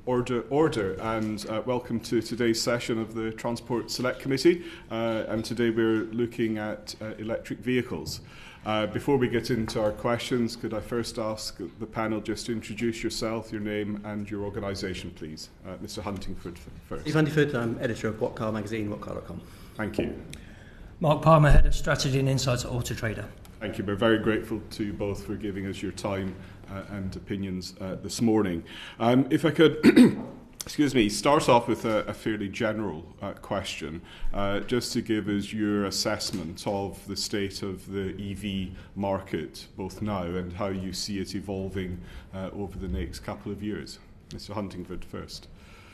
Order, and welcome to today's session of the Transport Select Committee. And today we're looking at electric vehicles. Before we get into our questions, could I first ask the panel just to introduce yourself, your name and your organisation, please. Mr. Huntingford first. Steve Huntingford, I'm editor of What Car magazine, whatcar.com. Thank you. Marc Palmer, Head of Strategy and Insights at Auto Trader. Thank you. We're very grateful to you both for giving us your time and opinions this morning. If I could, start off with a fairly general question, just to give us your assessment of the state of the EV market, both now and how you see it evolving over the next couple of years. Mr. Huntingford first.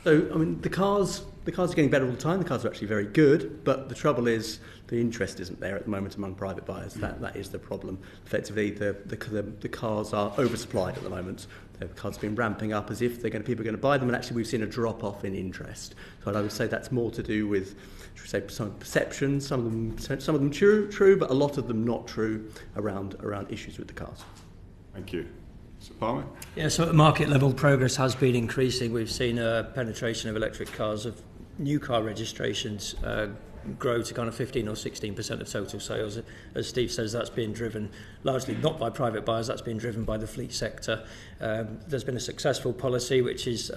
So, I mean, the cars are getting better all the time. The cars are actually very good, but the trouble is the interest isn't there at the moment among private buyers. That is the problem. Effectively, the cars are oversupplied at the moment. The cars have been ramping up as if people are going to buy them, and actually we've seen a drop-off in interest. So I would say that's more to do with, should we say, some perceptions, some of them true, but a lot of them not true around issues with the cars. Thank you. Mr. Palmer? Yeah, so at market level, progress has been increasing. We've seen a penetration of electric cars, of new car registrations grow to kind of 15 or 16% of total sales. As Steve says, that's been driven largely not by private buyers, that's been driven by the fleet sector. There's been a successful policy which is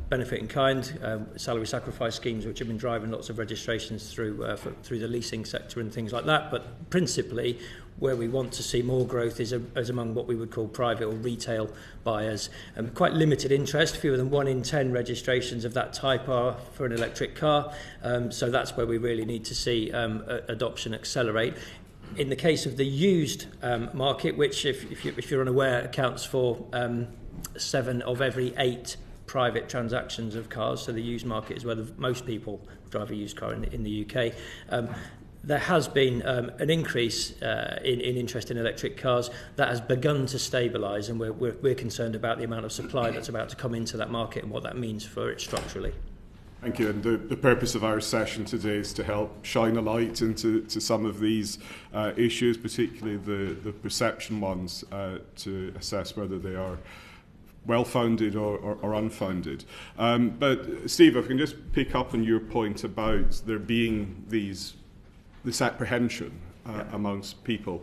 benefit in kind, salary sacrifice schemes which have been driving lots of registrations through the leasing sector and things like that. But principally, where we want to see more growth is among what we would call private or retail buyers. Quite limited interest, fewer than 1 in 10 registrations of that type are for an electric car. So that's where we really need to see adoption accelerate. In the case of the used market, which if you're unaware accounts for 7 of every 8 private transactions of cars, so the used market is where most people drive a used car in the UK. There has been an increase in interest in electric cars that has begun to stabilise, and we're concerned about the amount of supply that's about to come into that market and what that means for it structurally. Thank you. And the purpose of our session today is to help shine a light into some of these issues, particularly the perception ones, to assess whether they are well-founded or unfounded. But Steve, if I can just pick up on your point about there being this apprehension amongst people.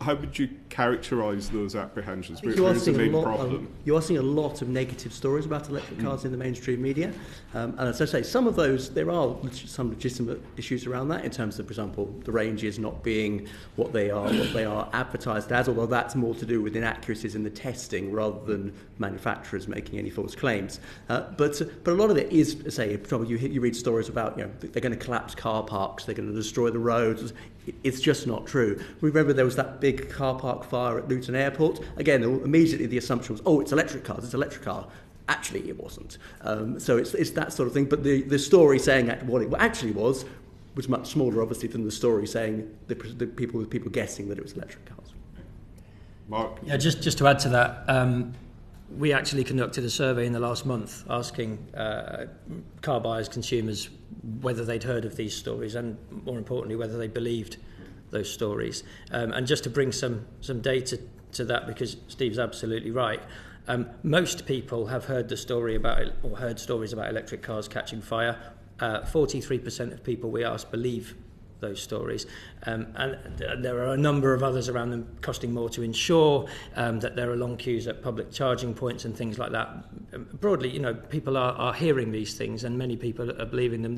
How would you characterise those apprehensions? Where's the main problem? You are seeing a lot of negative stories about electric cars in the mainstream media. And as I say, some of those, there are some legitimate issues around that in terms of, for example, the ranges not being what they are advertised as, although that's more to do with inaccuracies in the testing rather than manufacturers making any false claims. But a lot of it is, say, for example, you read stories about, they're going to collapse car parks, they're going to destroy the roads. It's just not true. Remember there was that big car park fire at Luton Airport? Again, immediately the assumption was, it's electric cars, it's an electric car. Actually, it wasn't. So it's that sort of thing. But the story saying what it actually was much smaller, obviously, than the story saying the people guessing that it was electric cars. Marc? Yeah, just to add to that, we actually conducted a survey in the last month asking car buyers, consumers, whether they'd heard of these stories and, more importantly, whether they believed those stories. And just to bring some data to that, because Steve's absolutely right, most people have heard stories about electric cars catching fire. 43% of people we asked believe those stories, and there are a number of others around them costing more to insure, that there are long queues at public charging points and things like that. Broadly, people are hearing these things and many people are believing them.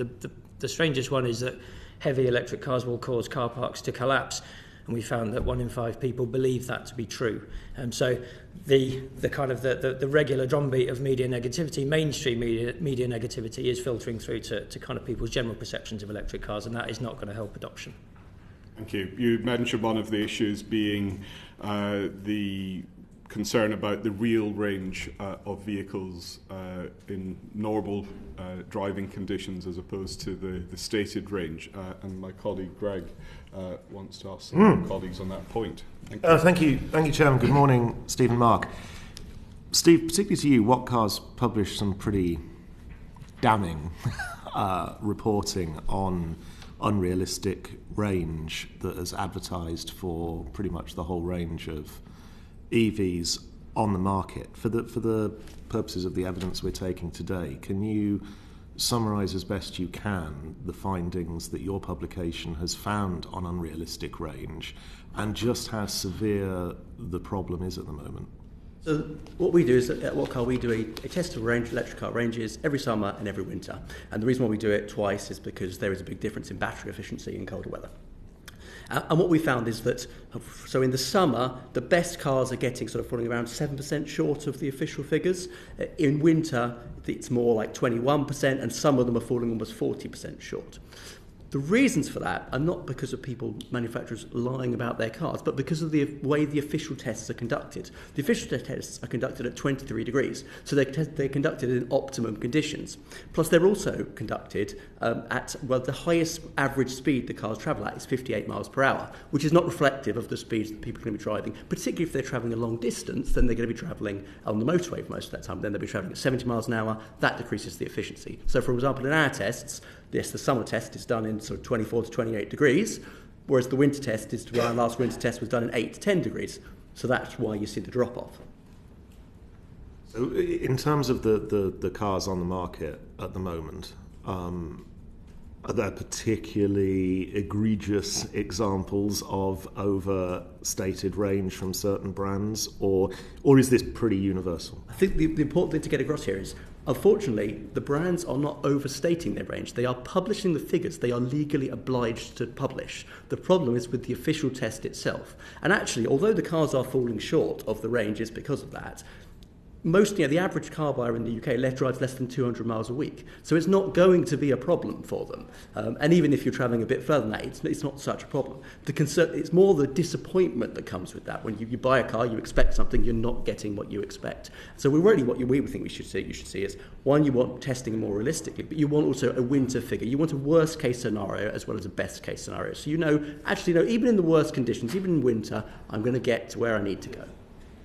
The strangest one is that heavy electric cars will cause car parks to collapse, and we found that 1 in 5 people believe that to be true. So the kind of the regular drumbeat of media negativity, mainstream media negativity, is filtering through to kind of people's general perceptions of electric cars, and that is not going to help adoption. Thank you. You mentioned one of the issues being the concern about the real range of vehicles in normal driving conditions as opposed to the stated range. And my colleague Greg wants to ask some colleagues on that point. Thank you, Chairman. Good morning, Steve and Marc. Steve, particularly to you, What Car's published some pretty damning reporting on unrealistic range that is advertised for pretty much the whole range of EVs. on the market. For the purposes of the evidence we're taking today, can you summarise as best you can the findings that your publication has found on unrealistic range and just how severe the problem is at the moment? So what we do is, at What Car, we do a test of range, electric car ranges every summer and every winter. And the reason why we do it twice is because there is a big difference in battery efficiency in colder weather. And what we found is that, so in the summer, the best cars are getting sort of falling around 7% short of the official figures. In winter, it's more like 21%, and some of them are falling almost 40% short. The reasons for that are not because of manufacturers lying about their cars, but because of the way the official tests are conducted. The official tests are conducted at 23 degrees, so they're conducted in optimum conditions. Plus, they're also conducted at the highest average speed the cars travel at is 58 miles per hour, which is not reflective of the speeds that people are going to be driving. Particularly if they're travelling a long distance, then they're going to be travelling on the motorway for most of that time. Then they'll be travelling at 70 miles an hour. That decreases the efficiency. So, for example, in our tests, yes, the summer test is done in sort of 24 to 28 degrees, whereas the winter test our last winter test was done in 8 to 10 degrees. So that's why you see the drop-off. So in terms of the cars on the market at the moment, are there particularly egregious examples of overstated range from certain brands, or is this pretty universal? I think the important thing to get across here is, unfortunately, the brands are not overstating their range. They are publishing the figures they are legally obliged to publish. The problem is with the official test itself. And actually, although the cars are falling short of the ranges because of that, the average car buyer in the UK drives less than 200 miles a week. So it's not going to be a problem for them. And even if you're travelling a bit further than that, it's not such a problem. It's more the disappointment that comes with that. When you buy a car, you expect something, you're not getting what you expect. So what we think you should see is, one, you want testing more realistically, but you want also a winter figure. You want a worst case scenario as well as a best case scenario. So even in the worst conditions, even in winter, I'm going to get to where I need to go.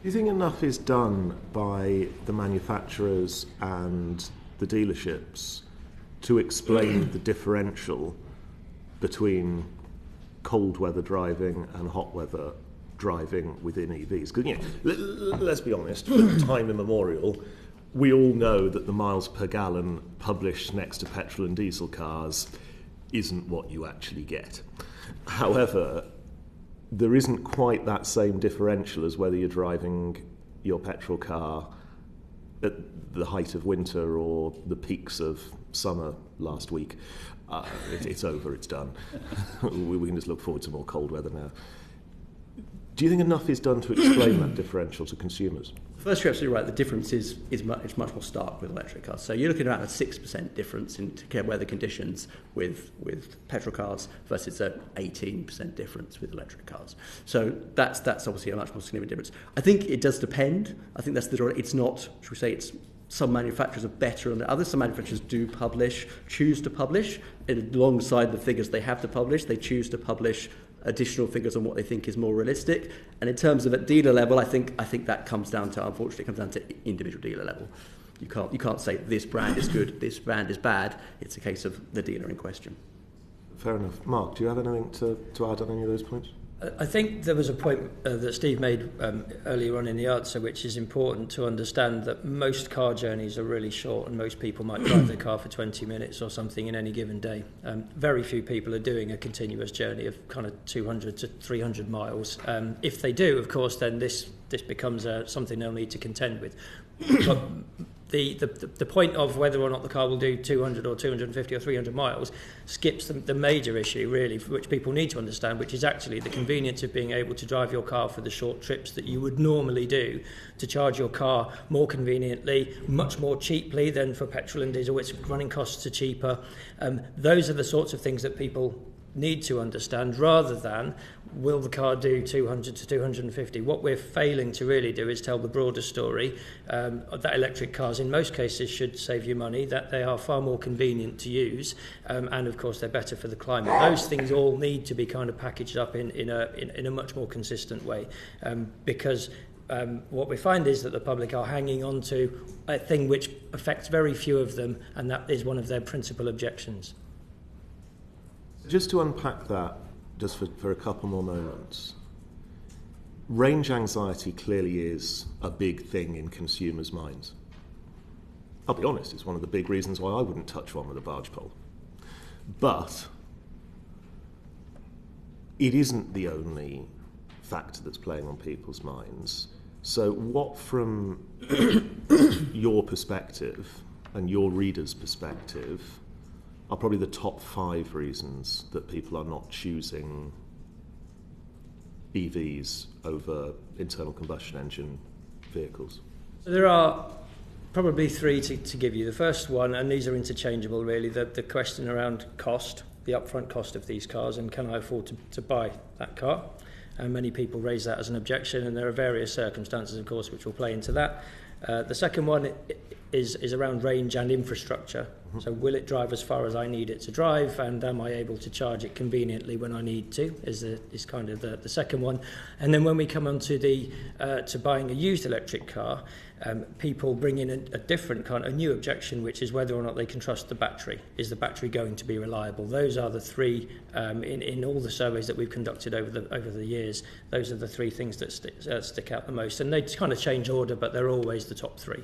Do you think enough is done by the manufacturers and the dealerships to explain the differential between cold weather driving and hot weather driving within EVs? Because, let's be honest, for time immemorial, we all know that the miles per gallon published next to petrol and diesel cars isn't what you actually get. However, there isn't quite that same differential as whether you're driving your petrol car at the height of winter or the peaks of summer last week. It's over, it's done. We can just look forward to more cold weather now. Do you think enough is done to explain that differential to consumers? First, you're absolutely right. The difference is much more stark with electric cars. So you're looking at about a 6% difference in weather conditions with petrol cars versus an 18% difference with electric cars. So that's obviously a much more significant difference. I think it does depend. I think it's not, should we say, it's some manufacturers are better than others. Some manufacturers choose to publish alongside the figures they have to publish. They choose to publish additional figures on what they think is more realistic. And in terms of at dealer level, I think that unfortunately comes down to individual dealer level. You can't say this brand is good, this brand is bad. It's a case of the dealer in question. Fair enough. Mark, do you have anything to add on any of those points? I think there was a point that Steve made earlier on in the answer, which is important to understand, that most car journeys are really short, and most people might drive their car for 20 minutes or something in any given day. Very few people are doing a continuous journey of kind of 200 to 300 miles. If they do, of course, then this becomes something they'll need to contend with. But the point of whether or not the car will do 200 or 250 or 300 miles skips the major issue, really, which people need to understand, which is actually the convenience of being able to drive your car for the short trips that you would normally do, to charge your car more conveniently, much more cheaply than for petrol and diesel. Its running costs are cheaper. Those are the sorts of things that people need to understand, rather than will the car do 200 to 250. What we're failing to really do is tell the broader story, that electric cars in most cases should save you money, that they are far more convenient to use, and of course they're better for the climate. Those things all need to be kind of packaged up in a much more consistent way, because what we find is that the public are hanging on to a thing which affects very few of them, and that is one of their principal objections. Just to unpack that, just for a couple more moments, range anxiety clearly is a big thing in consumers' minds. I'll be honest, it's one of the big reasons why I wouldn't touch one with a barge pole. But it isn't the only factor that's playing on people's minds. So what, from your perspective and your readers' perspective, are probably the top 5 reasons that people are not choosing EVs over internal combustion engine vehicles? There are probably 3 to give you. The first one, and these are interchangeable really, the question around cost, the upfront cost of these cars, and can I afford to buy that car? And many people raise that as an objection, and there are various circumstances, of course, which will play into that. The second one is around range and infrastructure. So will it drive as far as I need it to drive, and am I able to charge it conveniently when I need to, is kind of the second one. And then when we come on to to buying a used electric car, people bring in a different a new objection, which is whether or not they can trust the battery. Is the battery going to be reliable? Those are the 3 in all the surveys that we've conducted over the years. Those are the 3 things that stick out the most, and they kind of change order, but they're always the top 3.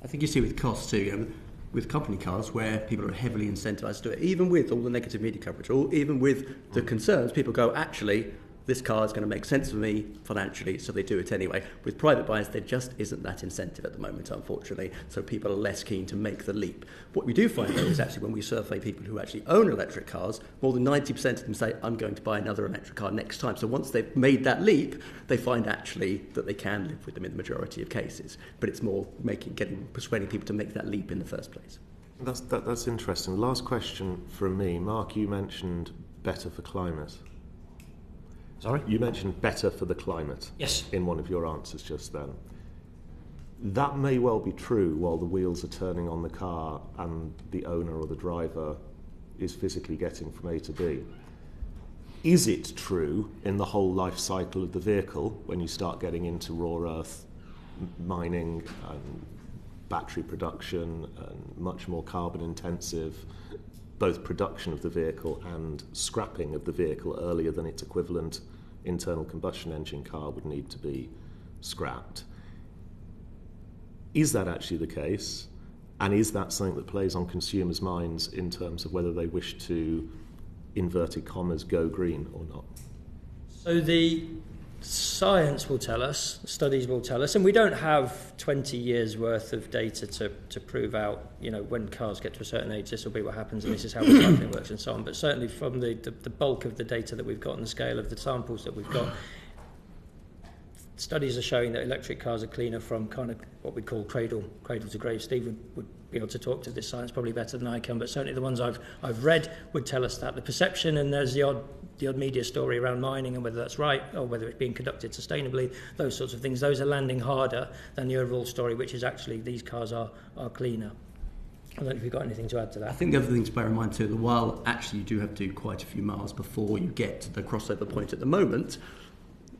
I think you see with costs too, with company cars where people are heavily incentivised to do it, even with all the negative media coverage, or even with the concerns, people go, actually, this car is going to make sense for me financially, so they do it anyway. With private buyers, there just isn't that incentive at the moment, unfortunately, so people are less keen to make the leap. What we do find, though, is actually when we survey people who actually own electric cars, more than 90% of them say, I'm going to buy another electric car next time. So once they've made that leap, they find actually that they can live with them in the majority of cases. But it's more persuading people to make that leap in the first place. That's interesting. Last question from me. Mark, you mentioned better for climate. Sorry? You mentioned better for the climate. Yes. In one of your answers just then. That may well be true while the wheels are turning on the car and the owner or the driver is physically getting from A to B. Is it true in the whole life cycle of the vehicle when you start getting into raw earth mining and battery production and much more carbon intensive, both production of the vehicle and scrapping of the vehicle earlier than its equivalent internal combustion engine car would need to be scrapped? Is that actually the case? And is that something that plays on consumers' minds in terms of whether they wish to, inverted commas, go green or not? So the science will tell us, studies will tell us, and we don't have 20 years worth of data to prove out, when cars get to a certain age, this will be what happens and this is how recycling works and so on. But certainly from the bulk of the data that we've got and the scale of the samples that we've got, studies are showing that electric cars are cleaner from kind of what we call cradle to grave. Steve would be able to talk to this science probably better than I can, but certainly the ones I've read would tell us that. The perception, and there's the odd media story around mining and whether that's right or whether it's being conducted sustainably, those sorts of things, those are landing harder than the overall story, which is actually these cars are cleaner. I don't know if you've got anything to add to that. I think the other thing to bear in mind too, that while actually you do have to do quite a few miles before you get to the crossover point at the moment,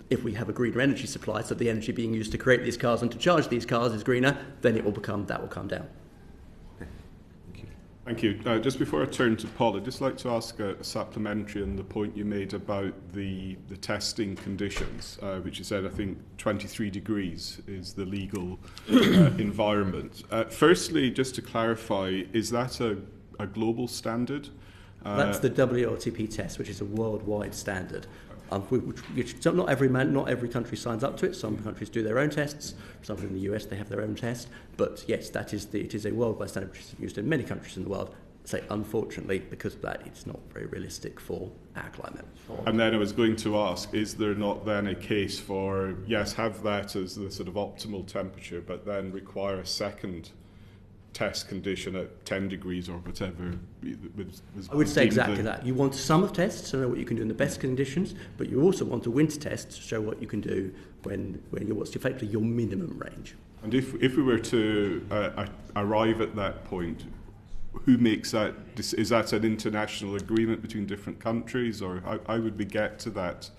if we have a greener energy supply, so the energy being used to create these cars and to charge these cars is greener, then that will come down. Thank you. Just before I turn to Paul, I'd just like to ask a supplementary on the point you made about the testing conditions, which you said, I think, 23 degrees is the legal environment. Firstly, just to clarify, is that a global standard? That's the WLTP test, which is a worldwide standard. Which not every country signs up to it. Some countries do their own tests. For example, in the US, they have their own test. But yes, it is a worldwide standard which is used in many countries in the world. Say, unfortunately, because of that, it's not very realistic for our climate. And then I was going to ask, is there not then a case for, yes, have that as the sort of optimal temperature, but then require a second test condition at 10 degrees or whatever? I would say exactly that. You want summer tests to know what you can do in the best conditions, but you also want a winter test to show what you can do when what's effectively your minimum range. And if we were to arrive at that point, who makes that? Is that an international agreement between different countries, or how would we get to that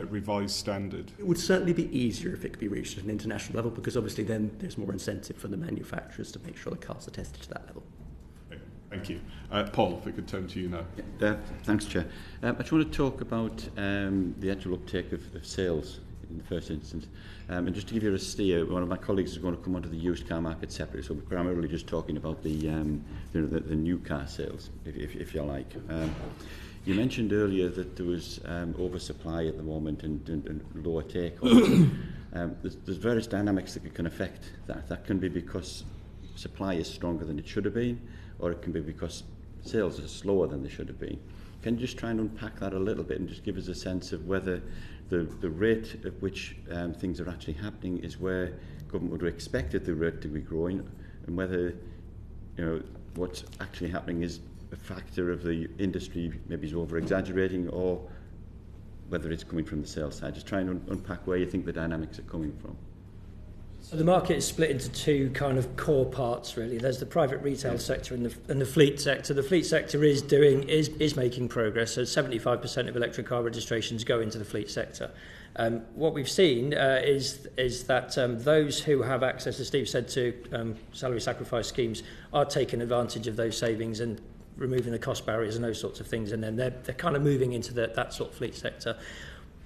revised standard? It would certainly be easier if it could be reached at an international level, because obviously then there's more incentive for the manufacturers to make sure the cars are tested to that level. Okay, thank you. Paul, if we could turn to you now. Thanks, Chair. I just want to talk about the actual uptake of sales in the first instance. And just to give you a steer, one of my colleagues is going to come onto the used car market separately, so we're primarily just talking about the new car sales, if you like. You mentioned earlier that there was oversupply at the moment and lower take-home. There's various dynamics that can affect that. That can be because supply is stronger than it should have been, or it can be because sales are slower than they should have been. Can you just try and unpack that a little bit and just give us a sense of whether the rate at which things are actually happening is where government would have expected the rate to be growing, and whether what's actually happening is a factor of the industry maybe is over-exaggerating, or whether it's coming from the sales side. Just try and unpack where you think the dynamics are coming from. So the market is split into two kind of core parts, really. There's the private retail sector and the fleet sector. The fleet sector is making progress. So 75% of electric car registrations go into the fleet sector. What we've seen is that those who have access, as Steve said, to salary sacrifice schemes are taking advantage of those savings and removing the cost barriers and those sorts of things, and then they're kind of moving into that sort of fleet sector.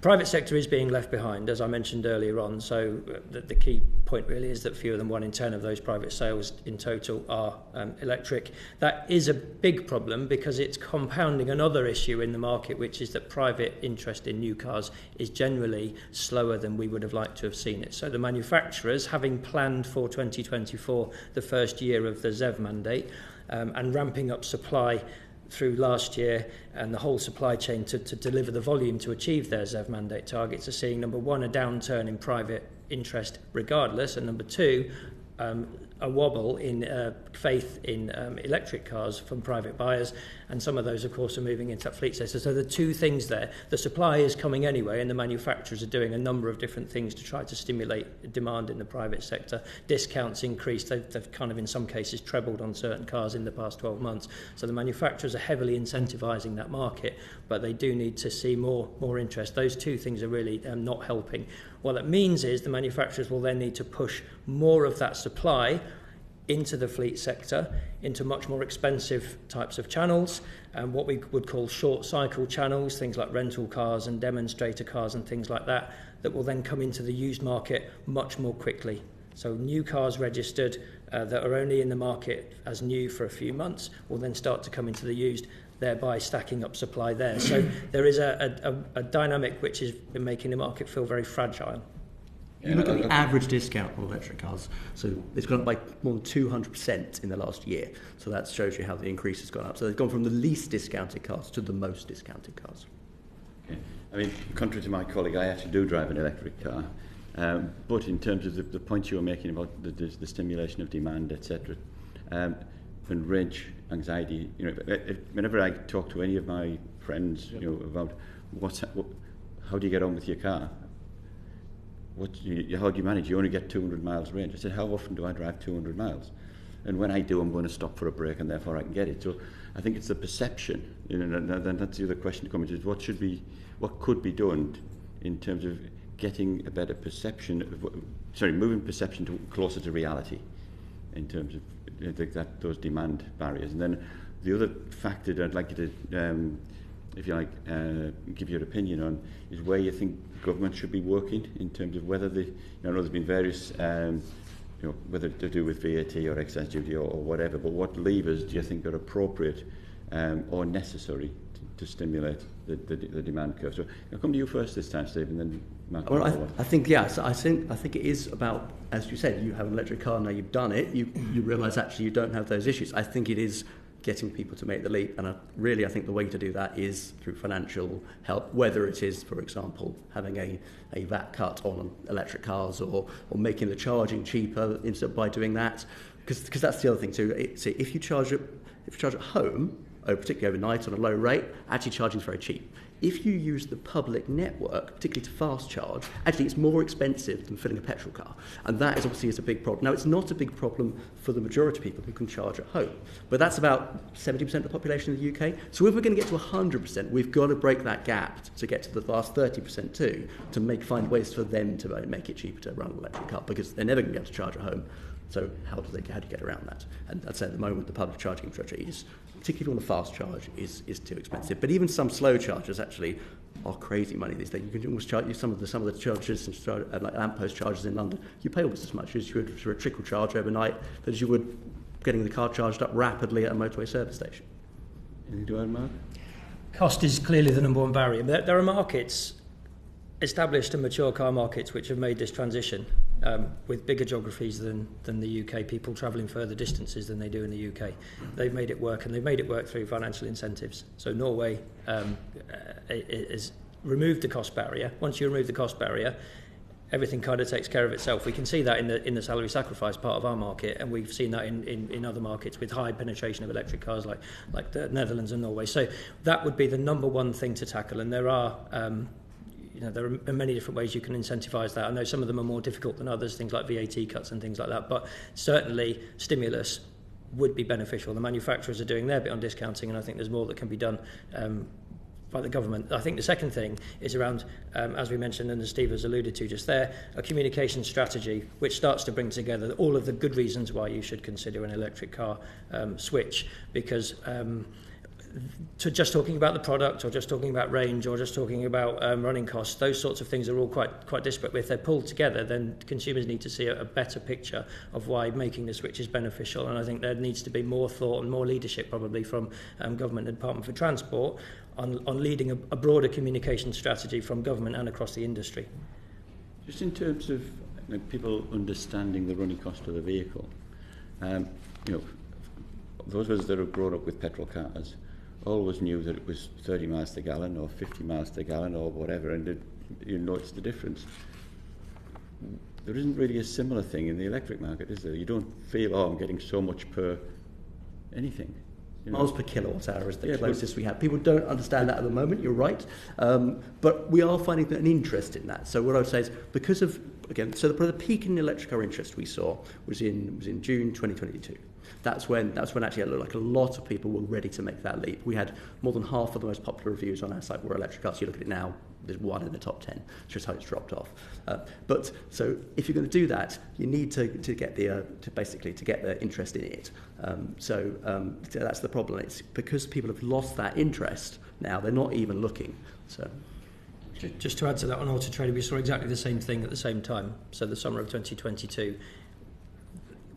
Private sector is being left behind, as I mentioned earlier on, so the key point really is that fewer than 1 in 10 of those private sales in total are electric. That is a big problem because it's compounding another issue in the market, which is that private interest in new cars is generally slower than we would have liked to have seen it. So the manufacturers, having planned for 2024, the first year of the ZEV mandate, and ramping up supply through last year and the whole supply chain to deliver the volume to achieve their ZEV mandate targets, are seeing, number one, a downturn in private interest regardless, and number two, a wobble in faith in electric cars from private buyers, and some of those, of course, are moving into that fleet sector. So the two things there, the supply is coming anyway, and the manufacturers are doing a number of different things to try to stimulate demand in the private sector. Discounts increased, they've kind of in some cases trebled on certain cars in the past 12 months. So the manufacturers are heavily incentivising that market, but they do need to see more interest. Those two things are really not helping. What that means is the manufacturers will then need to push more of that supply into the fleet sector, into much more expensive types of channels, and what we would call short cycle channels, things like rental cars and demonstrator cars and things like that, that will then come into the used market much more quickly. So new cars registered that are only in the market as new for a few months will then start to come into the used, thereby stacking up supply there. So there is a dynamic which has been making the market feel very fragile. You look at the average discount on electric cars, so it's gone up by more than 200% in the last year. So that shows you how the increase has gone up. So they've gone from the least discounted cars to the most discounted cars. Okay. I mean, contrary to my colleague, I actually do drive an electric car. But in terms of the points you were making about the stimulation of demand, etc., and range anxiety, whenever I talk to any of my friends, about how do you get on with your car? How do you manage? You only get 200 miles range. I said, how often do I drive 200 miles? And when I do, I'm going to stop for a break, and therefore I can get it. So I think it's the perception. And that's the other question coming to is what could be done in terms of getting a better perception of, moving perception closer to reality, in terms of those demand barriers. And then the other factor that I'd like you to, if you like, give your opinion on is where you think government should be working in terms of whether I know there's been various, whether to do with VAT or excise duty or whatever, but what levers do you think are appropriate or necessary to stimulate the demand curve? So I'll come to you first this time, Steve, and then Marc. Well, I think yes. I think it is about, as you said, you have an electric car now. You've done it. You realise actually you don't have those issues. I think it is getting people to make the leap, and I think the way to do that is through financial help, whether it is, for example, having a VAT cut on electric cars or making the charging cheaper by doing that, because that's the other thing too. If you charge at home, particularly overnight on a low rate, actually charging is very cheap. If you use the public network, particularly to fast charge, actually it's more expensive than filling a petrol car. And that is obviously a big problem. Now, it's not a big problem for the majority of people who can charge at home, but that's about 70% of the population in the UK. So if we're going to get to 100%, we've got to break that gap to get to the last 30% too, to find ways for them to make it cheaper to run an electric car, because they're never going to be able to charge at home. So how do you get around that? And I'd say at the moment the public charging infrastructure is, particularly on the fast charge, is too expensive. But even some slow chargers actually are crazy money these days. You can almost charge some of the chargers, like lamppost chargers in London. You pay almost as much as you would for a trickle charge overnight as you would getting the car charged up rapidly at a motorway service station. Anything to add, Marc? Cost is clearly the number one barrier. There are markets, established and mature car markets, which have made this transition with bigger geographies than the UK, people travelling further distances than they do in the UK. They've made it work, and they've made it work through financial incentives. So Norway has removed the cost barrier. Once you remove the cost barrier, everything kind of takes care of itself. We can see that in the salary sacrifice part of our market, and we've seen that in other markets with high penetration of electric cars like the Netherlands and Norway. So that would be the number one thing to tackle, and there are there are many different ways you can incentivise that. I know some of them are more difficult than others, things like VAT cuts and things like that, but certainly stimulus would be beneficial. The manufacturers are doing their bit on discounting, and I think there's more that can be done by the government. I think the second thing is around, as we mentioned and as Steve has alluded to just there, a communication strategy which starts to bring together all of the good reasons why you should consider an electric car switch, because to just talking about the product or just talking about range or just talking about running costs, those sorts of things are all quite disparate. But if they're pulled together, then consumers need to see a better picture of why making the switch is beneficial. And I think there needs to be more thought and more leadership probably from government and Department for Transport on leading a broader communication strategy from government and across the industry. Just in terms of people understanding the running cost of the vehicle, those of us that have grown up with petrol cars always knew that it was 30 miles to gallon or 50 miles to gallon or whatever, and you notice the difference. There isn't really a similar thing in the electric market, is there? You don't feel, I'm getting so much per anything. Miles per kilowatt hour is the closest we have. People don't understand that at the moment, you're right. But we are finding an interest in that. So what I would say is, because of, again, so the peak in electric car interest we saw was in June 2022. That's when actually it looked like a lot of people were ready to make that leap. We had more than half of the most popular reviews on our site were electric cars. You look at it now, there's one in the top 10. It's just how it's dropped off. But so if you're going to do that, you need to get the interest in it. So that's the problem. It's because people have lost that interest now. They're not even looking. So. Just to add to that, on Auto Trader, we saw exactly the same thing at the same time. So the summer of 2022.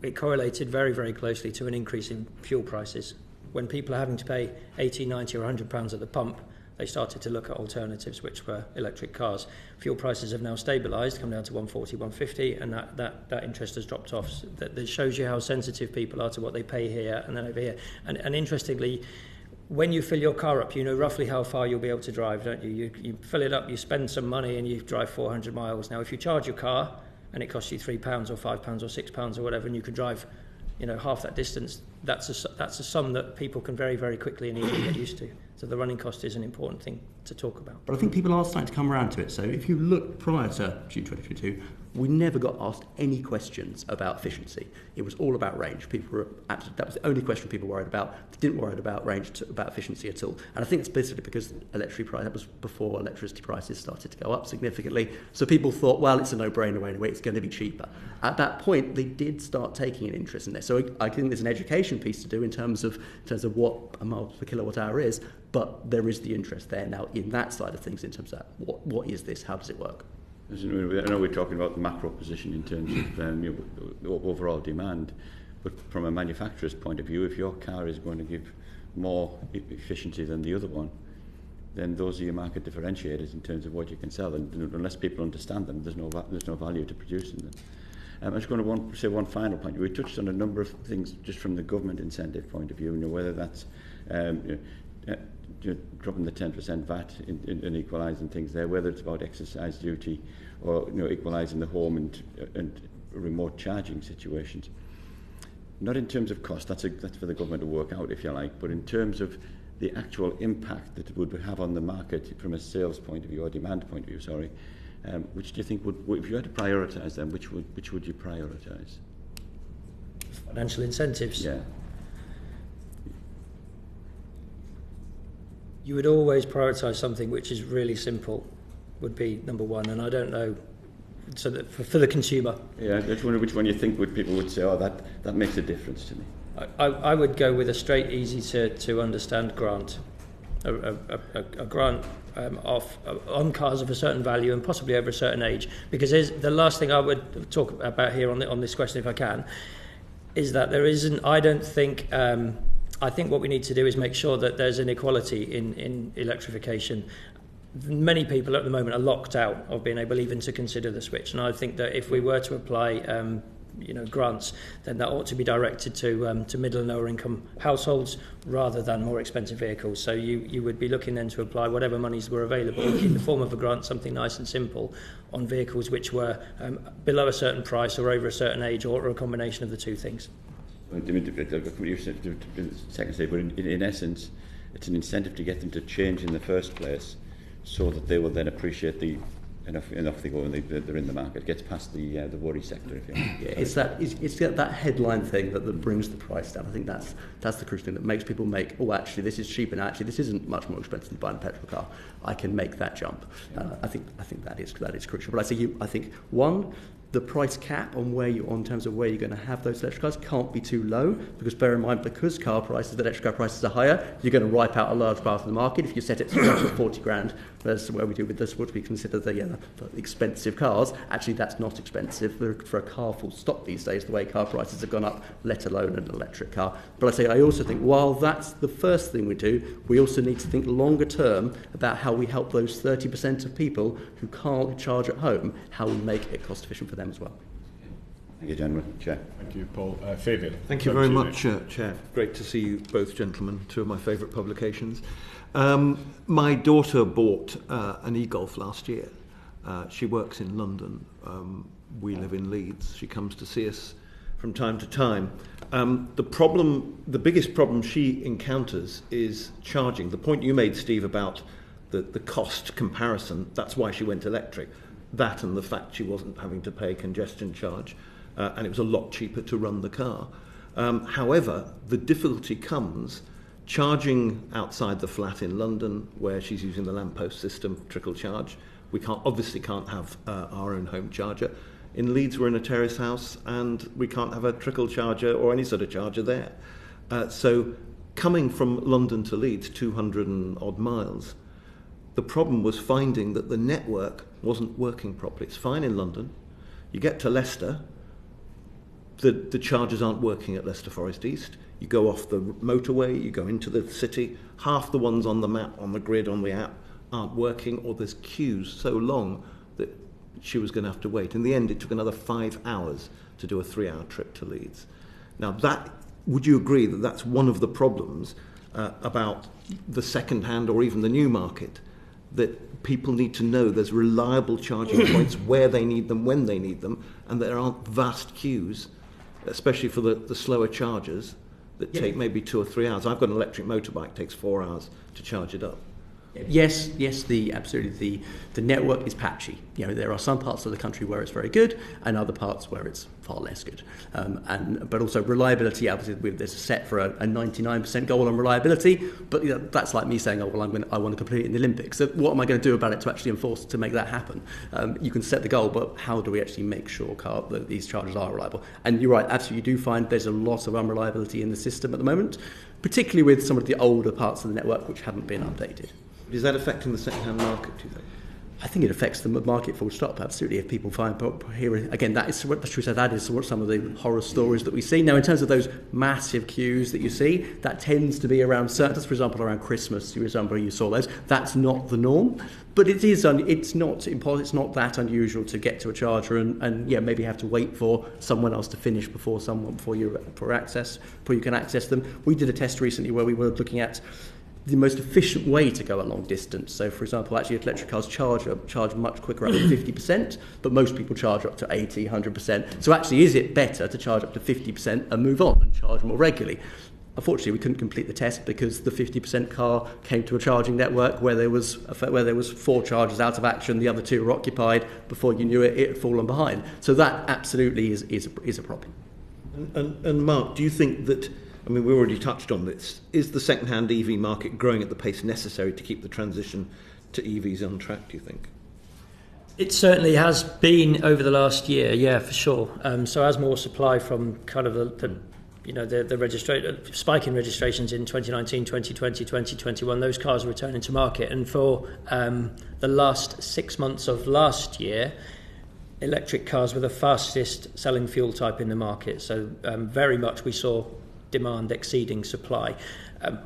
It correlated very, very closely to an increase in fuel prices. When people are having to pay 80, 90 or £100 at the pump, they started to look at alternatives, which were electric cars. Fuel prices have now stabilised, come down to 140, 150, and that interest has dropped off. So that shows you how sensitive people are to what they pay here and then over here. And interestingly, when you fill your car up, you know roughly how far you'll be able to drive, don't you? You fill it up, you spend some money, and you drive 400 miles. Now, if you charge your car and it costs you £3 or £5 or £6 or whatever, and you can drive, half that distance, that's a sum that people can very, very quickly and easily get used to. So the running cost is an important thing to talk about. But I think people are starting to come around to it. So if you look prior to June 2022, we never got asked any questions about efficiency. It was all about range. That was the only question people worried about. They didn't worry about range, about efficiency at all. And I think it's basically because that was before electricity prices started to go up significantly. So people thought, well, it's a no-brainer anyway, it's going to be cheaper. At that point, they did start taking an interest in this. So I think there's an education piece to do in terms of what a miles per kilowatt hour is, but there is the interest there now in that side of things in terms of what is this, how does it work? I know we're talking about the macro position in terms of overall demand, but from a manufacturer's point of view, if your car is going to give more efficiency than the other one, then those are your market differentiators in terms of what you can sell. And unless people understand them, there's no value to producing them. I'm just going to say one final point. We touched on a number of things just from the government incentive point of view, whether that's dropping the 10% VAT and equalising things there, whether it's about exercise duty or equalising the home and remote charging situations. Not in terms of cost, that's for the government to work out, if you like, but in terms of the actual impact that it would have on the market from a sales point of view or demand point of view, which do you think would, if you had to prioritise them, which would you prioritise? Financial incentives. Yeah. You would always prioritise something which is really simple, would be number one. And I don't know so that for the consumer. Yeah, I just wonder which one you think people would say, oh, that makes a difference to me. I would go with a straight, easy to understand grant. A grant on cars of a certain value and possibly over a certain age. Because the last thing I would talk about here on this question, if I can, is that there isn't, I don't think, I think what we need to do is make sure that there's an equality in electrification. Many people at the moment are locked out of being able even to consider the switch, and I think that if we were to apply grants, then that ought to be directed to middle and lower income households rather than more expensive vehicles. So you would be looking then to apply whatever monies were available in the form of a grant, something nice and simple, on vehicles which were below a certain price or over a certain age, or a combination of the two things. Second stage, but in essence, it's an incentive to get them to change in the first place, so that they will then appreciate enough they go and they're in the market. It gets past the worry sector, if you like. Yeah, it's that headline thing that brings the price down. I think that's the crucial thing that makes people make, oh, actually this is cheap, and actually this isn't much more expensive than buying a petrol car. I can make that jump. I think that is crucial. But I think one, the price cap on terms of where you're going to have those electric cars can't be too low, because bear in mind, because electric car prices are higher, you're going to wipe out a large part of the market. If you set it to 40 grand, that's where we do with this, what we consider the expensive cars. Actually, that's not expensive for a car full stop these days, the way car prices have gone up, let alone an electric car. But I also think, while that's the first thing we do, we also need to think longer term about how we help those 30% of people who can't charge at home, how we make it cost efficient for them as well. Thank you, gentlemen. Chair. Thank you, Paul. Fabian. Thank you very much, Chair. Great to see you both gentlemen, two of my favourite publications. My daughter bought an e-Golf last year. She works in London. We live in Leeds. She comes to see us from time to time. The biggest problem she encounters is charging. The point you made, Steve, about the cost comparison, that's why she went electric. That and the fact she wasn't having to pay congestion charge, and it was a lot cheaper to run the car. However, the difficulty comes charging outside the flat in London, where she's using the lamppost system, trickle charge. We obviously can't have our own home charger. In Leeds, we're in a terrace house, and we can't have a trickle charger or any sort of charger there. So coming from London to Leeds, 200 and odd miles, the problem was finding that the network wasn't working properly. It's fine in London. You get to Leicester, the chargers aren't working at Leicester Forest East. You go off the motorway, you go into the city, half the ones on the map, on the grid, on the app aren't working, or there's queues so long that she was going to have to wait. In the end, it took another 5 hours to do a 3-hour trip to Leeds. Now, would you agree that that's one of the problems about the second-hand or even the new market, that people need to know there's reliable charging points where they need them, when they need them, and there aren't vast queues, especially for the slower chargers that take maybe 2 or 3 hours. I've got an electric motorbike, it takes 4 hours to charge it up. Yes, absolutely. The network is patchy. There are some parts of the country where it's very good, and other parts where it's far less good. But also reliability. Obviously, there's a set for a 99% goal on reliability. But that's like me saying, I want to compete in the Olympics. So what am I going to do about it to actually enforce to make that happen? You can set the goal, but how do we actually make sure that these chargers are reliable? And you're right, absolutely. You do find there's a lot of unreliability in the system at the moment, particularly with some of the older parts of the network which haven't been updated. Is that affecting the second-hand market, do you think? I think it affects the market full stop, absolutely. If people find here again, that is some of the horror stories that we see. Now, in terms of those massive queues that you see, that tends to be around certain, for example, around Christmas. You saw those. That's not the norm, but it is. It's not that unusual to get to a charger and maybe have to wait for someone else to finish before you can access them. We did a test recently where we were looking at the most efficient way to go a long distance. So, for example, actually electric cars charge much quicker, up to 50%, but most people charge up to 80, 100%. So actually, is it better to charge up to 50% and move on and charge more regularly? Unfortunately, we couldn't complete the test because the 50% car came to a charging network where there was 4 chargers out of action, the other 2 were occupied. Before you knew it, it had fallen behind. So that absolutely is a problem. And Mark, do you think that, we already touched on this, is the second-hand EV market growing at the pace necessary to keep the transition to EVs on track, do you think? It certainly has been over the last year, yeah, for sure. So as more supply from kind of the spike in registrations in 2019, 2020, 2021, those cars are returning to market. And for the last 6 months of last year, electric cars were the fastest selling fuel type in the market. So very much we saw demand exceeding supply.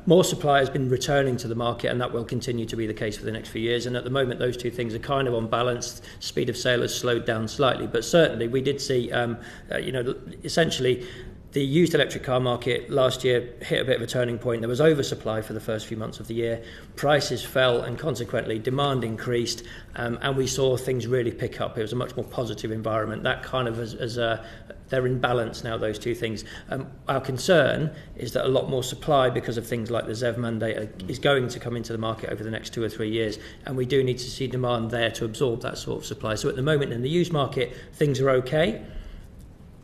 More supply has been returning to the market, and that will continue to be the case for the next few years. And at the moment, those two things are kind of on balance. Speed of sale has slowed down slightly, but certainly we did see, essentially, the used electric car market last year hit a bit of a turning point. There was oversupply for the first few months of the year. Prices fell, and consequently demand increased, and we saw things really pick up. It was a much more positive environment. That kind of they're in balance now, those two things. Our concern is that a lot more supply, because of things like the ZEV mandate, is going to come into the market over the next 2 or 3 years, and we do need to see demand there to absorb that sort of supply. So at the moment in the used market, things are okay,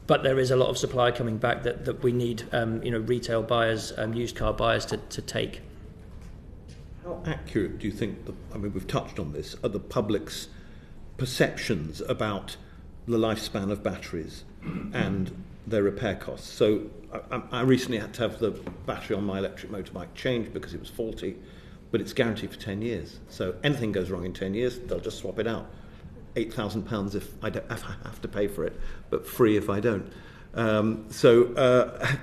but there is a lot of supply coming back that we need retail buyers, used car buyers to take. How accurate do you think, we've touched on this, are the public's perceptions about the lifespan of batteries and their repair costs? So I recently had to have the battery on my electric motorbike changed because it was faulty, but it's guaranteed for 10 years. So anything goes wrong in 10 years, they'll just swap it out. £8,000 if I have to pay for it, but free if I don't.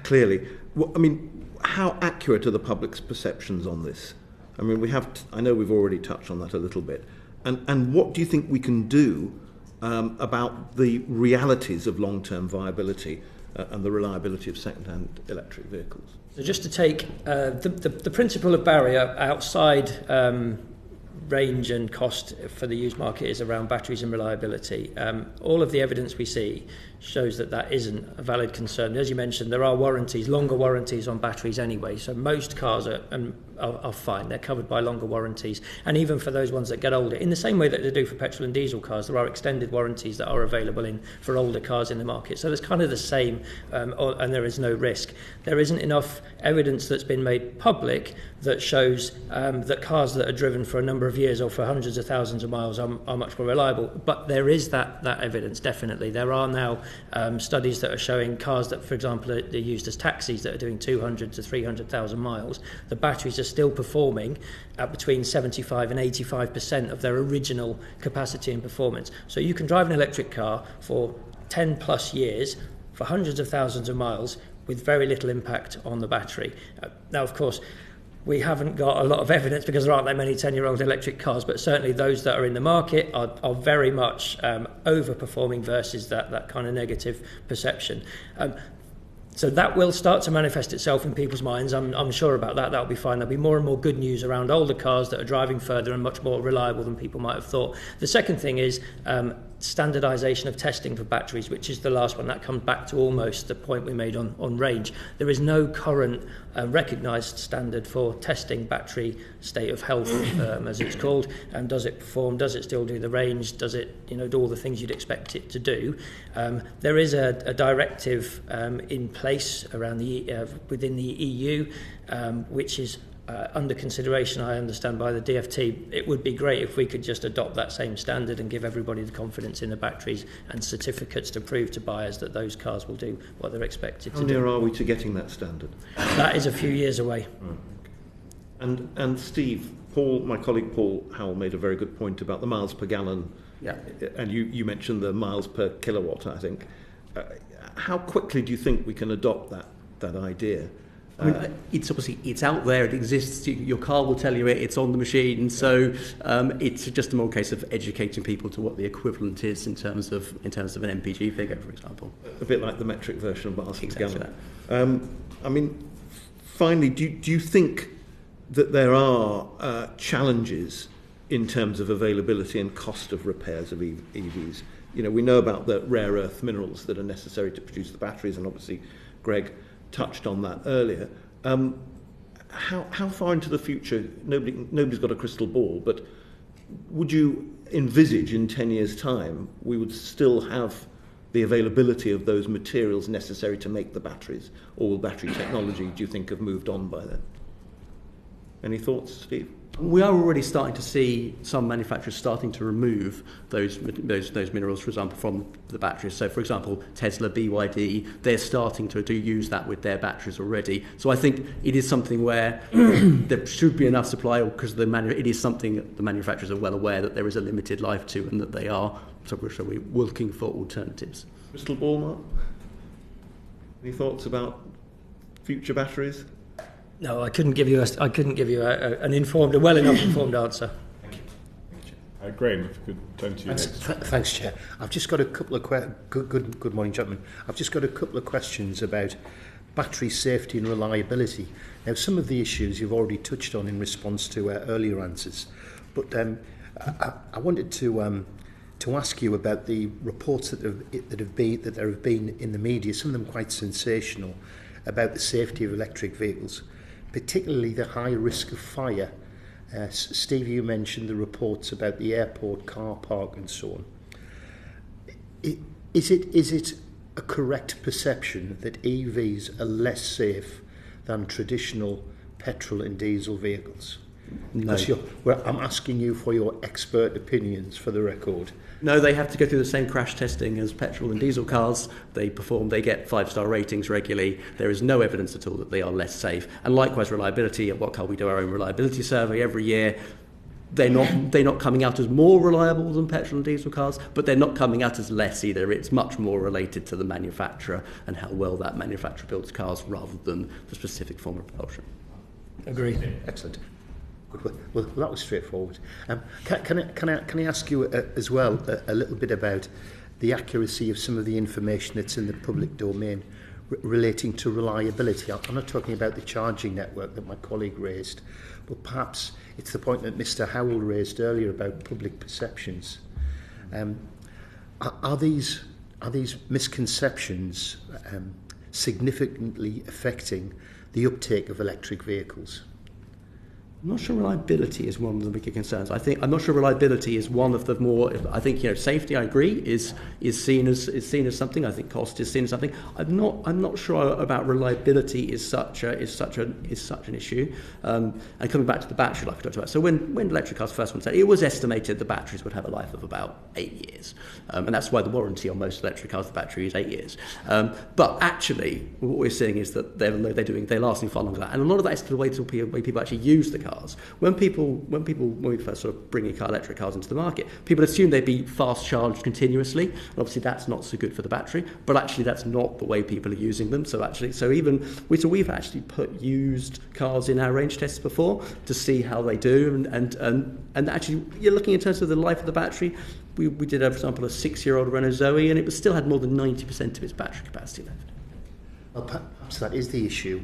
Clearly, how accurate are the public's perceptions on this? I know we've already touched on that a little bit. And what do you think we can do about the realities of long-term viability and the reliability of second-hand electric vehicles? So just to take the principle of barrier outside range and cost for the used market is around batteries and reliability. All of the evidence we see shows that isn't a valid concern. As you mentioned, there are warranties, longer warranties on batteries anyway, so most cars are fine. They're covered by longer warranties, and even for those ones that get older, in the same way that they do for petrol and diesel cars, there are extended warranties that are available for older cars in the market. So there's kind of the same, and there is no risk. There isn't enough evidence that's been made public that shows that cars that are driven for a number of years or for hundreds of thousands of miles are much more reliable. But there is that evidence, definitely. There are now studies that are showing cars that, for example, are used as taxis that are doing 200 to 300,000 miles. The batteries are still performing at between 75 and 85% of their original capacity and performance. So you can drive an electric car for 10 plus years for hundreds of thousands of miles with very little impact on the battery. Now, of course, we haven't got a lot of evidence because there aren't that many 10-year-old electric cars, but certainly those that are in the market are very much overperforming versus that kind of negative perception. So that will start to manifest itself in people's minds. I'm sure about that. That'll be fine. There'll be more and more good news around older cars that are driving further and much more reliable than people might have thought. The second thing is standardisation of testing for batteries, which is the last one. That comes back to almost the point we made on range. There is no current recognised standard for testing battery state of health, as it's called. And does it perform? Does it still do the range? Does it do all the things you'd expect it to do? There is a directive in place around within the EU, which is under consideration, I understand, by the DFT. It would be great if we could just adopt that same standard and give everybody the confidence in the batteries and certificates to prove to buyers that those cars will do what they're expected to do. How near are we to getting that standard? That is a few years away. Okay. And Steve, my colleague Paul Howell made a very good point about the miles per gallon. Yeah. And you mentioned the miles per kilowatt, I think. How quickly do you think we can adopt that idea? It's out there. It exists. Your car will tell you it's on the machine. So it's just a more case of educating people to what the equivalent is in terms of an MPG figure, for example. A bit like the metric version of miles per Exactly gallon. Finally, do you think that there are challenges in terms of availability and cost of repairs of EVs? We know about the rare earth minerals that are necessary to produce the batteries, and obviously Greg touched on that earlier. How far into the future? Nobody's got a crystal ball, but would you envisage in 10 years' time we would still have the availability of those materials necessary to make the batteries, or will battery technology, do you think, have moved on by then? Any thoughts, Steve? We are already starting to see some manufacturers starting to remove those minerals, for example, from the batteries. So, for example, Tesla, BYD, they're starting to use that with their batteries already. So I think it is something where there should be enough supply, because it is something that the manufacturers are well aware that there is a limited life to, and that they are we're looking for alternatives. Crystal ball, Mark? Any thoughts about future batteries? No, I couldn't give you a well enough informed answer. Thank you. Graham, if you could turn to you next. Thanks, Chair. I've just got a couple of good morning, gentlemen. I've just got a couple of questions about battery safety and reliability. Now, some of the issues you've already touched on in response to earlier answers, but I wanted to ask you about the reports that there have been in the media, some of them quite sensational, about the safety of electric vehicles, particularly the high risk of fire. Steve, you mentioned the reports about the airport car park and so on. Is it a correct perception that EVs are less safe than traditional petrol and diesel vehicles? No. I'm asking you for your expert opinions, for the record. No, they have to go through the same crash testing as petrol and diesel cars. They get 5-star ratings regularly. There is no evidence at all that they are less safe. And likewise, reliability. At What we do our own reliability survey every year. They're not coming out as more reliable than petrol and diesel cars, but they're not coming out as less either. It's much more related to the manufacturer and how well that manufacturer builds cars, rather than the specific form of propulsion. Agree. Excellent. Well, that was straightforward. Can I ask you as well a little bit about the accuracy of some of the information that's in the public domain relating to reliability? I'm not talking about the charging network that my colleague raised, but perhaps it's the point that Mr. Howell raised earlier about public perceptions. Are these misconceptions significantly affecting the uptake of electric vehicles? I'm not sure reliability is one of the bigger concerns. I'm not sure reliability is one of the more. I think safety. I agree is seen as something. I think cost is seen as something. I'm not sure about reliability is such an issue. And coming back to the battery, like I talked about. So when electric cars first went out, it was estimated the batteries would have a life of about 8 years, and that's why the warranty on most electric cars, the battery is 8 years. But actually, what we're seeing is that they're lasting far longer than that, and a lot of that is the way people actually use the cars. When we first sort of bring electric cars into the market, people assume they'd be fast charged continuously. And obviously, that's not so good for the battery. But actually, that's not the way people are using them. So we've actually put used cars in our range tests before to see how they do. And actually, you're looking in terms of the life of the battery. We did, for example, a 6-year-old Renault Zoe, and it still had more than 90% of its battery capacity left. Well, perhaps that is the issue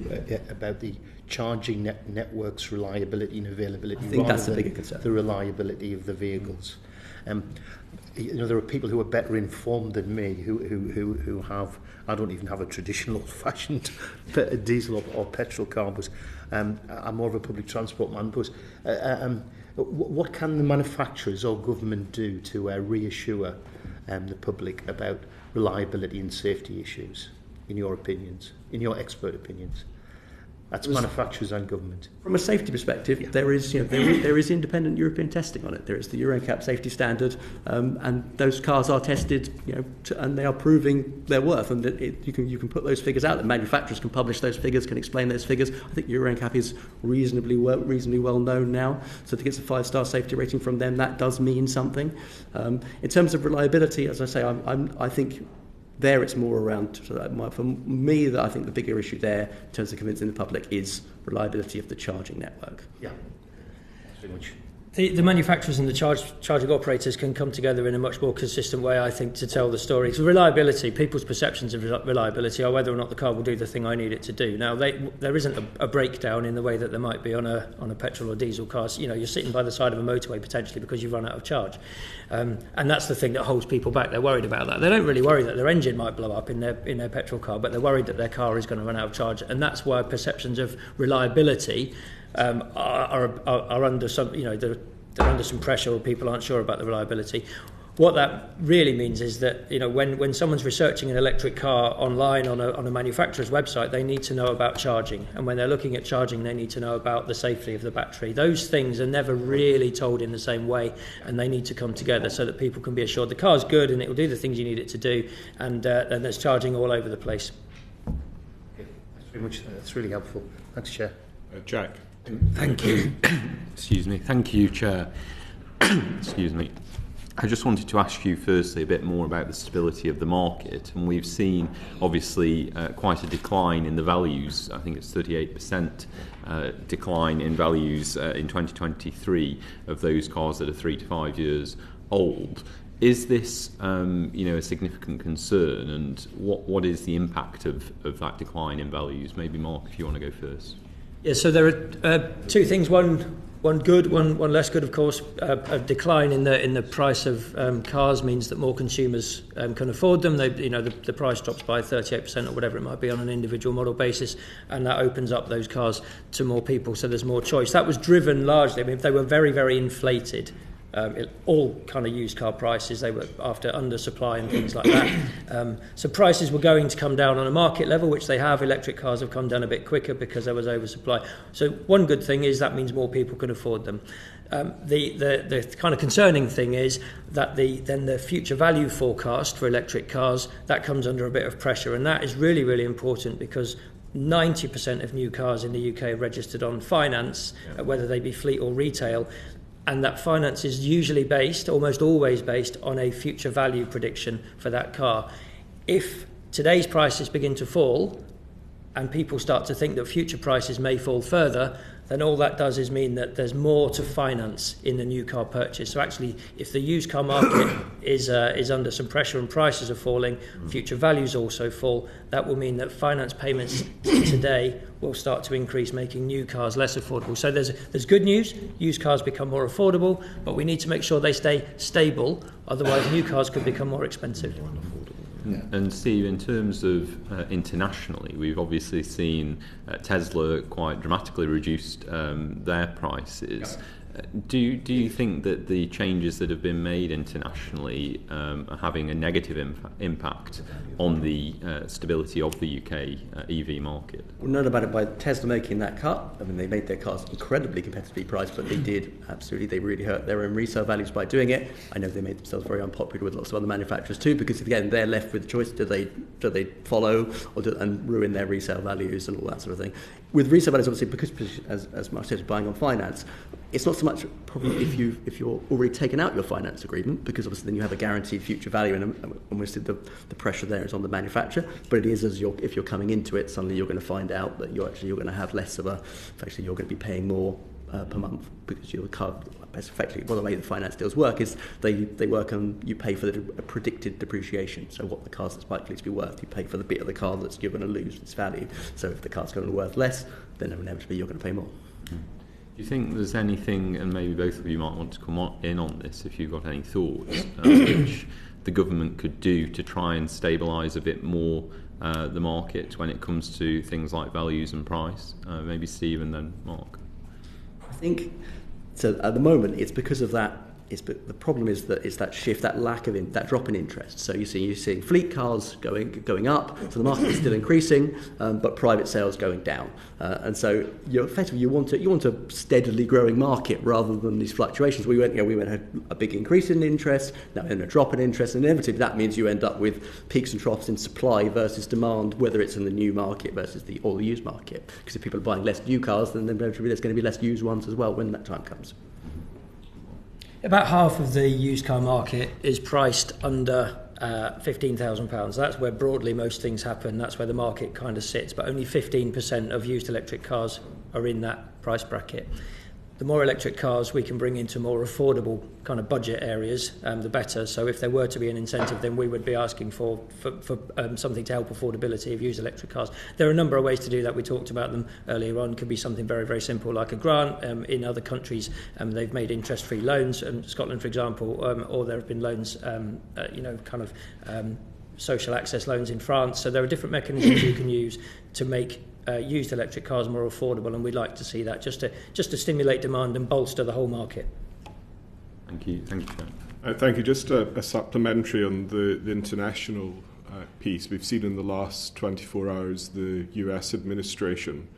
about the charging network's reliability and availability. I think that's the bigger concern. The reliability of the vehicles. There are people who are better informed than me who have. I don't even have a traditional old-fashioned diesel or petrol car, but I'm more of a public transport man. But what can the manufacturers or government do to reassure the public about reliability and safety issues? In your opinions, in your expert opinions? That's manufacturers and government. From a safety perspective, there is independent European testing on it. There is the Euro NCAP safety standard, and those cars are tested, and they are proving their worth. And you can put those figures out. The manufacturers can publish those figures, can explain those figures. I think Euro NCAP is reasonably well known now. So to get a 5-star safety rating from them, that does mean something. In terms of reliability, as I say, I think. There it's more around, for me, that I think the bigger issue there in terms of convincing the public is reliability of the charging network. Yeah, very much. The manufacturers and the charging operators can come together in a much more consistent way, I think, to tell the story. So reliability, people's perceptions of reliability are whether or not the car will do the thing I need it to do. Now, there isn't a breakdown in the way that there might be on a petrol or diesel car. You're sitting by the side of a motorway potentially because you've run out of charge. And that's the thing that holds people back. They're worried about that. They don't really worry that their engine might blow up in their petrol car, but they're worried that their car is going to run out of charge. And that's why perceptions of reliability are under some, they're under some pressure, or people aren't sure about the reliability. What that really means is that, you know, when someone's researching an electric car online on a manufacturer's website, they need to know about charging. And when they're looking at charging, they need to know about the safety of the battery. Those things are never really told in the same way, and they need to come together so that people can be assured the car's good and it will do the things you need it to do, and there's charging all over the place. That's really helpful. Thanks, Chair. Jack. Thank you. Excuse me. Thank you, Chair. Excuse me. I just wanted to ask you firstly a bit more about the stability of the market, and we've seen obviously quite a decline in the values. I think it's 38% decline in values in 2023 of those cars that are 3 to 5 years old. Is this a significant concern, and what is the impact of that decline in values? Maybe Marc, if you want to go first. Yeah, so there are two things. One good, one less good, of course. A decline in the price of cars means that more consumers can afford them. The price drops by 38% or whatever it might be on an individual model basis, and that opens up those cars to more people, so there's more choice. That was driven largely, if they were very, very inflated, all kind of used car prices, they were after undersupply and things like that. So prices were going to come down on a market level, which they have. Electric cars have come down a bit quicker because there was oversupply. So one good thing is that means more people can afford them. The kind of concerning thing is that the future value forecast for electric cars, that comes under a bit of pressure, and that is really, really important because 90% of new cars in the UK are registered on finance, whether they be fleet or retail. And that finance is usually almost always based on a future value prediction for that car. If today's prices begin to fall and people start to think that future prices may fall further, then all that does is mean that there's more to finance in the new car purchase. So actually, if the used car market is under some pressure and prices are falling, future values also fall, that will mean that finance payments today will start to increase, making new cars less affordable. So there's good news. Used cars become more affordable, but we need to make sure they stay stable. Otherwise, new cars could become more expensive. Yeah. And Steve, in terms of internationally, we've obviously seen Tesla quite dramatically reduced their prices. Do you think that the changes that have been made internationally are having a negative impact on the stability of the UK EV market? Well, not about it by Tesla making that cut. I mean, they made their cars incredibly competitively priced, but they really hurt their own resale values by doing it. I know they made themselves very unpopular with lots of other manufacturers too, because again, they're left with the choice: do they follow and ruin their resale values and all that sort of thing. With resale values, obviously, because as Marc said, buying on finance, it's not so much a problem if you're already taken out your finance agreement, because obviously then you have a guaranteed future value, and we see the pressure there is on the manufacturer. But it is if you're coming into it, suddenly you're going to find out that you're going to have less of actually you're going to be paying more per month, because your car, effectively, the way the finance deals work is they work on, you pay for the predicted depreciation. So what the car's likely to be worth, you pay for the bit of the car that's you're going to lose its value. So if the car's going to be worth less, then inevitably you're going to pay more. Do you think there's anything, and maybe both of you might want to come in on this if you've got any thoughts, which the government could do to try and stabilise a bit more the market when it comes to things like values and price? Maybe Steve and then Marc. I think so. At the moment, it's because of that. The problem is that it's that shift, that lack of that drop in interest. So you're seeing fleet cars going up, so the market is still increasing, but private sales going down. And so you want a steadily growing market rather than these fluctuations. We had a big increase in interest, now in a drop in interest, and inevitably that means you end up with peaks and troughs in supply versus demand, whether it's in the new market versus the used market. Because if people are buying less new cars, then inevitably there's going to be less used ones as well when that time comes. About half of the used car market is priced under £15,000. That's where broadly most things happen. That's where the market kind of sits. But only 15% of used electric cars are in that price bracket. The more electric cars we can bring into more affordable kind of budget areas, the better. So if there were to be an incentive, then we would be asking for something to help affordability of used electric cars. There are a number of ways to do that. We talked about them earlier on. Could be something very, very simple like a grant. In other countries, they've made interest-free loans. Scotland, for example, or there have been loans, social access loans in France. So there are different mechanisms you can use to make used electric cars more affordable, and we'd like to see that just to stimulate demand and bolster the whole market. Thank you, Chair. Thank you. Just a supplementary on the international piece. We've seen in the last 24 hours the US administration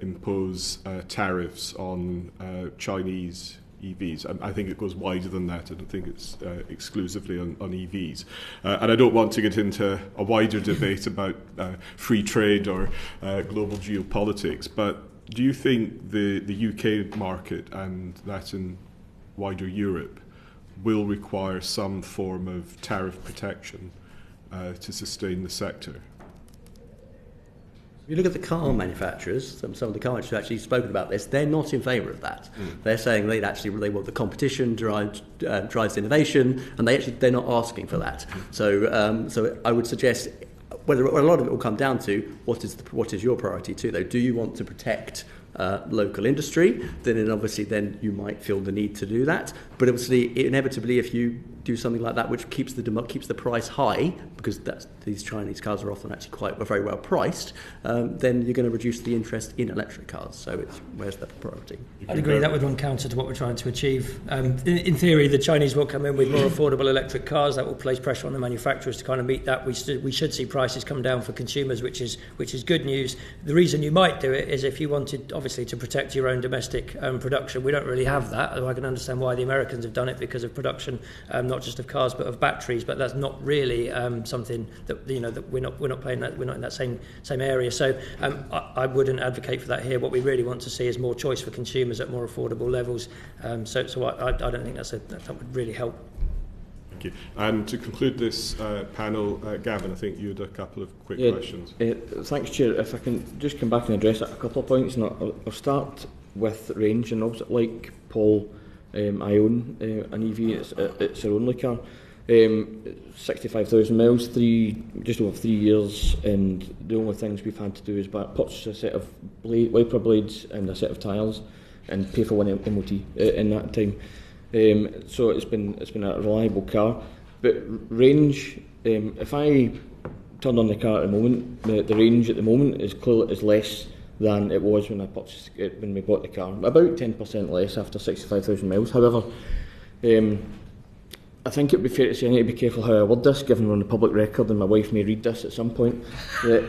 impose tariffs on Chinese EVs. I think it goes wider than that. I don't think it's exclusively on EVs. And I don't want to get into a wider debate about free trade or global geopolitics, but do you think the UK market and that in wider Europe will require some form of tariff protection to sustain the sector? If you look at the car manufacturers, some of the car manufacturers who have actually spoken about this, they're not in favour of that. They're saying they want the competition drives innovation, and they're not asking for that. So I would suggest whether a lot of it will come down to what is your priority too, though. Do you want to protect local industry? Then obviously you might feel the need to do that. But obviously, inevitably, if you do something like that, which keeps the price high, because these Chinese cars are often actually very well priced, then you're going to reduce the interest in electric cars. So where's the priority? I'd agree that would run counter to what we're trying to achieve. In theory, the Chinese will come in with more affordable electric cars. That will place pressure on the manufacturers to kind of meet that. We should see prices come down for consumers, which is good news. The reason you might do it is if you wanted, obviously, to protect your own domestic production. We don't really have that. Although I can understand why the Americans have done it because of production, not just of cars but of batteries. But that's not really something that that we're not playing that. We're not in that same area. So I wouldn't advocate for that here. What we really want to see is more choice for consumers at more affordable levels. So I don't think that would really help. Thank you. And to conclude this panel, Gavin, I think you had a couple of quick questions. Thanks, Chair. If I can just come back and address a couple of points, and I'll start with range. And also, like Paul, I own an EV. It's our only car. 65,000 miles, just over 3 years, and the only things we've had to do is purchase a set of wiper blades and a set of tyres, and pay for one MOT in that time. So it's been a reliable car. But range, if I turn on the car at the moment, the range at the moment is less than it was when I purchased it, when we bought the car. About 10% less after 65,000 miles. However, I think it would be fair to say I need to be careful how I word this, given we're on the public record and my wife may read this at some point, that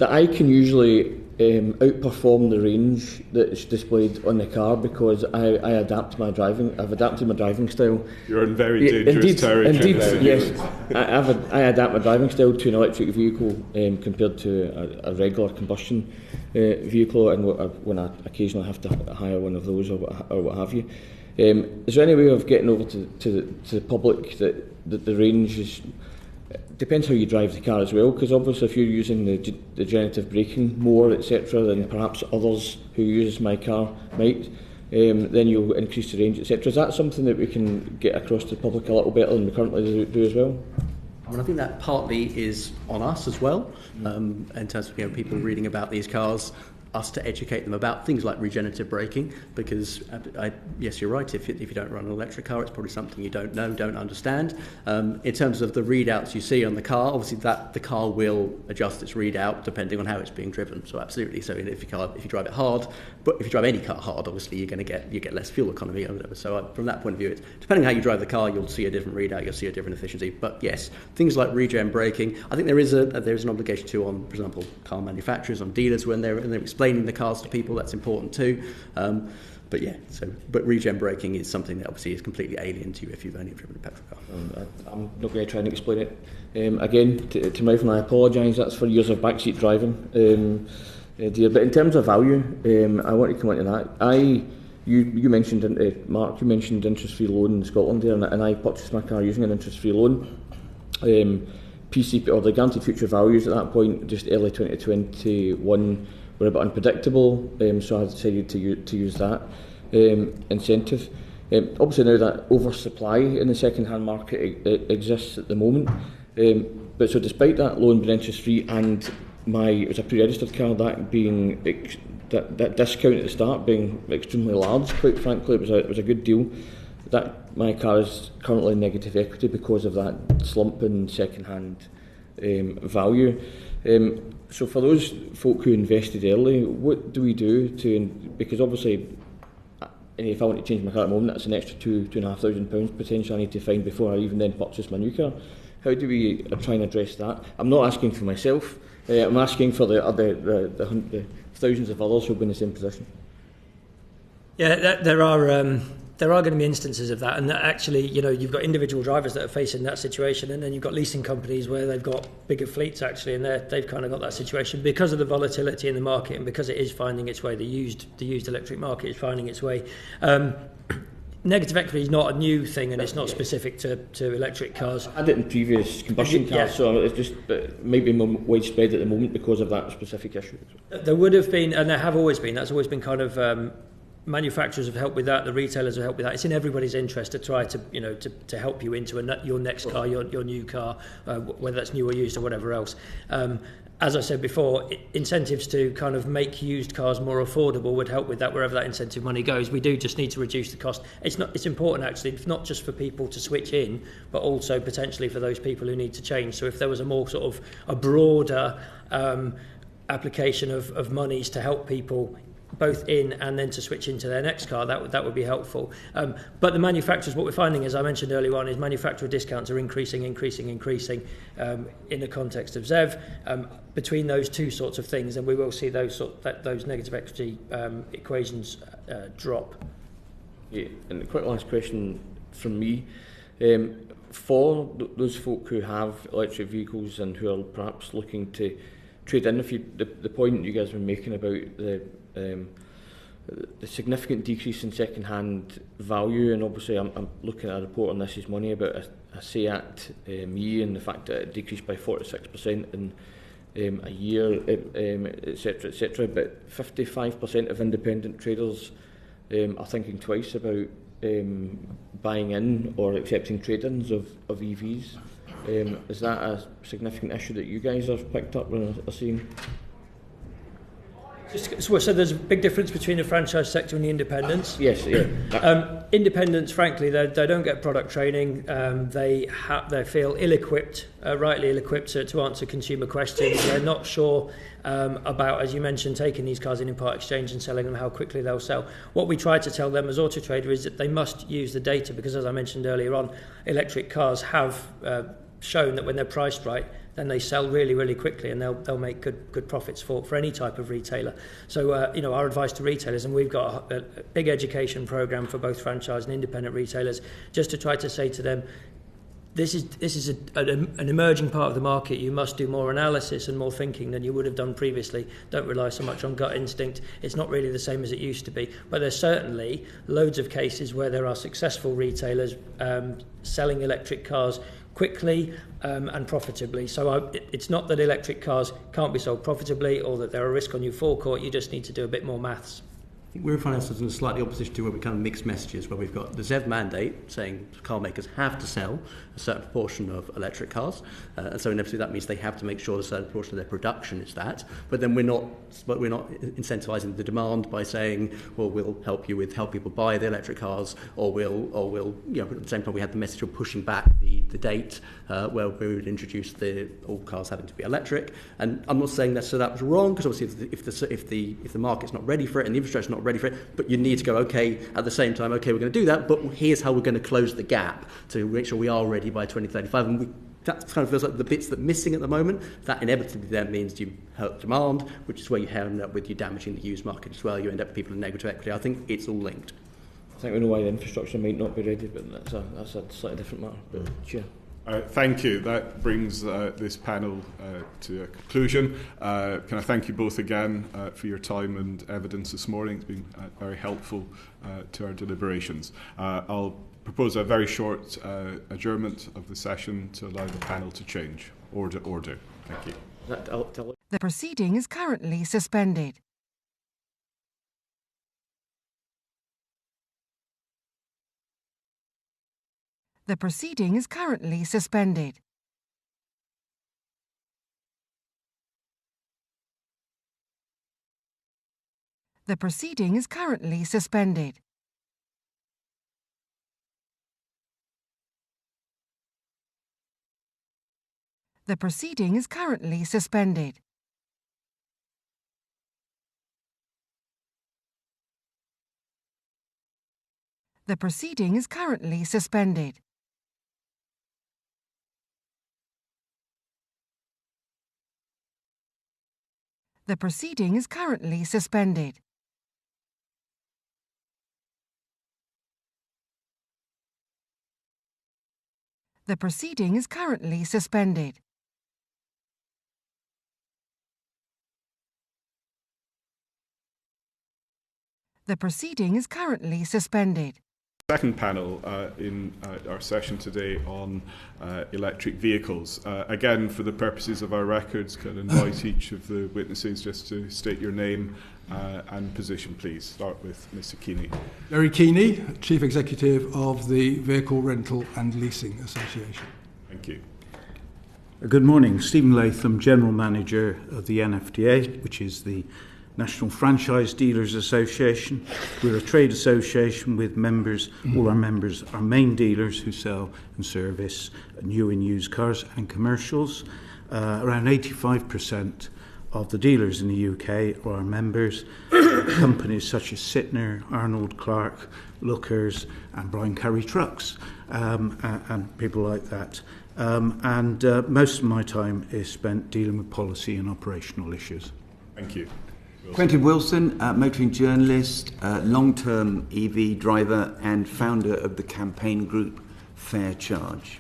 I can usually outperform the range that's displayed on the car because I've adapted my driving style. You're in very dangerous territory. Indeed, yes. I adapt my driving style to an electric vehicle compared to a regular combustion vehicle, and when I occasionally have to hire one of those or what have you. Is there any way of getting over to the public that the range is... Depends how you drive the car as well, because obviously if you're using the generative braking more, etc., than perhaps others who use my car might, then you'll increase the range, etc. Is that something that we can get across to the public a little better than we currently do as well? I mean, I think that partly is on us as well, in terms of people reading about these cars, us to educate them about things like regenerative braking, because yes, you're right, if you don't run an electric car, it's probably something you don't know, don't understand. In terms of the readouts you see on the car, obviously the car will adjust its readout depending on how it's being driven, so absolutely. So if you drive it hard, but if you drive any car hard, obviously you get less fuel economy or whatever. So from that point of view, depending on how you drive the car, you'll see a different readout, you'll see a different efficiency. But yes, things like regen braking, I think there is an obligation too on, for example, car manufacturers, on dealers when they're explaining the cars to people. That's important too. But regen braking is something that obviously is completely alien to you if you've only driven a petrol car. I'm not going to try and explain it. Again, to my friend, I apologise. That's for years of backseat driving. Dear. But in terms of value, I want to come on to that. You mentioned, Mark, you mentioned interest-free loan in Scotland there, and I purchased my car using an interest-free loan. PCP, or the guaranteed future values at that point, just early 2021, were a bit unpredictable, so I decided to use that incentive. Obviously now that oversupply in the second-hand market exists at the moment, but so despite that loan being interest-free and it was a pre-registered car, that being that discount at the start being extremely large, quite frankly, it was a good deal. That my car is currently in negative equity because of that slump in second-hand value. So for those folk who invested early, what do we do because obviously and if I want to change my car at the moment, that's an extra £2,500 potentially I need to find before I even then purchase my new car. How do we try and address that? I'm not asking for myself. I'm asking for the thousands of others who'll be in the same position. Yeah, there are going to be instances of that, and that actually, you've got individual drivers that are facing that situation, and then you've got leasing companies where they've got bigger fleets actually, and they've kind of got that situation because of the volatility in the market and because it is finding its way. The used electric market is finding its way. Negative equity is not a new thing, and it's not specific to electric cars. I did in previous combustion cars, yeah. so it's just maybe more widespread at the moment because of that specific issue. There would have been, and there have always been. That's always been kind of. Manufacturers have helped with that. The retailers have helped with that. It's in everybody's interest to try to to help you into your next car, your new car, whether that's new or used or whatever else. As I said before, incentives to kind of make used cars more affordable would help with that wherever that incentive money goes. We do just need to reduce the cost. It's important actually, not just for people to switch in, but also potentially for those people who need to change. So if there was a more sort of a broader application of monies to help people both in and then to switch into their next car, that would be helpful. But the manufacturers, what we're finding, as I mentioned earlier on, is manufacturer discounts are increasing in the context of ZEV. Between those two sorts of things, and we will see those negative equity equations drop. Yeah, and a quick last question from me. For those folk who have electric vehicles and who are perhaps looking to trade in, the point you guys were making about the significant decrease in second-hand value, and obviously I'm looking at a report on This Is Money about a SEAT Me and the fact that it decreased by 46% in a year, etc. But 55% of independent traders are thinking twice about buying in or accepting trade-ins of EVs. Is that a significant issue that you guys have picked up and are seeing? So there's a big difference between the franchise sector and the independents. Yes, yeah. Independents, frankly, they don't get product training. They feel ill-equipped, rightly ill-equipped to answer consumer questions. They're not sure about, as you mentioned, taking these cars in part exchange and selling them, how quickly they'll sell. What we try to tell them as Auto Trader is that they must use the data because, as I mentioned earlier on, electric cars have shown that when they're priced right, then they sell really, really quickly, and they'll make good profits for any type of retailer. So, our advice to retailers, and we've got a big education program for both franchise and independent retailers, just to try to say to them, this is an emerging part of the market. You must do more analysis and more thinking than you would have done previously. Don't rely so much on gut instinct. It's not really the same as it used to be. But there's certainly loads of cases where there are successful retailers selling electric cars quickly and profitably. So it's not that electric cars can't be sold profitably or that they're a risk on your forecourt. You just need to do a bit more maths. I think we're finding ourselves in a slightly opposition to where we kind of mixed messages, where we've got the ZEV mandate saying car makers have to sell a certain proportion of electric cars, and so inevitably that means they have to make sure a certain proportion of their production is that. But then we're not incentivising the demand by saying, well, we'll help people buy the electric cars, or we'll at the same time we had the message of pushing back the date where we would introduce all cars having to be electric. And I'm not saying that was wrong, because obviously if the market's not ready for it and the infrastructure's not ready for it, but you need to go, okay, at the same time, okay, we're going to do that, but here's how we're going to close the gap to make sure we are ready by 2035. And that kind of feels like the bits that are missing at the moment. That inevitably then means you hurt demand, which is where you end up with you damaging the used market as well. You end up with people in negative equity. I think it's all linked. I think we know why the infrastructure might not be ready, but that's a slightly different matter. But sure. Thank you. That brings this panel to a conclusion. Can I thank you both again for your time and evidence this morning? It's been very helpful to our deliberations. I'll propose a very short adjournment of the session to allow the panel to change. Order. Thank you. The proceeding is currently suspended. The proceeding is currently suspended. The proceeding is currently suspended. The proceeding is currently suspended. The proceeding is currently suspended. The proceeding is currently suspended. The proceeding is currently suspended. The proceeding is currently suspended. Second panel in our session today on electric vehicles. Again, for the purposes of our records, can I invite each of the witnesses just to state your name and position, please. Start with Mr. Keaney. Gerry Keaney, Chief Executive of the Vehicle Rental and Leasing Association. Thank you. Good morning. Stephen Latham, General Manager of the NFDA, which is the National Franchise Dealers Association. We're a trade association with members. All our members are main dealers who sell and service new and used cars and commercials. Around 85% of the dealers in the UK are our members. Companies such as Sytner, Arnold Clark, Lookers and Brian Carey Trucks and people like that. Most of my time is spent dealing with policy and operational issues. Thank you. Quentin Willson, motoring journalist, long-term EV driver and founder of the campaign group FairCharge.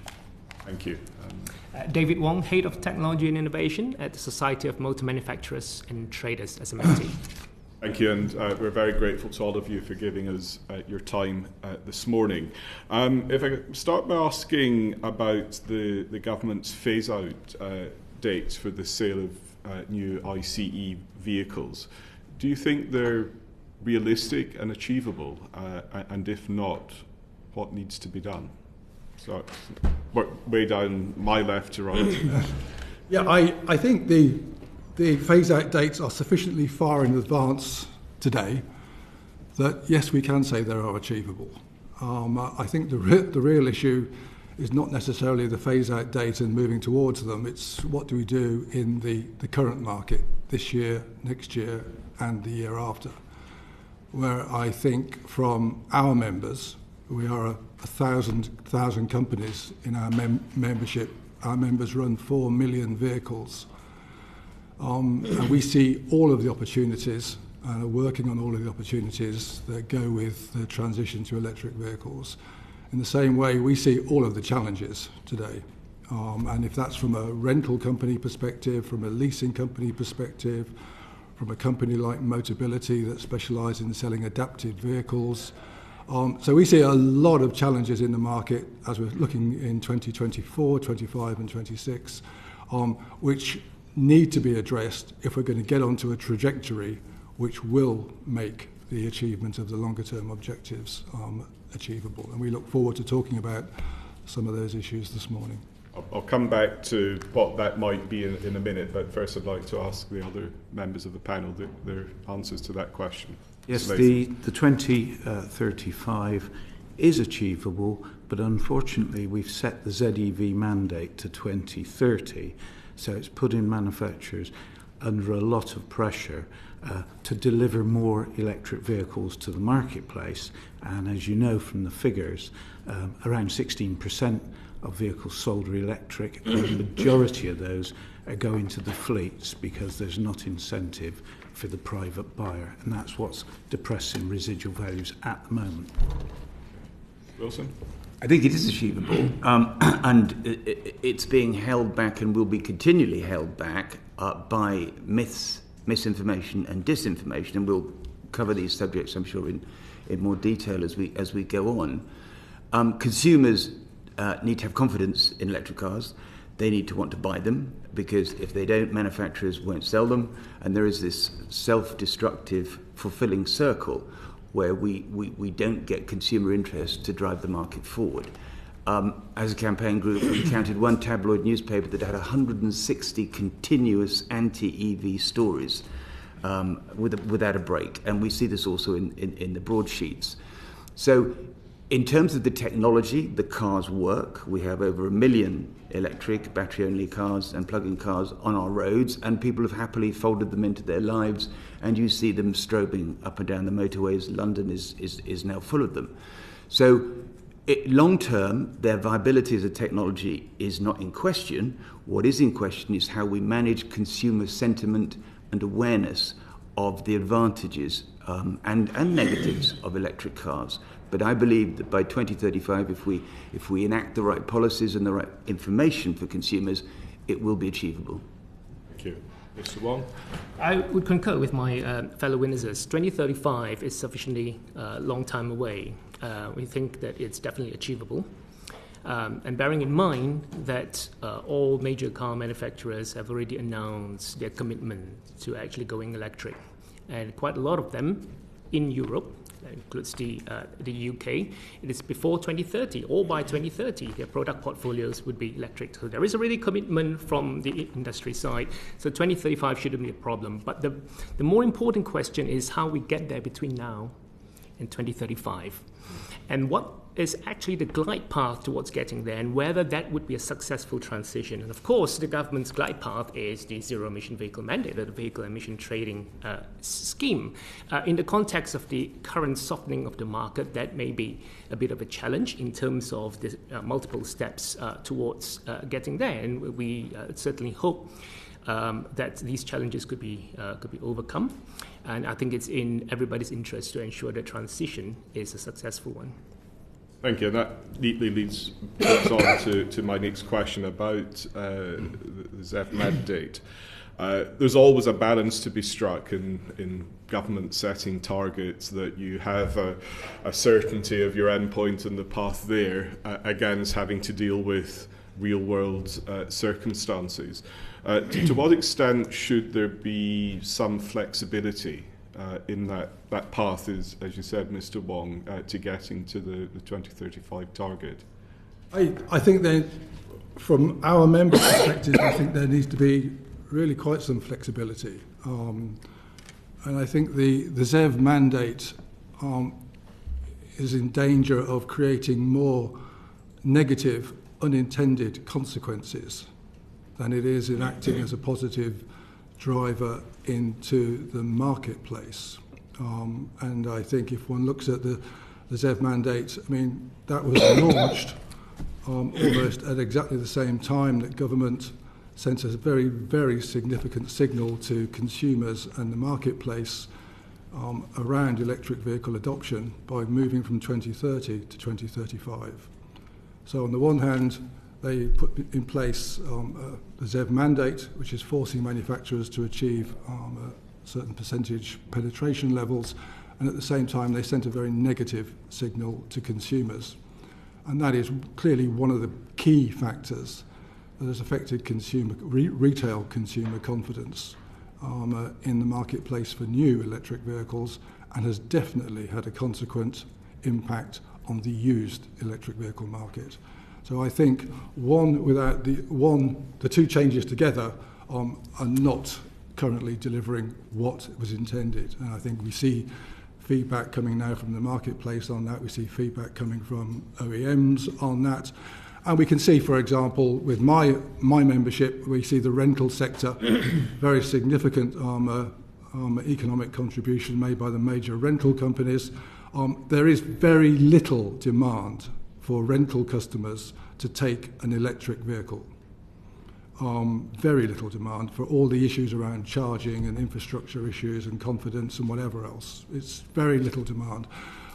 Thank you. David Wong, Head of Technology and Innovation at the Society of Motor Manufacturers and Traders, SMMT. Thank you, and we're very grateful to all of you for giving us your time this morning. If I could start by asking about the government's phase-out dates for the sale of new ICE vehicles. Do you think they're realistic and achievable? And if not, what needs to be done? So, way down my left to right. Yeah, I think the phase-out dates are sufficiently far in advance today that, yes, we can say they are achievable. I think the real issue is not necessarily the phase-out date and moving towards them. It's what do we do in the current market this year, next year, and the year after, where I think from our members, we are 1,000 companies in our membership. Our members run 4 million vehicles. And we see all of the opportunities and are working on all of the opportunities that go with the transition to electric vehicles. In the same way, we see all of the challenges today. And if that's from a rental company perspective, from a leasing company perspective, from a company like Motability that specialises in selling adapted vehicles. So we see a lot of challenges in the market as we're looking in 2024, 25 and 26, which need to be addressed if we're going to get onto a trajectory which will make the achievement of the longer term objectives achievable. And we look forward to talking about some of those issues this morning. I'll come back to what that might be in a minute, but first I'd like to ask the other members of the panel their answers to that question. Yes, the 2035 is achievable, but unfortunately we've set the ZEV mandate to 2030, so it's putting manufacturers under a lot of pressure to deliver more electric vehicles to the marketplace. And as you know from the figures, around 16% of vehicles sold are electric, and the majority of those are going to the fleets because there's not incentive for the private buyer, and that's what's depressing residual values at the moment. Wilson? I think it is achievable, and it's being held back and will be continually held back by myths, misinformation and disinformation, and we'll cover these subjects, I'm sure, in more detail as we go on. Consumers need to have confidence in electric cars. They need to want to buy them, because if they don't, manufacturers won't sell them, and there is this self-destructive, fulfilling circle where we don't get consumer interest to drive the market forward. As a campaign group, we counted one tabloid newspaper that had 160 continuous anti-EV stories without a break, and we see this also in the broadsheets. So in terms of the technology, the cars work. We have over 1 million electric, battery-only cars and plug-in cars on our roads, and people have happily folded them into their lives, and you see them strobing up and down the motorways. London is now full of them. So long term, their viability as a technology is not in question. What is in question is how we manage consumer sentiment and awareness of the advantages and negatives of electric cars. But I believe that by 2035, if we enact the right policies and the right information for consumers, it will be achievable. Thank you. Mr. Wong? I would concur with my fellow witnesses. 2035 is sufficiently long time away. We think that it's definitely achievable. And bearing in mind that all major car manufacturers have already announced their commitment to actually going electric, and quite a lot of them in Europe, that includes the UK, it is before 2030, or by 2030, their product portfolios would be electric. So there is already commitment from the industry side. So 2035 shouldn't be a problem. But the more important question is how we get there between now and 2035. And what is actually the glide path towards getting there, and whether that would be a successful transition. And of course, the government's glide path is the zero-emission vehicle mandate, or the vehicle emission trading scheme. In the context of the current softening of the market, that may be a bit of a challenge in terms of the multiple steps towards getting there. And we certainly hope that these challenges could be overcome. And I think it's in everybody's interest to ensure that transition is a successful one. Thank you. And that neatly leads on to my next question about the ZEV mandate. There's always a balance to be struck in government setting targets, that you have a certainty of your endpoint and the path there against having to deal with real-world circumstances. To what extent should there be some flexibility in that path, as you said, Mr. Wong, to getting to the 2035 target? I think that from our member perspective, I think there needs to be really quite some flexibility. And I think the ZEV mandate is in danger of creating more negative unintended consequences than it is in acting as a positive driver into the marketplace. And I think if one looks at the ZEV mandate, I mean, that was launched almost at exactly the same time that government sent a very, very significant signal to consumers and the marketplace around electric vehicle adoption by moving from 2030 to 2035. So on the one hand, they put in place the ZEV mandate, which is forcing manufacturers to achieve certain percentage penetration levels, and at the same time they sent a very negative signal to consumers. And that is clearly one of the key factors that has affected retail consumer confidence in the marketplace for new electric vehicles, and has definitely had a consequent impact on the used electric vehicle market. So I think the two changes together are not currently delivering what was intended. And I think we see feedback coming now from the marketplace on that. We see feedback coming from OEMs on that. And we can see, for example, with my membership, we see the rental sector, very significant economic contribution made by the major rental companies. There is very little demand for rental customers to take an electric vehicle. Very little demand for all the issues around charging and infrastructure issues and confidence and whatever else. It's very little demand.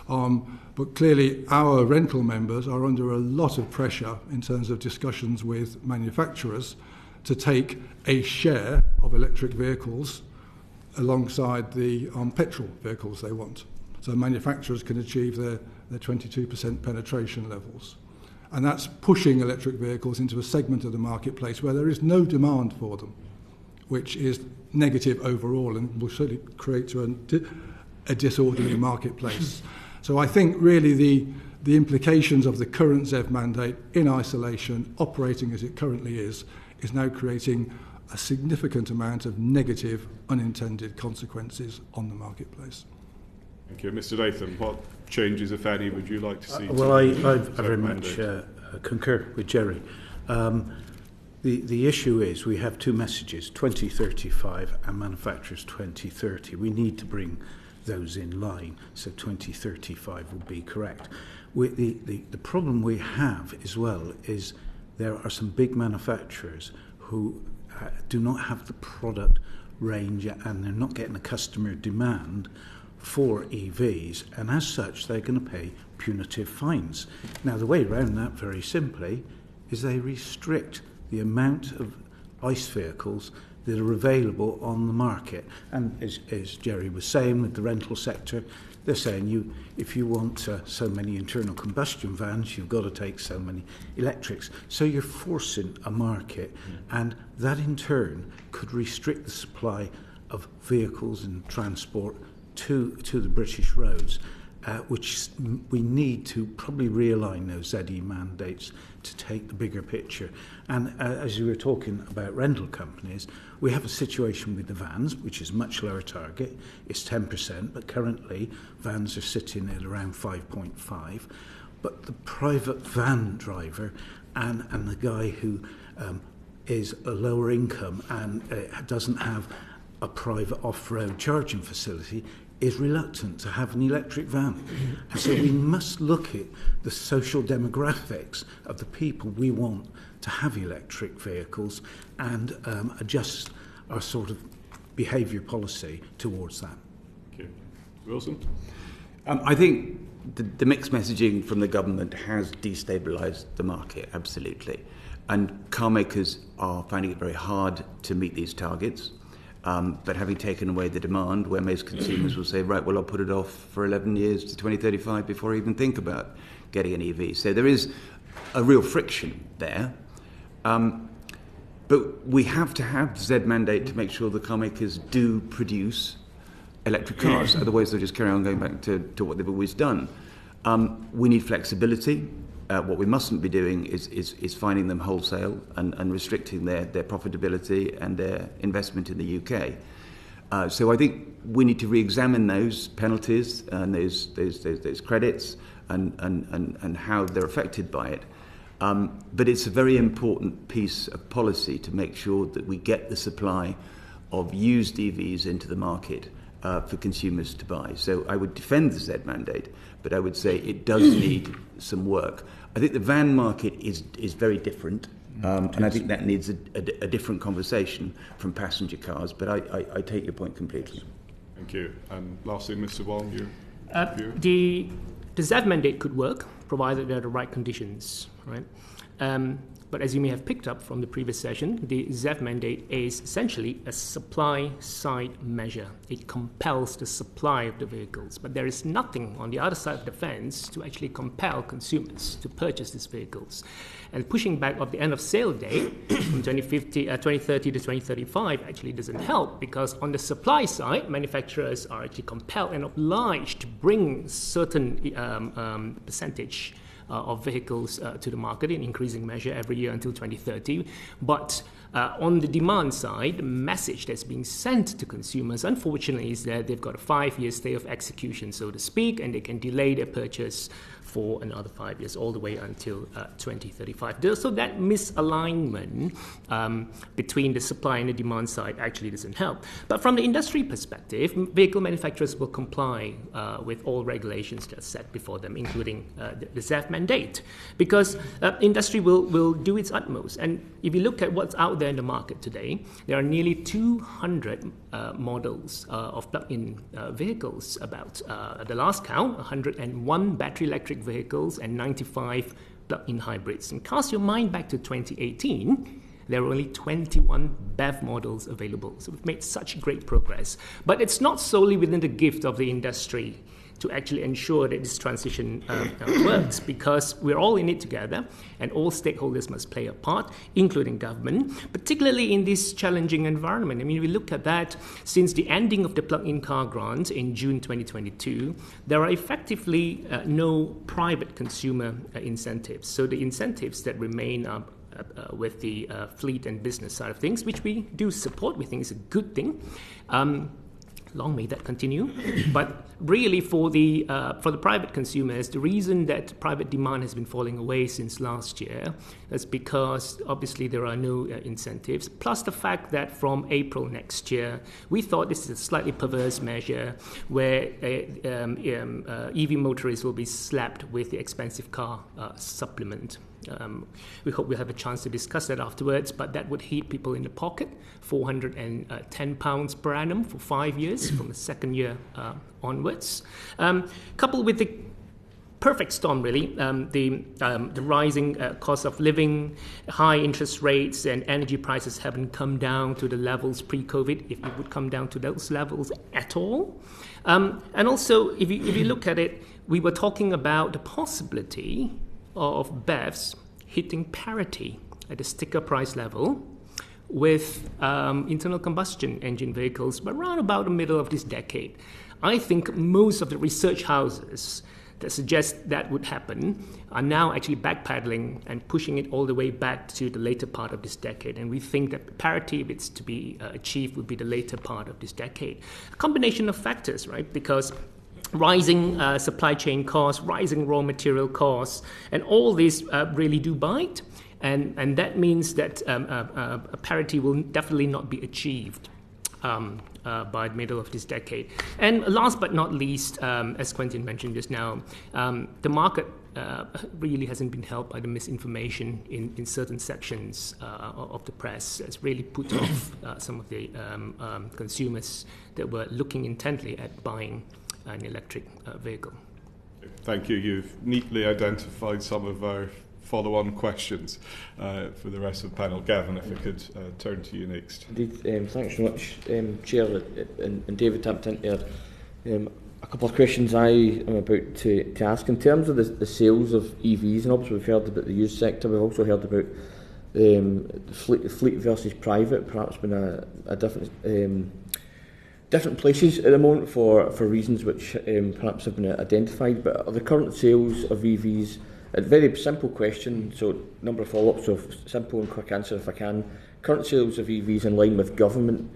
But clearly our rental members are under a lot of pressure in terms of discussions with manufacturers to take a share of electric vehicles alongside the petrol vehicles they want. So manufacturers can achieve their 22% penetration levels. And that's pushing electric vehicles into a segment of the marketplace where there is no demand for them, which is negative overall and will certainly create a disorderly marketplace. So I think really the implications of the current ZEV mandate in isolation, operating as it currently is now creating a significant amount of negative unintended consequences on the marketplace. Thank you. Mr. Latham, what changes, if any, would you like to see? Well, I very much concur with Gerry. The issue is we have two messages, 2035 and manufacturers 2030. We need to bring those in line. So 2035 would be correct. The problem we have as well is there are some big manufacturers who do not have the product range and they're not getting the customer demand for EVs, and as such they're going to pay punitive fines. Now the way around that, very simply, is they restrict the amount of ICE vehicles that are available on the market. And as Gerry was saying, with the rental sector, they're saying if you want so many internal combustion vans, you've got to take so many electrics. So you're forcing a market, and that in turn could restrict the supply of vehicles and transport to the British roads, which we need to probably realign those ZE mandates to take the bigger picture. And as you were talking about rental companies, we have a situation with the vans, which is much lower target. It's 10%, but currently vans are sitting at around 5.5. But the private van driver and the guy who is a lower income and doesn't have a private off-road charging facility is reluctant to have an electric van. And so we must look at the social demographics of the people we want to have electric vehicles and adjust our sort of behaviour policy towards that. Okay. Willson? I think the mixed messaging from the government has destabilised the market, absolutely. And car makers are finding it very hard to meet these targets. But having taken away the demand, where most consumers will say, right, well, I'll put it off for 11 years to 2035 before I even think about getting an EV. So there is a real friction there. But we have to have the Z mandate to make sure the car makers do produce electric cars. Otherwise, they'll just carry on going back to what they've always done. We need flexibility. What we mustn't be doing is finding them wholesale and restricting their profitability and their investment in the UK. So I think we need to re-examine those penalties and those credits and how they're affected by it. But it's a very important piece of policy to make sure that we get the supply of used EVs into the market for consumers to buy. So I would defend the Z mandate, but I would say it does need some work. I think the van market is very different, and I think that needs a different conversation from passenger cars, but I take your point completely. Thank you. And lastly, Mr. Wong, your view? The ZEV mandate could work, provided there are the right conditions, right? But as you may have picked up from the previous session, the ZEV mandate is essentially a supply-side measure. It compels the supply of the vehicles, but there is nothing on the other side of the fence to actually compel consumers to purchase these vehicles. And pushing back of the end of sale date from 2030 to 2035 actually doesn't help, because on the supply side, manufacturers are actually compelled and obliged to bring certain percentage of vehicles to the market in increasing measure every year until 2030. But on the demand side, the message that's being sent to consumers, unfortunately, is that they've got a 5-year stay of execution, so to speak, and they can delay their purchase for another 5 years, all the way until 2035. So that misalignment between the supply and the demand side actually doesn't help. But from the industry perspective, vehicle manufacturers will comply with all regulations that's set before them, including the ZEV mandate, because industry will do its utmost. And if you look at what's out there in the market today, there are nearly 200 models of plug-in vehicles. About at the last count, 101 battery electric vehicles and 95 plug-in hybrids. And cast your mind back to 2018, there were only 21 BEV models available. So we've made such great progress. But it's not solely within the gift of the industry to actually ensure that this transition works, because we're all in it together and all stakeholders must play a part, including government, particularly in this challenging environment. I mean, we look at that since the ending of the plug-in car grant in June 2022, there are effectively no private consumer incentives. So the incentives that remain are with the fleet and business side of things, which we do support, we think is a good thing. long may that continue. But really, for the private consumers, the reason that private demand has been falling away since last year is because obviously there are no incentives. Plus the fact that from April next year, we thought this is a slightly perverse measure where EV motorists will be slapped with the expensive car supplement. We hope we'll have a chance to discuss that afterwards, but that would hit people in the pocket, £410 per annum for 5 years from the second year onwards. Coupled with the perfect storm, really, the rising cost of living, high interest rates, and energy prices haven't come down to the levels pre-COVID, if it would come down to those levels at all. And also, if you look at it, we were talking about the possibility of BEVs hitting parity at the sticker price level with internal combustion engine vehicles around about the middle of this decade. I think most of the research houses that suggest that would happen are now actually backpedaling and pushing it all the way back to the later part of this decade. And we think that parity, if it's to be achieved, would be the later part of this decade. A combination of factors, right? Because rising supply chain costs, rising raw material costs, and all these really do bite. And that means that parity will definitely not be achieved by the middle of this decade. And last but not least, as Quentin mentioned just now, the market really hasn't been helped by the misinformation in certain sections of the press. It's really put off some of the consumers that were looking intently at buying an electric vehicle. Thank you. You've neatly identified some of our follow-on questions for the rest of the panel. Gavin, if I could turn to you next. Indeed, thanks very much, Chair and David tapped into there. A couple of questions I am about to ask. In terms of the sales of EVs, and obviously we've heard about the used sector, we've also heard about the fleet versus private, perhaps been a different places at the moment for reasons which perhaps have been identified. But are the current sales of EVs, a very simple question, so number of follow-ups, so simple and quick answer if I can. Current sales of EVs in line with government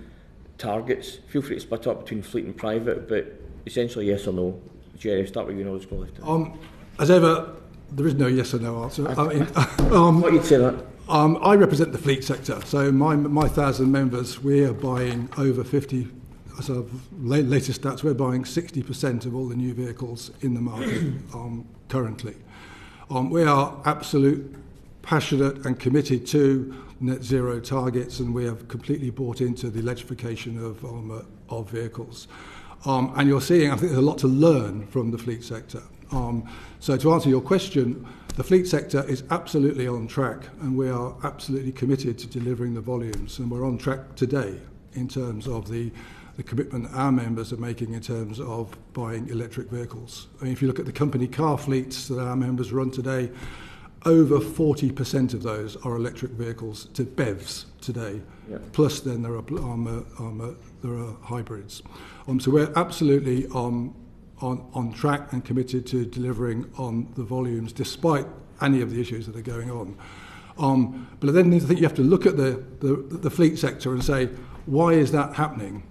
targets? Feel free to split up between fleet and private, but essentially yes or no. Gerry, I'll start with you and I'll just go left. As ever, there is no yes or no answer. What you'd say that? I represent the fleet sector, so my 1,000 members, we are buying over 50. So latest stats, we're buying 60% of all the new vehicles in the market currently. We are absolute passionate and committed to net zero targets, and we have completely bought into the electrification of vehicles. And you're seeing, I think there's a lot to learn from the fleet sector. So to answer your question, the fleet sector is absolutely on track, and we are absolutely committed to delivering the volumes, and we're on track today in terms of the commitment our members are making in terms of buying electric vehicles. I mean, if you look at the company car fleets that our members run today, over 40% of those are electric vehicles to BEVs today. Yeah. Plus then there are hybrids. So we're absolutely on track and committed to delivering on the volumes despite any of the issues that are going on. But then I think you have to look at the fleet sector and say, why is that happening?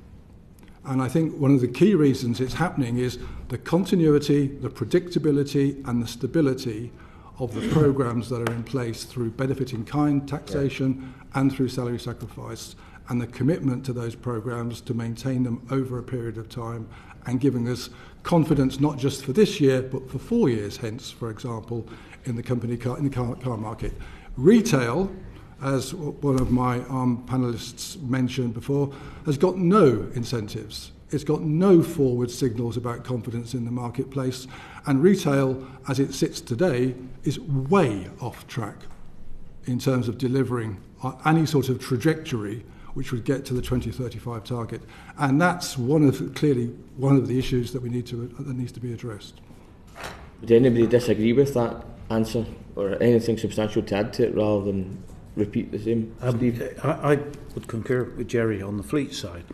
And I think one of the key reasons it's happening is the continuity, the predictability and the stability of the programs that are in place through benefit-in-kind taxation and through salary sacrifice, and the commitment to those programs to maintain them over a period of time and giving us confidence not just for this year but for 4 years hence, for example, in the car market. Retail, as one of my panellists mentioned before, has got no incentives. It's got no forward signals about confidence in the marketplace, and retail, as it sits today, is way off track in terms of delivering any sort of trajectory which would get to the 2035 target. And that's clearly one of the issues that needs to be addressed. Would anybody disagree with that answer, or anything substantial to add to it rather than repeat the same? Steve? I would concur with Gerry on the fleet side.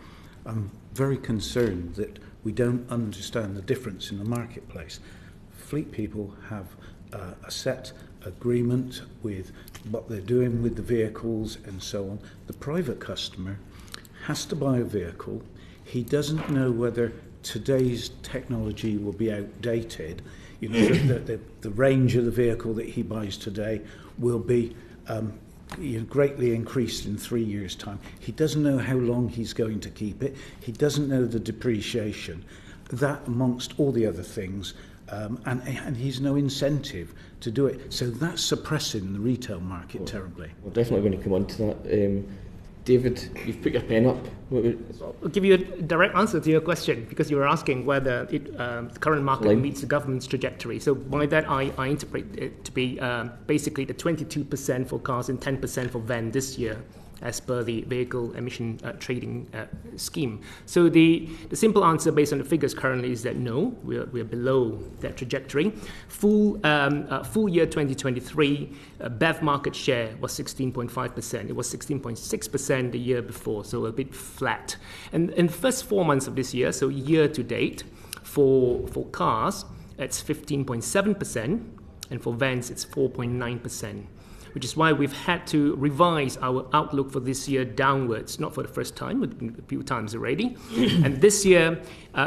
I'm very concerned that we don't understand the difference in the marketplace. Fleet people have a set agreement with what they're doing with the vehicles and so on. The private customer has to buy a vehicle. He doesn't know whether today's technology will be outdated. You know, the range of the vehicle that he buys today will be greatly increased in 3 years' time. He doesn't know how long he's going to keep it. He doesn't know the depreciation. That, amongst all the other things, and he's no incentive to do it. So that's suppressing the retail market terribly. We're definitely going to come on to that. David, you've put your pen up. I'll give you a direct answer to your question, because you were asking whether the current market meets the government's trajectory. So by that, I interpret it to be basically the 22% for cars and 10% for van this year, as per the vehicle emission trading scheme. So the simple answer based on the figures currently is that no, we're below that trajectory. Full year 2023, BEV market share was 16.5%. It was 16.6% the year before, so a bit flat. And in the first 4 months of this year, so year to date, for cars, it's 15.7%, and for vans, it's 4.9%. Which is why we've had to revise our outlook for this year downwards, not for the first time, a few times already. And this year,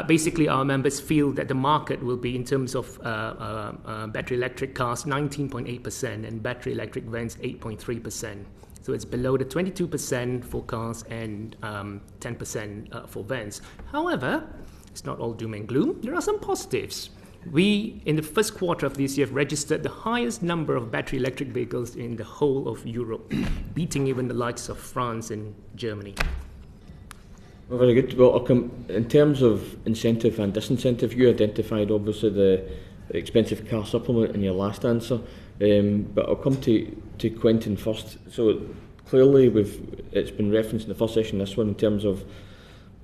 basically our members feel that the market will be, in terms of battery electric cars, 19.8%, and battery electric vans, 8.3%. So it's below the 22% for cars and 10% for vans. However, it's not all doom and gloom. There are some positives. We, in the first quarter of this year, have registered the highest number of battery electric vehicles in the whole of Europe, beating even the likes of France and Germany. Well, very good. Well, in terms of incentive and disincentive, you identified obviously the expensive car supplement in your last answer, but I'll come to Quentin first. So clearly it's been referenced in the first session, this one, in terms of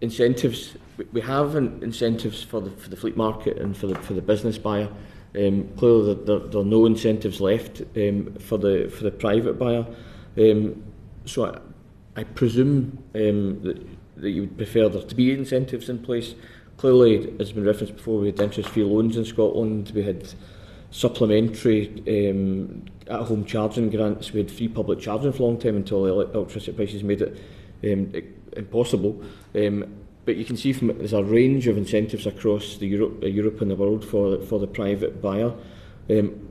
incentives. We have incentives for the fleet market and for the business buyer. Clearly, there are no incentives left for the private buyer. So I presume that you would prefer there to be incentives in place. Clearly, as has been referenced before, we had interest-free loans in Scotland. We had supplementary at-home charging grants. We had free public charging for a long time until electricity prices made it impossible. But you can see there's a range of incentives across Europe and the world for the private buyer.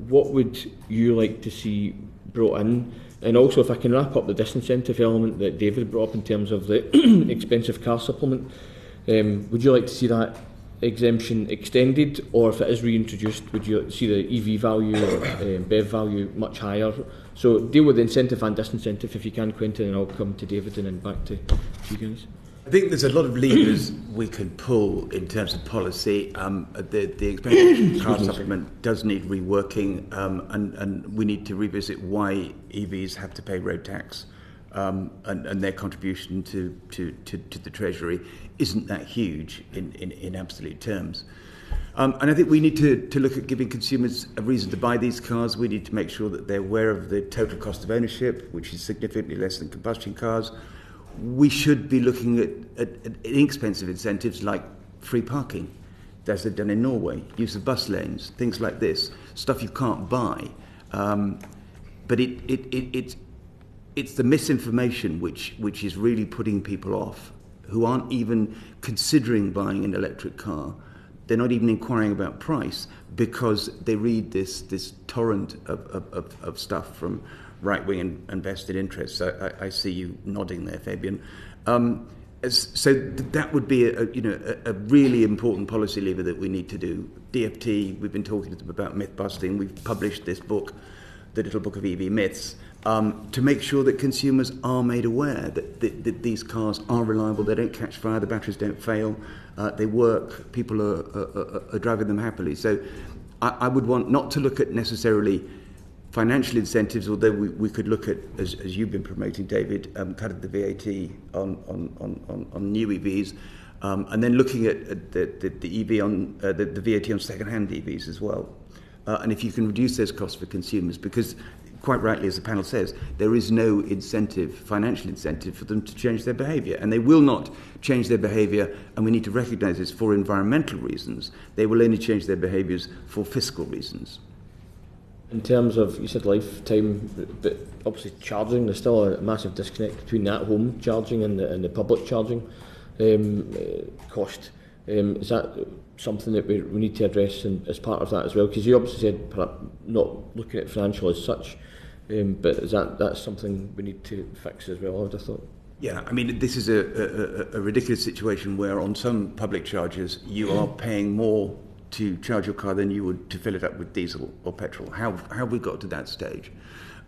What would you like to see brought in? And also, if I can wrap up the disincentive element that David brought up in terms of the expensive car supplement, would you like to see that exemption extended, or if it is reintroduced, would you see the EV value or BEV value much higher? So deal with the incentive and disincentive if you can, Quentin, and I'll come to David and then back to you guys. I think there's a lot of levers we can pull in terms of policy. The expensive car supplement does need reworking, and we need to revisit why EVs have to pay road tax, and their contribution to the Treasury isn't that huge in absolute terms. And I think we need to look at giving consumers a reason to buy these cars. We need to make sure that they're aware of the total cost of ownership, which is significantly less than combustion cars. We should be looking at inexpensive incentives like free parking, as they've done in Norway, use of bus lanes, things like this, stuff you can't buy. But it's the misinformation which is really putting people off, who aren't even considering buying an electric car. They're not even inquiring about price because they read this torrent of stuff from right-wing and vested interests. I see you nodding there, Fabian. So that would be a really important policy lever that we need to do. DFT, we've been talking to them about myth busting. We've published this book, the little book of EV myths, to make sure that consumers are made aware that these cars are reliable, they don't catch fire, the batteries don't fail, they work, people are driving them happily. So I would want not to look at necessarily financial incentives, although we could look at, as you've been promoting, David, cutting the VAT on new EVs, and then looking at the EV on the VAT on second-hand EVs as well. And if you can reduce those costs for consumers, because quite rightly, as the panel says, there is no incentive, financial incentive, for them to change their behaviour, and they will not change their behaviour. And we need to recognise this for environmental reasons. They will only change their behaviours for fiscal reasons. In terms of, you said lifetime, but obviously charging, there's still a massive disconnect between that home charging and the public charging. cost. Is that something that we need to address as part of that as well? Because you obviously said perhaps not looking at financial as such, but is that's something we need to fix as well, I would have thought? Yeah, I mean, this is a ridiculous situation where on some public charges you are paying more to charge your car than you would to fill it up with diesel or petrol. How have we got to that stage?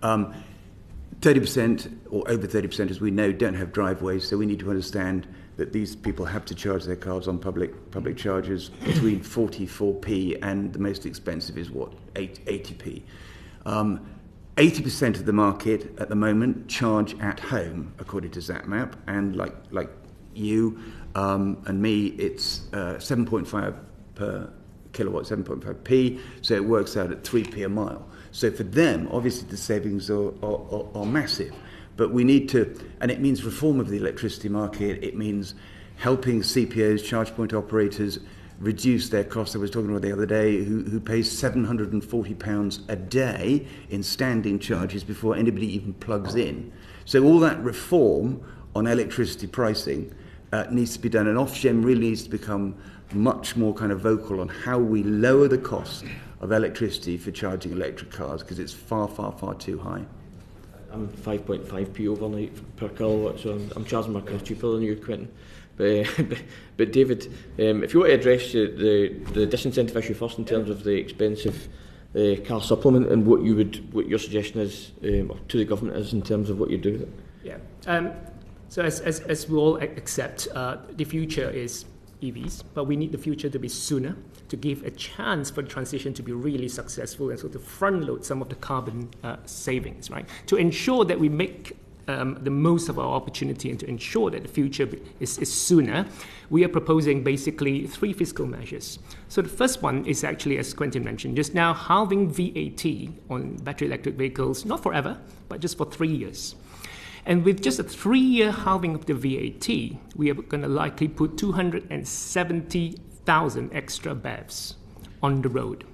30% or over 30%, as we know, don't have driveways, so we need to understand that these people have to charge their cars on public charges between 44p and the most expensive is what, 80p. 80% of the market at the moment charge at home, according to ZapMap, and like you and me, it's 7.5 per kilowatt, 7.5p, so it works out at 3p a mile. So for them, obviously the savings are massive. But we need to, and it means reform of the electricity market, it means helping CPOs, charge point operators, reduce their costs. I was talking about the other day, who pays £740 a day in standing charges before anybody even plugs in. So all that reform on electricity pricing needs to be done, and Ofgem really needs to become much more kind of vocal on how we lower the cost of electricity for charging electric cars, because it's far, far, far too high. I'm 5.5p overnight per kilowatt, so I'm charging my car cheaper than you, Quentin. But David, if you want to address the disincentive issue first in terms of the expensive car supplement and what your suggestion is to the government is in terms of what you do with it. Yeah. So as we all accept, the future is EVs, but we need the future to be sooner, to give a chance for the transition to be really successful, and so to front load some of the carbon savings, right? To ensure that we make the most of our opportunity and to ensure that the future is sooner, we are proposing basically 3 fiscal measures. So the first one is actually, as Quentin mentioned just now, halving VAT on battery electric vehicles, not forever, but just for 3 years. And with just a 3-year halving of the VAT, we are going to likely put 270,000 extra BEVs on the road.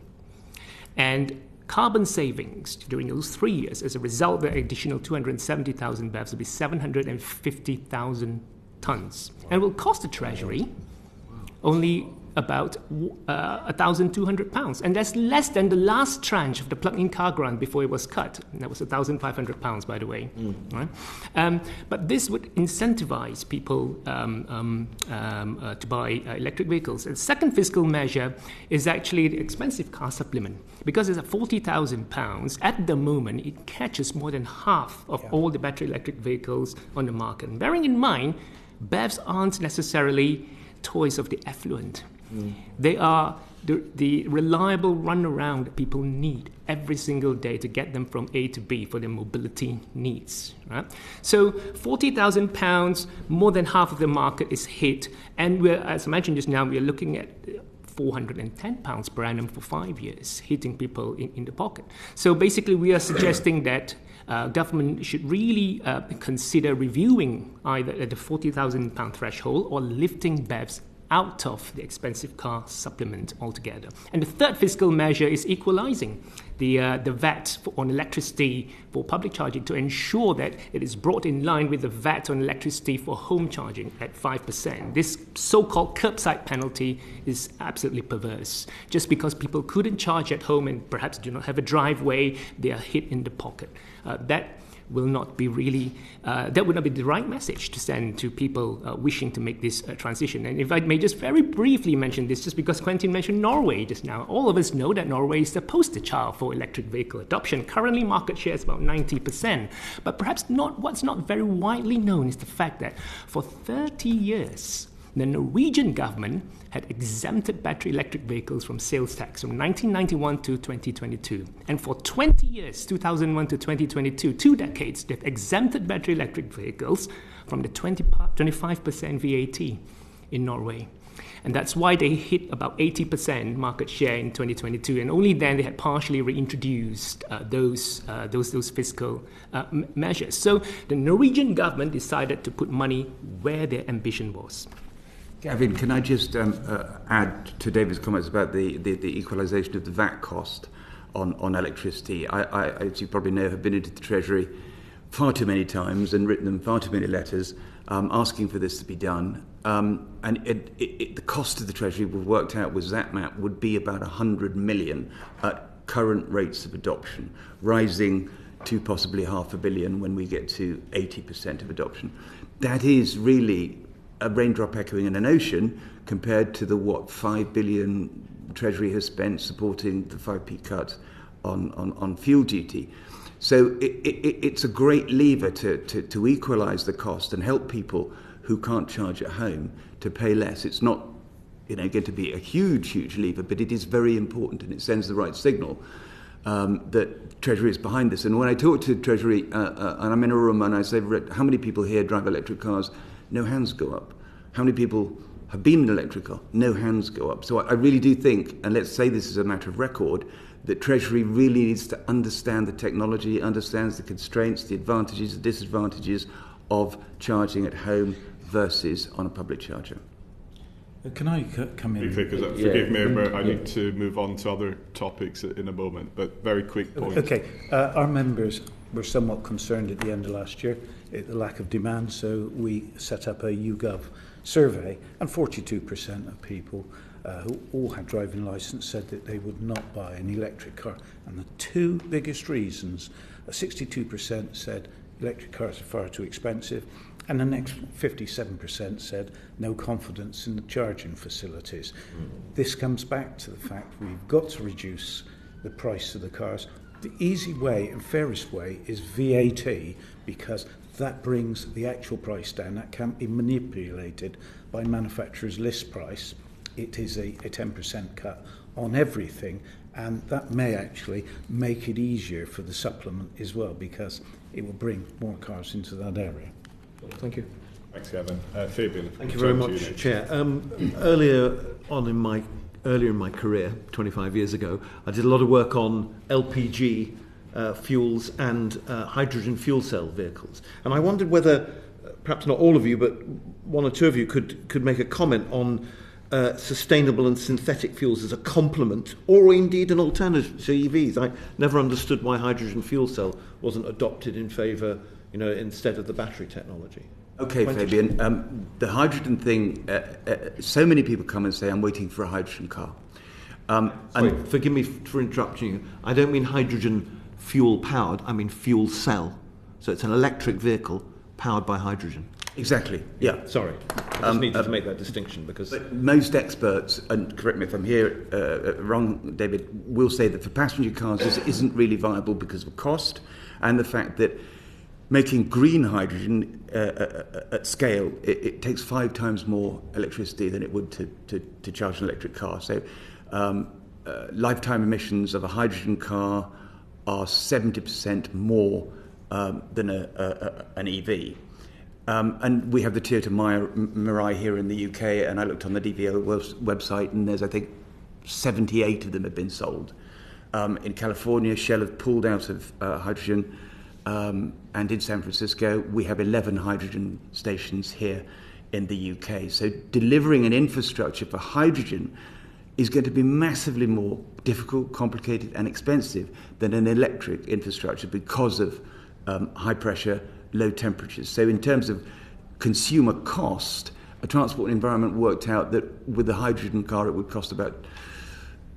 And carbon savings during those 3 years, as a result of the additional 270,000 BEVs, will be 750,000 tonnes. And will cost the Treasury only about £1,200. And that's less than the last tranche of the plug-in car grant before it was cut. And that was £1,500, by the way. Right? But this would incentivize people to buy electric vehicles. And the second fiscal measure is actually the expensive car supplement. Because it's at £40,000, at the moment, it catches more than half of all the battery electric vehicles on the market. And bearing in mind, BEVs aren't necessarily toys of the affluent. They are the reliable runaround that people need every single day to get them from A to B for their mobility needs. Right? So £40,000, more than half of the market is hit, and we're, as I mentioned just now, we are looking at £410 per annum for 5 years, hitting people in the pocket. So basically, we are suggesting that government should really consider reviewing either the £40,000 threshold or lifting BEVs out of the expensive car supplement altogether. And the third fiscal measure is equalising the VAT on electricity for public charging to ensure that it is brought in line with the VAT on electricity for home charging at 5%. This so-called curbside penalty is absolutely perverse. Just because people couldn't charge at home and perhaps do not have a driveway, they are hit in the pocket. That will not be really, that would not be the right message to send to people wishing to make this transition. And if I may just very briefly mention this, just because Quentin mentioned Norway just now, all of us know that Norway is the poster child for electric vehicle adoption. Currently, market share is about 90%. But perhaps what's not very widely known is the fact that for 30 years, the Norwegian government had exempted battery electric vehicles from sales tax from 1991 to 2022. And for 20 years, 2001 to 2022, 2 decades, they've exempted battery electric vehicles from the 25% VAT in Norway. And that's why they hit about 80% market share in 2022. And only then they had partially reintroduced those fiscal measures. So the Norwegian government decided to put money where their ambition was. Gavin, can I just add to David's comments about the equalisation of the VAT cost on electricity? I, as you probably know, have been into the Treasury far too many times and written them far too many letters asking for this to be done. And the cost of the Treasury we've worked out with ZapMap would be about 100 million at current rates of adoption, rising to possibly $500 million when we get to 80% of adoption. That is really a raindrop echoing in an ocean compared to the 5 billion Treasury has spent supporting the 5p cut on fuel duty. So it's a great lever to equalise the cost and help people who can't charge at home to pay less. It's not going to be a huge lever, but it is very important, and it sends the right signal that Treasury is behind this. And when I talk to Treasury, and I'm in a room and I say, how many people here drive electric cars? No hands go up. How many people have been in an electric car? No hands go up. So I really do think, and let's say this is a matter of record, that Treasury really needs to understand the technology, understands the constraints, the advantages, the disadvantages of charging at home versus on a public charger. Can I come in? Forgive me, but I need to move on to other topics in a moment, but very quick point. Okay, our members were somewhat concerned at the end of last year at the lack of demand, so we set up a YouGov survey, and 42% of people who all had driving licence said that they would not buy an electric car. And the two biggest reasons, 62% said electric cars are far too expensive, and the next 57% said no confidence in the charging facilities. This comes back to the fact we've got to reduce the price of the cars. The easy way and fairest way is VAT, because that brings the actual price down. That can't be manipulated by manufacturer's list price. It is a 10% cut on everything, and that may actually make it easier for the supplement as well, because it will bring more cars into that area. Thank you. Thanks, Kevin. Fabian. Thank you very much, Chair. Earlier in my career, 25 years ago, I did a lot of work on LPG fuels and hydrogen fuel cell vehicles. And I wondered whether, perhaps not all of you, but one or two of you could make a comment on sustainable and synthetic fuels as a complement or indeed an alternative to EVs. I never understood why hydrogen fuel cell wasn't adopted in favour, instead of the battery technology. Okay, Fabian. The hydrogen thing, so many people come and say, I'm waiting for a hydrogen car. Sorry, forgive me for interrupting you. I don't mean hydrogen fuel powered, I mean fuel cell. So it's an electric vehicle powered by hydrogen. Exactly, yeah. Sorry, I just needed to make that distinction because... But most experts, and correct me if I'm here wrong, David, will say that for passenger cars this isn't really viable because of cost and the fact that making green hydrogen at scale, it takes 5 times more electricity than it would to charge an electric car. So lifetime emissions of a hydrogen car are 70% more than an EV. And we have the Toyota Mirai here in the UK, and I looked on the BVRLA website, and there's, I think, 78 of them have been sold. In California, Shell have pulled out of hydrogen, and in San Francisco, we have 11 hydrogen stations here in the UK. So delivering an infrastructure for hydrogen is going to be massively more difficult, complicated, and expensive than an electric infrastructure because of high pressure, low temperatures. So in terms of consumer cost, a transport environment worked out that with a hydrogen car it would cost about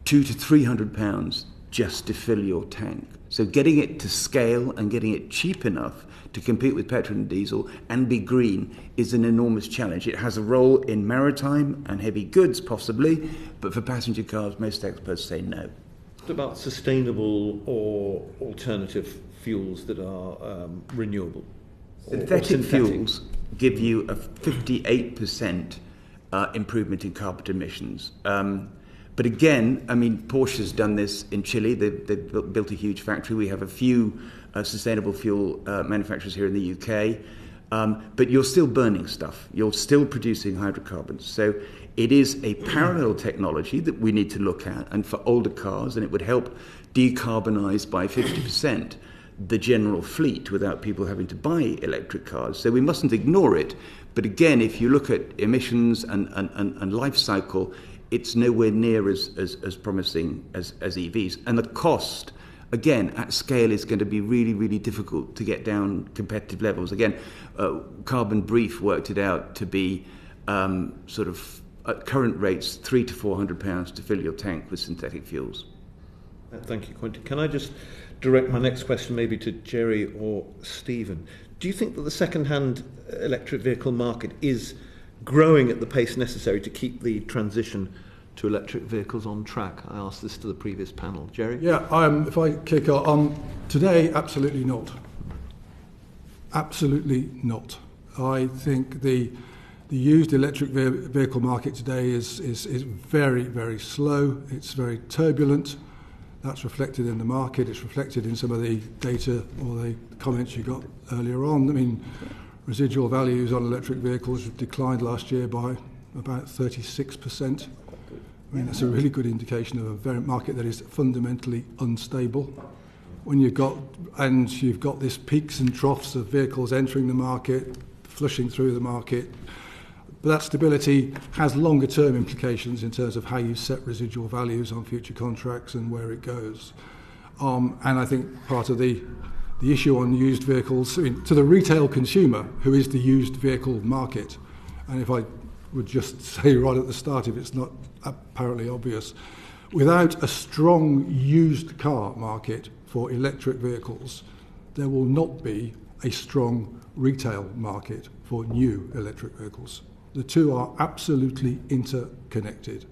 £200 to £300 just to fill your tank. So getting it to scale and getting it cheap enough to compete with petrol and diesel and be green is an enormous challenge. It has a role in maritime and heavy goods possibly, but for passenger cars most experts say no. What about sustainable or alternative fuels that are renewable? Synthetic fuels give you a 58% improvement in carbon emissions. But again, I mean, Porsche's done this in Chile. They've built a huge factory. We have a few sustainable fuel manufacturers here in the UK. But you're still burning stuff. You're still producing hydrocarbons. So it is a parallel technology that we need to look at, and for older cars, and it would help decarbonise by 50% the general fleet without people having to buy electric cars. So we mustn't ignore it. But again, if you look at emissions and life cycle, it's nowhere near as promising as EVs. And the cost again, at scale, it's going to be really, really difficult to get down competitive levels. Again, Carbon Brief worked it out to be sort of, at current rates, £300 to £400 to fill your tank with synthetic fuels. Thank you, Quentin. Can I just direct my next question maybe to Gerry or Stephen? Do you think that the second-hand electric vehicle market is growing at the pace necessary to keep the transition to electric vehicles on track? I asked this to the previous panel. Gerry? Yeah, if I kick on, today, absolutely not. Absolutely not. I think the used electric vehicle market today is very, very slow. It's very turbulent. That's reflected in the market. It's reflected in some of the data or the comments you got earlier on. I mean, residual values on electric vehicles declined last year by about 36%. I mean, that's a really good indication of a market that is fundamentally unstable. When you've got this peaks and troughs of vehicles entering the market, flushing through the market. But that stability has longer term implications in terms of how you set residual values on future contracts and where it goes. And I think part of the issue on used vehicles, I mean, to the retail consumer, who is the used vehicle market, and if I would just say right at the start, if it's not apparently obvious, without a strong used car market for electric vehicles, there will not be a strong retail market for new electric vehicles. The two are absolutely interconnected.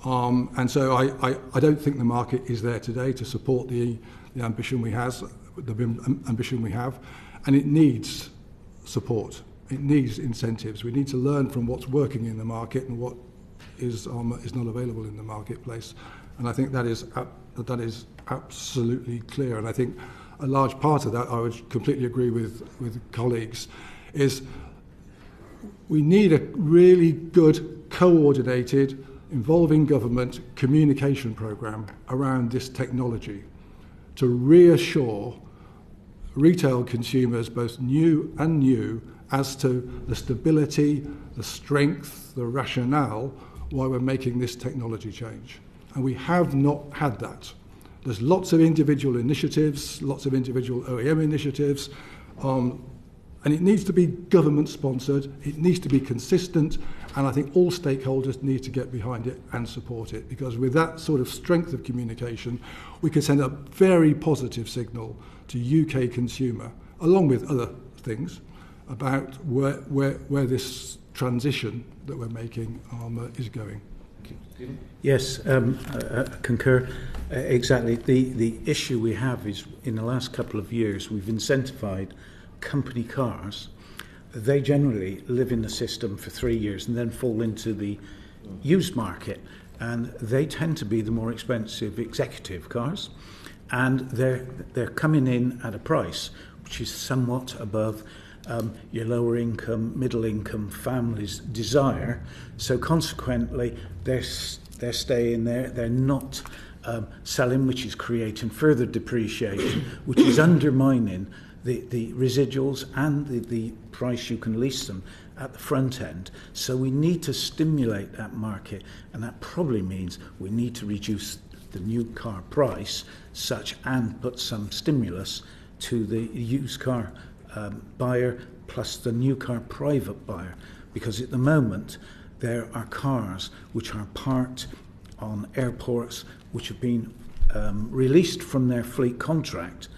And so I don't think the market is there today to support the ambition we have, and it needs support. It needs incentives. We need to learn from what's working in the market and what is not available in the marketplace. And I think that is absolutely clear. And I think a large part of that, I would completely agree with colleagues, is we need a really good, coordinated, involving government communication programme around this technology to reassure retail consumers, both new and new, as to the stability, the strength, the rationale why we're making this technology change. And we have not had that. There's lots of individual initiatives, lots of individual OEM initiatives, and it needs to be government-sponsored, it needs to be consistent, and I think all stakeholders need to get behind it and support it, because with that sort of strength of communication, we can send a very positive signal to UK consumer, along with other things, about where this transition that we're making is going. Yes, concur. Exactly. The issue we have is, in the last couple of years, we've incentivised company cars. They generally live in the system for 3 years and then fall into the used market, and they tend to be the more expensive executive cars, and they're coming in at a price which is somewhat above your lower income, middle income families' desire. So consequently, they're staying there. They're not selling, which is creating further depreciation, which is undermining the residuals and the price you can lease them at the front end. So we need to stimulate that market, and that probably means we need to reduce the new car price and put some stimulus to the used car buyer plus the new car private buyer, because at the moment there are cars which are parked on airports which have been released from their fleet contract,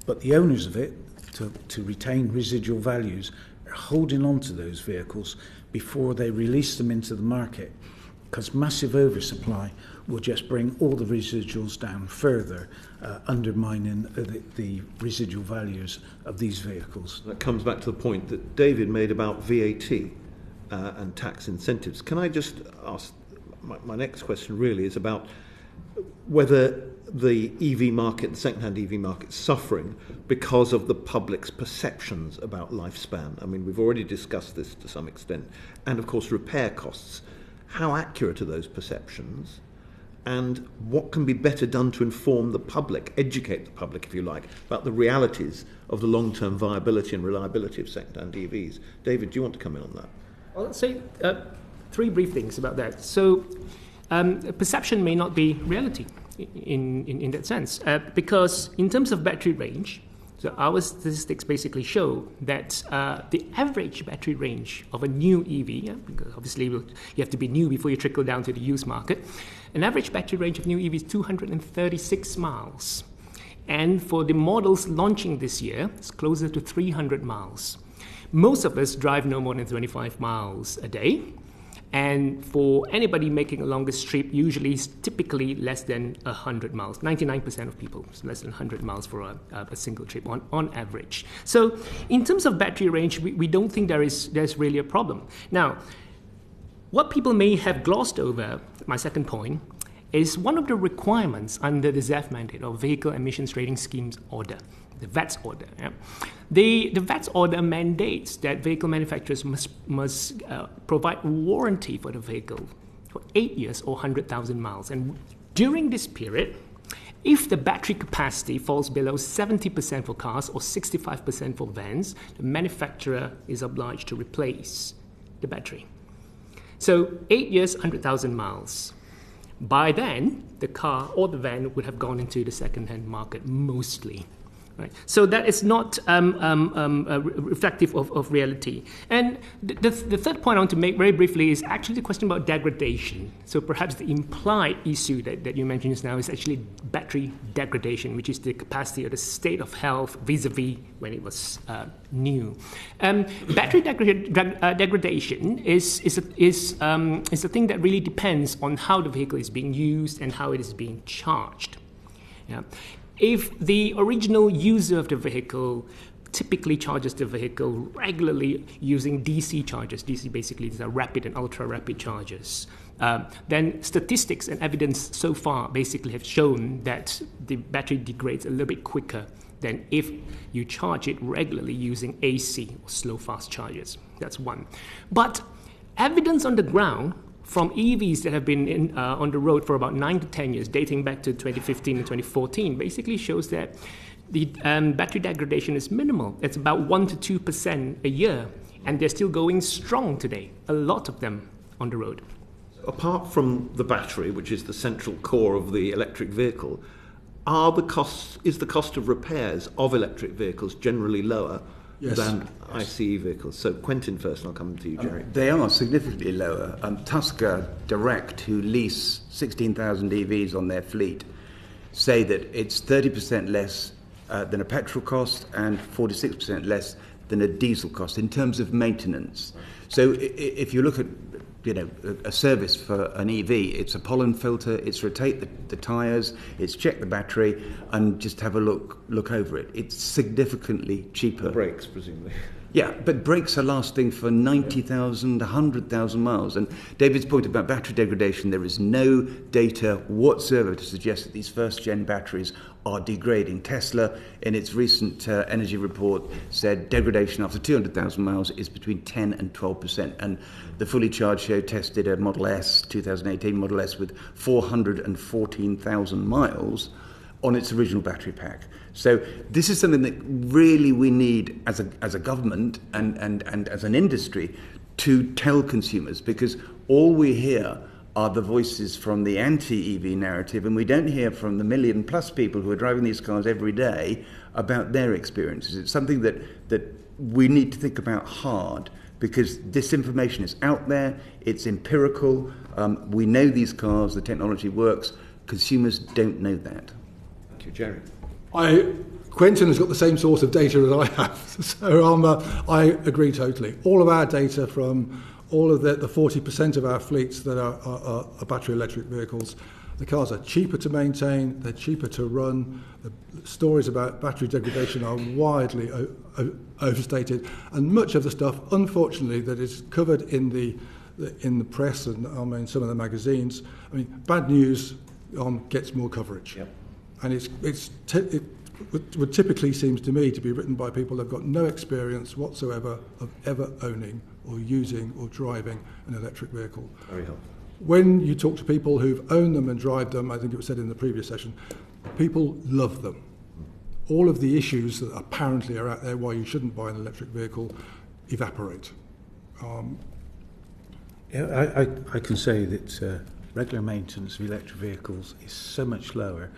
but the owners of it, to retain residual values, are holding on to those vehicles before they release them into the market, because massive oversupply will just bring all the residuals down further, undermining the residual values of these vehicles. That comes back to the point that David made about VAT and tax incentives. Can I just ask, my next question really is about whether the EV market, the second-hand EV market, is suffering because of the public's perceptions about lifespan. I mean, we've already discussed this to some extent. And, of course, repair costs. How accurate are those perceptions? And what can be better done to inform the public, educate the public, if you like, about the realities of the long-term viability and reliability of second-hand EVs? David, do you want to come in on that? Well, let's say three brief things about that. So perception may not be reality. in that sense. Because in terms of battery range, so our statistics basically show that the average battery range of a new EV, because obviously you have to be new before you trickle down to the used market, an average battery range of new EV is 236 miles. And for the models launching this year, it's closer to 300 miles. Most of us drive no more than 25 miles a day. And for anybody making a longest trip, usually is typically less than 100 miles. 99% of people, less than 100 miles for a single trip on average. So in terms of battery range, we don't think there's really a problem. Now, what people may have glossed over, my second point, is one of the requirements under the ZEV mandate, or Vehicle Emissions Trading Schemes Order, the VETS order. Yeah? The VETS order mandates that vehicle manufacturers must provide warranty for the vehicle for 8 years or 100,000 miles. And during this period, if the battery capacity falls below 70% for cars or 65% for vans, the manufacturer is obliged to replace the battery. So 8 years, 100,000 miles. By then, the car or the van would have gone into the second-hand market mostly. Right. So that is not reflective of reality. And the third point I want to make very briefly is actually the question about degradation. So perhaps the implied issue that you mentioned just now is actually battery degradation, which is the capacity or the state of health vis-a-vis when it was new. Battery degradation is a thing that really depends on how the vehicle is being used and how it is being charged. Yeah. If the original user of the vehicle typically charges the vehicle regularly using DC chargers, DC basically these are rapid and ultra-rapid chargers, then statistics and evidence so far basically have shown that the battery degrades a little bit quicker than if you charge it regularly using AC or slow-fast chargers. That's one. But evidence on the ground from EVs that have been on the road for about 9 to 10 years, dating back to 2015 and 2014, basically shows that the battery degradation is minimal. It's about 1 to 2% a year, and they're still going strong today, a lot of them on the road. Apart from the battery, which is the central core of the electric vehicle, is the cost of repairs of electric vehicles generally lower than ICE vehicles? So Quentin first, and I'll come to you, Gerry. They are significantly lower. Tusker Direct, who lease 16,000 EVs on their fleet, say that it's 30% less than a petrol cost and 46% less than a diesel cost in terms of maintenance. So if you look at a service for an EV, it's a pollen filter, it's rotate the tyres, it's check the battery, and just have a look over it. It's significantly cheaper. The brakes, presumably. Yeah, but brakes are lasting for 90,000, 100,000 miles. And David's point about battery degradation, there is no data whatsoever to suggest that these first-gen batteries are degrading. Tesla, in its recent energy report, said degradation after 200,000 miles is between 10 and 12%. And the fully charged show tested a Model S, 2018 Model S, with 414,000 miles on its original battery pack. So this is something that really we need as a government and as an industry to tell consumers, because all we hear are the voices from the anti-EV narrative, and we don't hear from the 1 million plus people who are driving these cars every day about their experiences. It's something that we need to think about hard, because this information is out there, it's empirical, we know these cars, the technology works, consumers don't know that. Thank you, Gerry. Quentin has got the same sort of data as I have, so I agree totally. All of our data from all of the 40% of our fleets that are battery electric vehicles, the cars are cheaper to maintain, they're cheaper to run, the stories about battery degradation are widely overstated, and much of the stuff, unfortunately, that is covered in the press and in some of the magazines, bad news gets more coverage. Yep. And it would typically seems to me to be written by people that have got no experience whatsoever of ever owning or using or driving an electric vehicle. Very helpful. When you talk to people who've owned them and drive them, I think it was said in the previous session, people love them. All of the issues that apparently are out there why you shouldn't buy an electric vehicle evaporate. I can say that regular maintenance of electric vehicles is so much lower.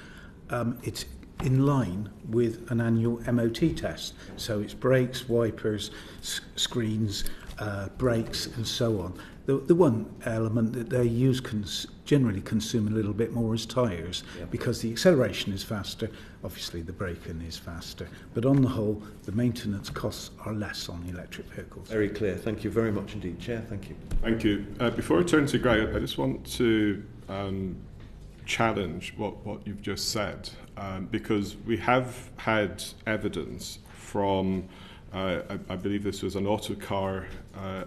It's in line with an annual MOT test. So it's brakes, wipers, screens, brakes and so on. The one element that they use generally consume a little bit more is tyres, because the acceleration is faster, obviously the braking is faster, but on the whole the maintenance costs are less on electric vehicles. Very clear. Thank you very much indeed. Chair, thank you. Thank you. Before I turn to Greg, I just want to challenge what you've just said, because we have had evidence from I believe this was an Autocar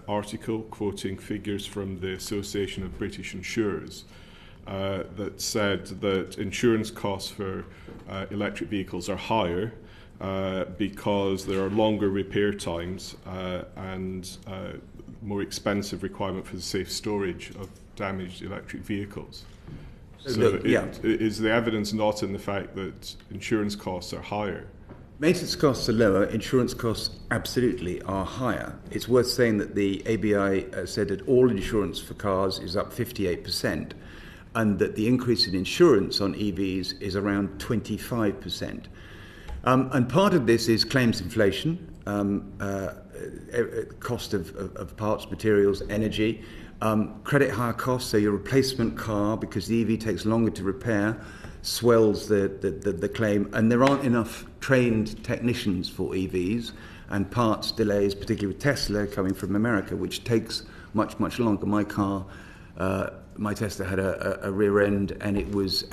article quoting figures from the Association of British Insurers that said that insurance costs for electric vehicles are higher because there are longer repair times and more expensive requirement for the safe storage of damaged electric vehicles. So is the evidence not in the fact that insurance costs are higher? Maintenance costs are lower, insurance costs absolutely are higher. It's worth saying that the ABI said that all insurance for cars is up 58%, and that the increase in insurance on EVs is around 25%. And part of this is claims inflation, cost of parts, materials, energy, credit hire costs, so your replacement car, because the EV takes longer to repair, swells the claim, and there aren't enough trained technicians for EVs, and parts delays, particularly with Tesla coming from America, which takes much longer. My car, my Tesla had a rear end, and it was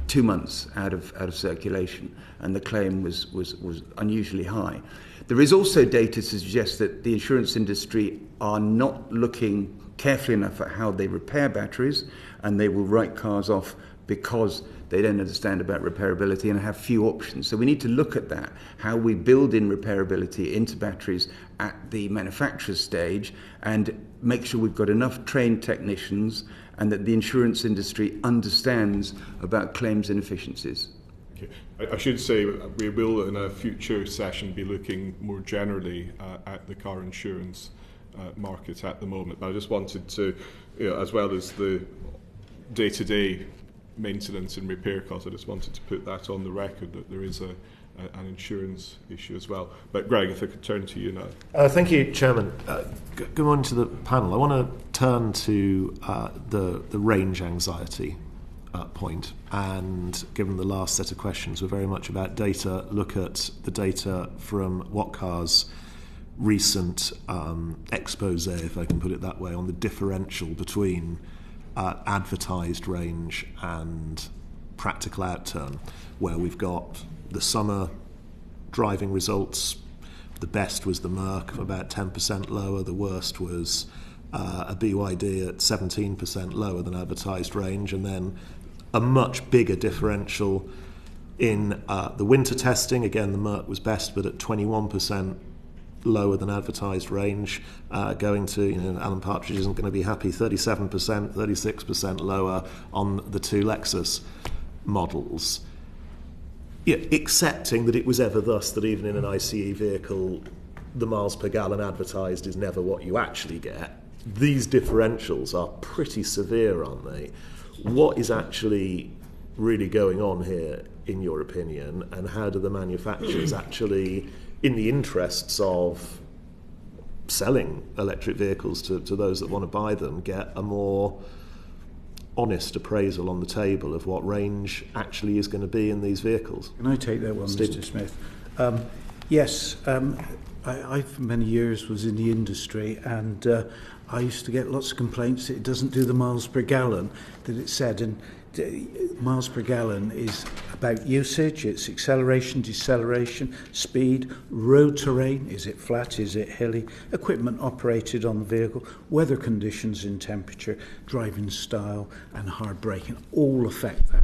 2 months out of circulation, and the claim was unusually high. There is also data to suggest that the insurance industry are not looking carefully enough at how they repair batteries, and they will write cars off because they don't understand about repairability and have few options. So we need to look at that, how we build in repairability into batteries at the manufacturer stage, and make sure we've got enough trained technicians and that the insurance industry understands about claims inefficiencies. Okay. I should say we will in a future session be looking more generally at the car insurance market at the moment. But I just wanted to, as well as the day-to-day maintenance and repair costs, I just wanted to put that on the record that there is an insurance issue as well. But Greg, if I could turn to you now. Thank you, Chairman. Good morning to the panel. I want to turn to the range anxiety point. And given the last set of questions were very much about data, look at the data from Whatcar's recent expose, if I can put it that way, on the differential between advertised range and practical outturn, where we've got the summer driving results. The best was the Marc, about 10% lower. The worst was a BYD at 17% lower than advertised range, and then a much bigger differential in the winter testing. Again, the Marc was best, but at 21% lower than advertised range, going to, Alan Partridge isn't going to be happy, 37%, 36% lower on the two Lexus models. Yeah, accepting that it was ever thus that even in an ICE vehicle, the miles per gallon advertised is never what you actually get. These differentials are pretty severe, aren't they? What is actually really going on here, in your opinion, and how do the manufacturers actually, in the interests of selling electric vehicles to those that want to buy them, get a more honest appraisal on the table of what range actually is going to be in these vehicles? Can I take that one, Stephen? Mr. Smith? Yes, I for many years was in the industry, and I used to get lots of complaints that it doesn't do the miles per gallon that it said, and miles per gallon is about usage, it's acceleration, deceleration, speed, road terrain, is it flat, is it hilly, equipment operated on the vehicle, weather conditions and temperature, driving style and hard braking all affect that.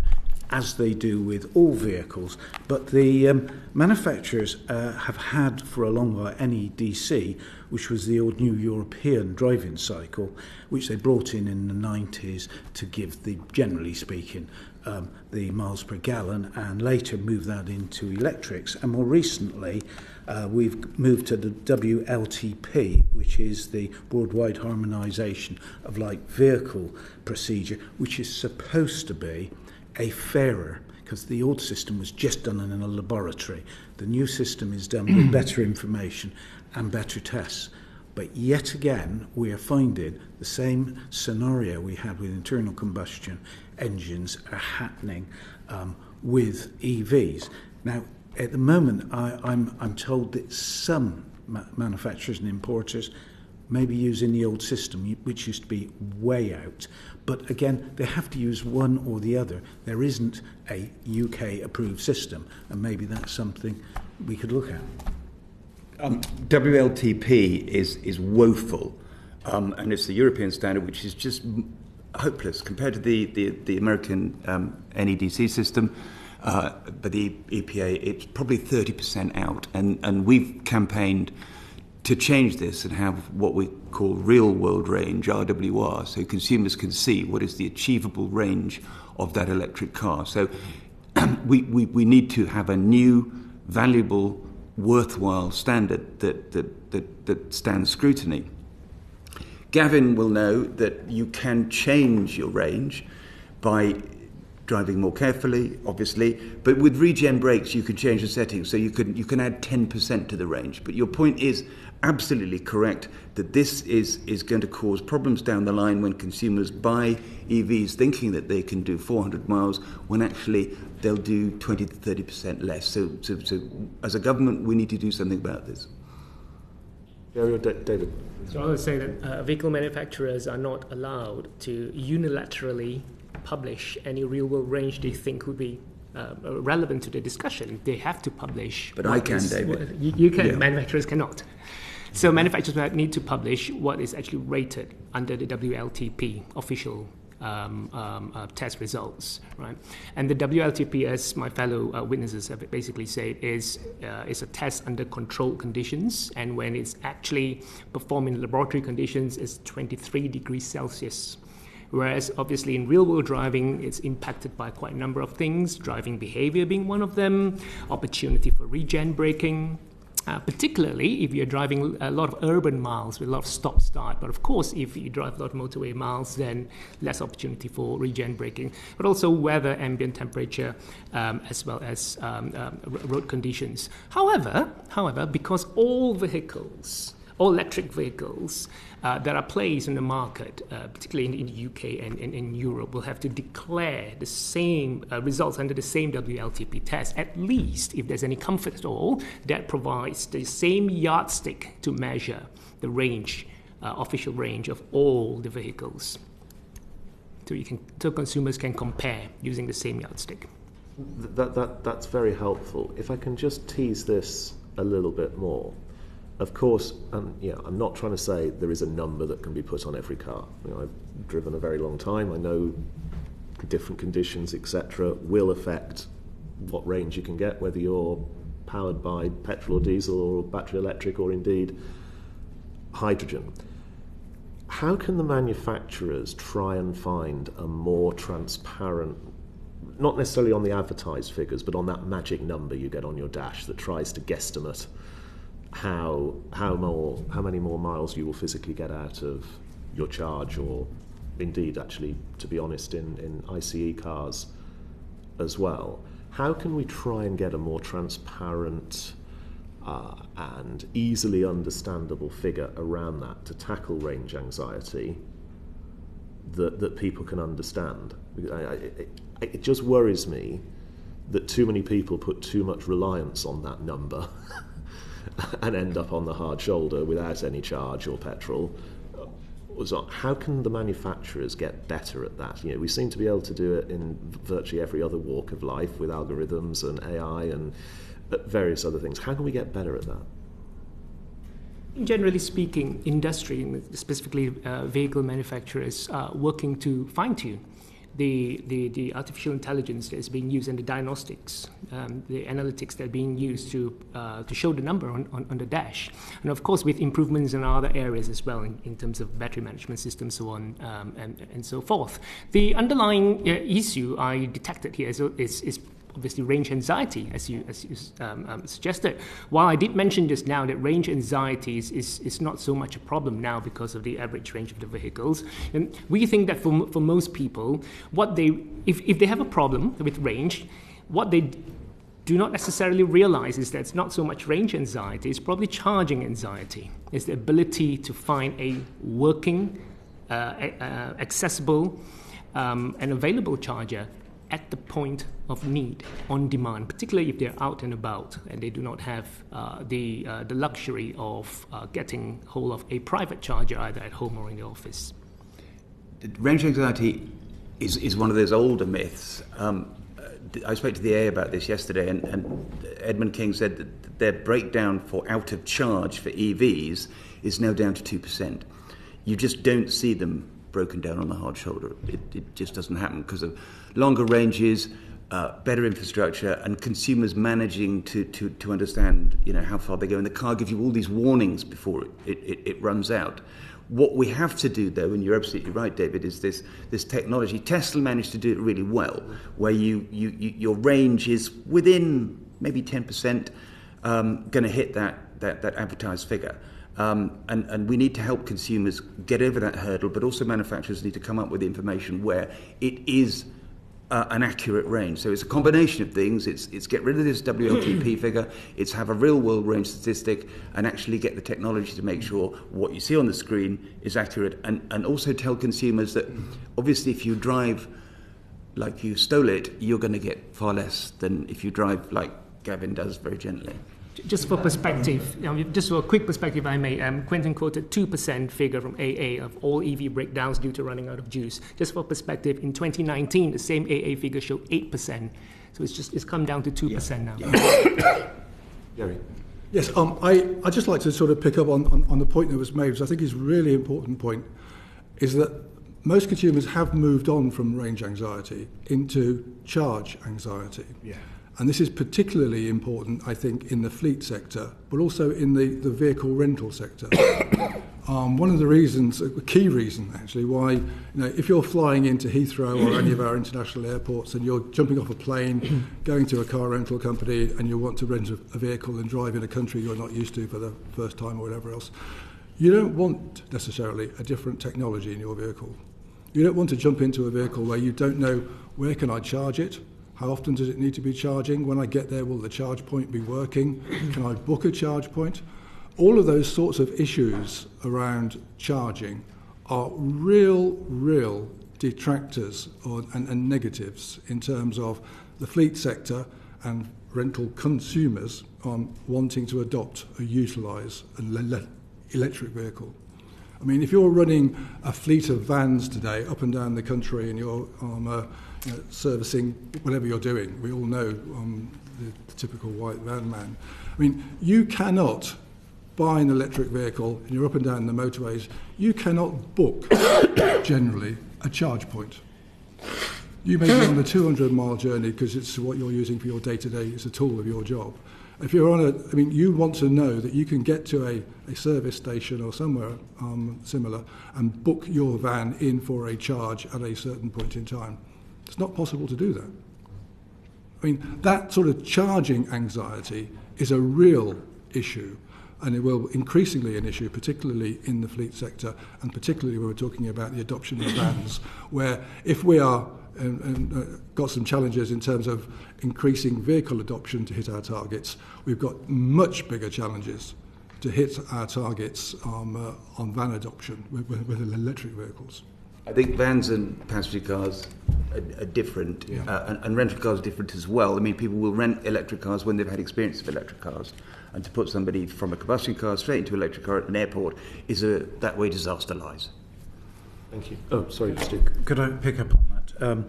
as they do with all vehicles. But the manufacturers have had for a long while NEDC, which was the old New European driving cycle, which they brought in the 90s to give the, generally speaking, the miles per gallon, and later moved that into electrics. And more recently, we've moved to the WLTP, which is the worldwide harmonisation of light vehicle procedure, which is supposed to be a fairer, because the old system was just done in a laboratory. The new system is done with better information and better tests. But yet again, we are finding the same scenario we had with internal combustion engines are happening with EVs. Now, at the moment, I'm told that some manufacturers and importers may be using the old system, which used to be way out. But again, they have to use one or the other. There isn't a UK-approved system, and maybe that's something we could look at. WLTP is woeful, and it's the European standard, which is just hopeless compared to the American NEDC system. But the EPA, it's probably 30% out, and we've campaigned to change this and have what we call real-world range, RWR, so consumers can see what is the achievable range of that electric car. So we need to have a new, valuable, worthwhile standard that stands scrutiny. Gavin will know that you can change your range by driving more carefully, obviously, but with regen brakes you can change the settings, so you can add 10% to the range. But your point is absolutely correct that this is going to cause problems down the line when consumers buy EVs thinking that they can do 400 miles when actually they'll do 20 to 30% less. So as a government, we need to do something about this. Gerry or David? So I would say that vehicle manufacturers are not allowed to unilaterally publish any real-world range they think would be relevant to the discussion. They have to publish. But I can, David. You can. Yeah. Manufacturers cannot. So manufacturers need to publish what is actually rated under the WLTP official test results, right? And the WLTP, as my fellow witnesses have basically said, is a test under controlled conditions, and when it's actually performed in laboratory conditions, it's 23 degrees Celsius. Whereas obviously in real-world driving, it's impacted by quite a number of things, driving behavior being one of them, opportunity for regen braking, particularly if you're driving a lot of urban miles with a lot of stop-start. But of course, if you drive a lot of motorway miles, then less opportunity for regen braking. But also weather, ambient temperature, as well as road conditions. However, because all electric vehicles that are placed in the market, particularly in the UK and in Europe, will have to declare the same results under the same WLTP test, at least, if there's any comfort at all, that provides the same yardstick to measure the range, official range of all the vehicles. So consumers can compare using the same yardstick. That's very helpful. If I can just tease this a little bit more. Of course, I'm not trying to say there is a number that can be put on every car. I've driven a very long time. I know different conditions, etc., will affect what range you can get, whether you're powered by petrol or diesel or battery electric or indeed hydrogen. How can the manufacturers try and find a more transparent, not necessarily on the advertised figures, but on that magic number you get on your dash that tries to guesstimate how many more miles you will physically get out of your charge, or indeed, actually, to be honest, in ICE cars as well? How can we try and get a more transparent and easily understandable figure around that to tackle range anxiety that people can understand? It just worries me that too many people put too much reliance on that number and end up on the hard shoulder without any charge or petrol. How can the manufacturers get better at that? We seem to be able to do it in virtually every other walk of life with algorithms and AI and various other things. How can we get better at that? Generally speaking, industry, specifically vehicle manufacturers, are working to fine-tune the artificial intelligence that is being used and the diagnostics, the analytics that are being used to show the number on the dash. And of course, with improvements in other areas as well, in terms of battery management systems, so on, and so forth. The underlying issue I detected here is obviously range anxiety, as you suggested. While I did mention just now that range anxiety is not so much a problem now because of the average range of the vehicles, and we think that for most people, if they have a problem with range, what they do not necessarily realize is that it's not so much range anxiety, it's probably charging anxiety. It's the ability to find a working, accessible, and available charger at the point of need, on demand, particularly if they're out and about and they do not have the luxury of getting hold of a private charger either at home or in the office. Range anxiety is one of those older myths. I spoke to the AA about this yesterday, and Edmund King said that their breakdown for out of charge for EVs is now down to 2%. You just don't see them broken down on the hard shoulder. It just doesn't happen because of longer ranges, better infrastructure, and consumers managing to understand, how far they go. And the car gives you all these warnings before it runs out. What we have to do, though, and you're absolutely right, David, is this technology. Tesla managed to do it really well, where your range is within maybe 10%, going to hit that advertised figure. And we need to help consumers get over that hurdle, but also manufacturers need to come up with information where it is an accurate range. So it's a combination of things. It's get rid of this WLTP figure, it's have a real-world range statistic, and actually get the technology to make sure what you see on the screen is accurate, and also tell consumers that obviously if you drive like you stole it, you're going to get far less than if you drive like Gavin does very gently. Just for perspective, just for a quick perspective I made, Quentin quoted 2% figure from AA of all EV breakdowns due to running out of juice. Just for perspective, in 2019, the same AA figure showed 8%. So it's come down to 2% now. Yeah. Gerry. Yes, I'd just like to sort of pick up on the point that was made, which I think is a really important point, is that most consumers have moved on from range anxiety into charge anxiety. Yeah. And this is particularly important, I think, in the fleet sector, but also in the vehicle rental sector. One of the reasons, a key reason actually, why if you're flying into Heathrow or any of our international airports and you're jumping off a plane, going to a car rental company, and you want to rent a vehicle and drive in a country you're not used to for the first time or whatever else, you don't want necessarily a different technology in your vehicle. You don't want to jump into a vehicle where you don't know where can I charge it. How often does it need to be charging? When I get there, will the charge point be working? Can I book a charge point? All of those sorts of issues around charging are real detractors and negatives in terms of the fleet sector and rental consumers on wanting to adopt or utilise an electric vehicle. I mean, if you're running a fleet of vans today up and down the country and you're servicing whatever you're doing, we all know the typical white van man. I mean, you cannot buy an electric vehicle and you're up and down the motorways, you cannot book, generally, a charge point. You may be on a 200-mile journey because it's what you're using for your day-to-day, it's a tool of your job. If you're on you want to know that you can get to a service station or somewhere similar and book your van in for a charge at a certain point in time. It's not possible to do that. I mean, that sort of charging anxiety is a real issue, and it will increasingly an issue, particularly in the fleet sector, and particularly when we're talking about the adoption of vans, where if we are got some challenges in terms of increasing vehicle adoption to hit our targets, we've got much bigger challenges to hit our targets on van adoption with electric vehicles. I think vans and passenger cars are different, and rental cars are different as well. I mean, people will rent electric cars when they've had experience of electric cars, and to put somebody from a combustion car straight into an electric car at an airport is that way disaster lies. Thank you. Oh, sorry, Steve. Could I pick up on that?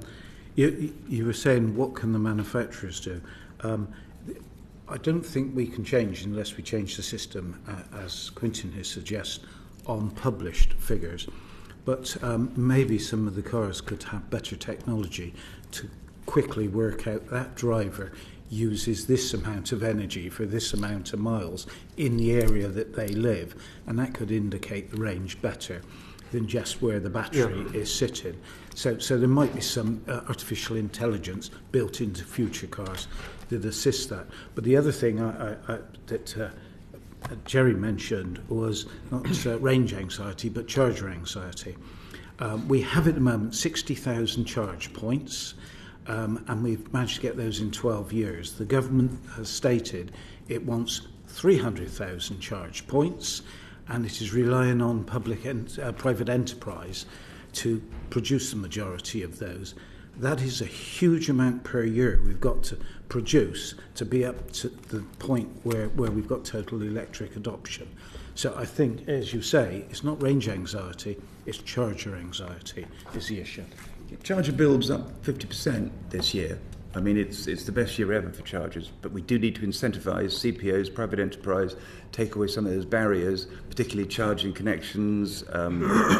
You were saying, what can the manufacturers do? I don't think we can change unless we change the system, as Quentin has suggested, on published figures. but maybe some of the cars could have better technology to quickly work out that driver uses this amount of energy for this amount of miles in the area that they live, and that could indicate the range better than just where the battery is sitting. So there might be some artificial intelligence built into future cars that assist that. But the other thing that Gerry mentioned was not range anxiety, but charger anxiety. We have at the moment 60,000 charge points, and we've managed to get those in 12 years. The government has stated it wants 300,000 charge points, and it is relying on public and private enterprise to produce the majority of those. That is a huge amount per year we've got to produce to be up to the point where we've got total electric adoption. So I think, as you say, it's not range anxiety, it's charger anxiety is the issue. Charger builds up 50% this year. I mean, it's the best year ever for chargers, but we do need to incentivise CPOs, private enterprise, take away some of those barriers, particularly charging connections,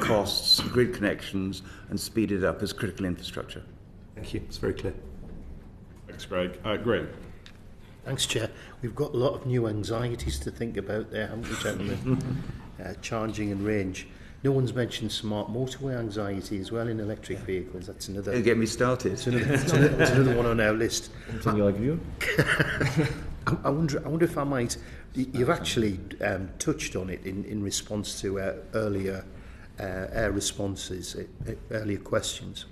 costs, grid connections, and speed it up as critical infrastructure. Thank you. It's very clear. Thanks, Greg. Graham. Thanks, Chair. We've got a lot of new anxieties to think about there, haven't we, gentlemen? Charging and range. No one's mentioned smart motorway anxiety as well in electric vehicles. That's another. Don't get me started. It's another one on our list. Something like you. I wonder if I might. You've actually touched on it in response to earlier responses, earlier questions.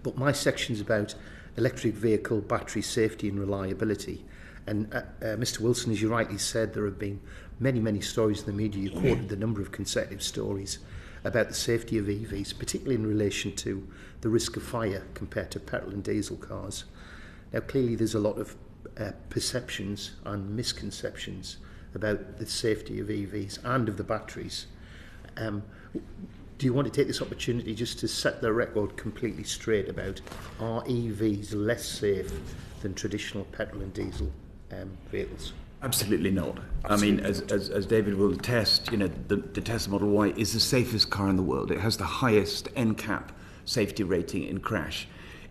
But my section's about electric vehicle battery safety and reliability. And Mr. Willson, as you rightly said, there have been many stories in the media. You quoted the number of consecutive stories about the safety of EVs, particularly in relation to the risk of fire compared to petrol and diesel cars. Now, clearly there's a lot of perceptions and misconceptions about the safety of EVs and of the batteries. Do you want to take this opportunity just to set the record completely straight about, are EVs less safe than traditional petrol and diesel vehicles? Absolutely not. Absolutely I mean, as David will attest, you know, the Tesla Model Y is the safest car in the world. It has the highest NCAP safety rating in crash.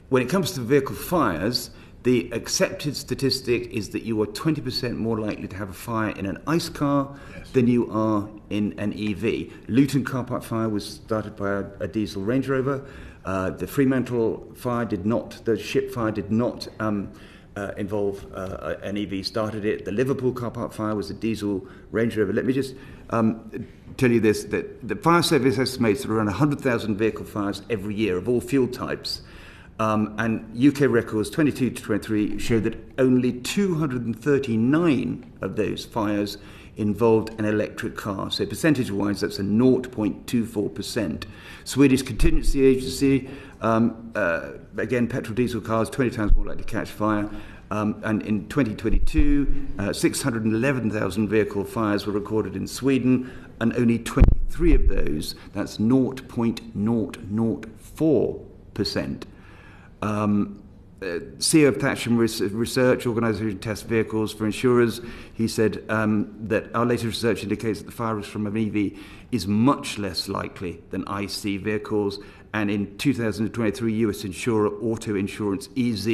When it comes to vehicle fires, the accepted statistic is that you are 20% more likely to have a fire in an ICE car than you are in an EV. Luton car park fire was started by a diesel Range Rover. The Fremantle fire did not, the ship fire did not involve an EV started it. The Liverpool car park fire was a diesel Range Rover. Let me just tell you this, that the fire service estimates that around 100,000 vehicle fires every year of all fuel types. And UK records 22 to 23 show that only 239 of those fires involved an electric car. So percentage-wise, that's a 0.24%. Swedish Contingency Agency, again, petrol diesel cars, 20 times more likely to catch fire. And in 2022, 611,000 vehicle fires were recorded in Sweden, and only 23 of those, that's 0.004%. CEO of Thatcham Research Organisation tests vehicles for insurers. He said that our latest research indicates that the fire risk from an EV is much less likely than IC vehicles. And in 2023, US insurer Auto Insurance EZ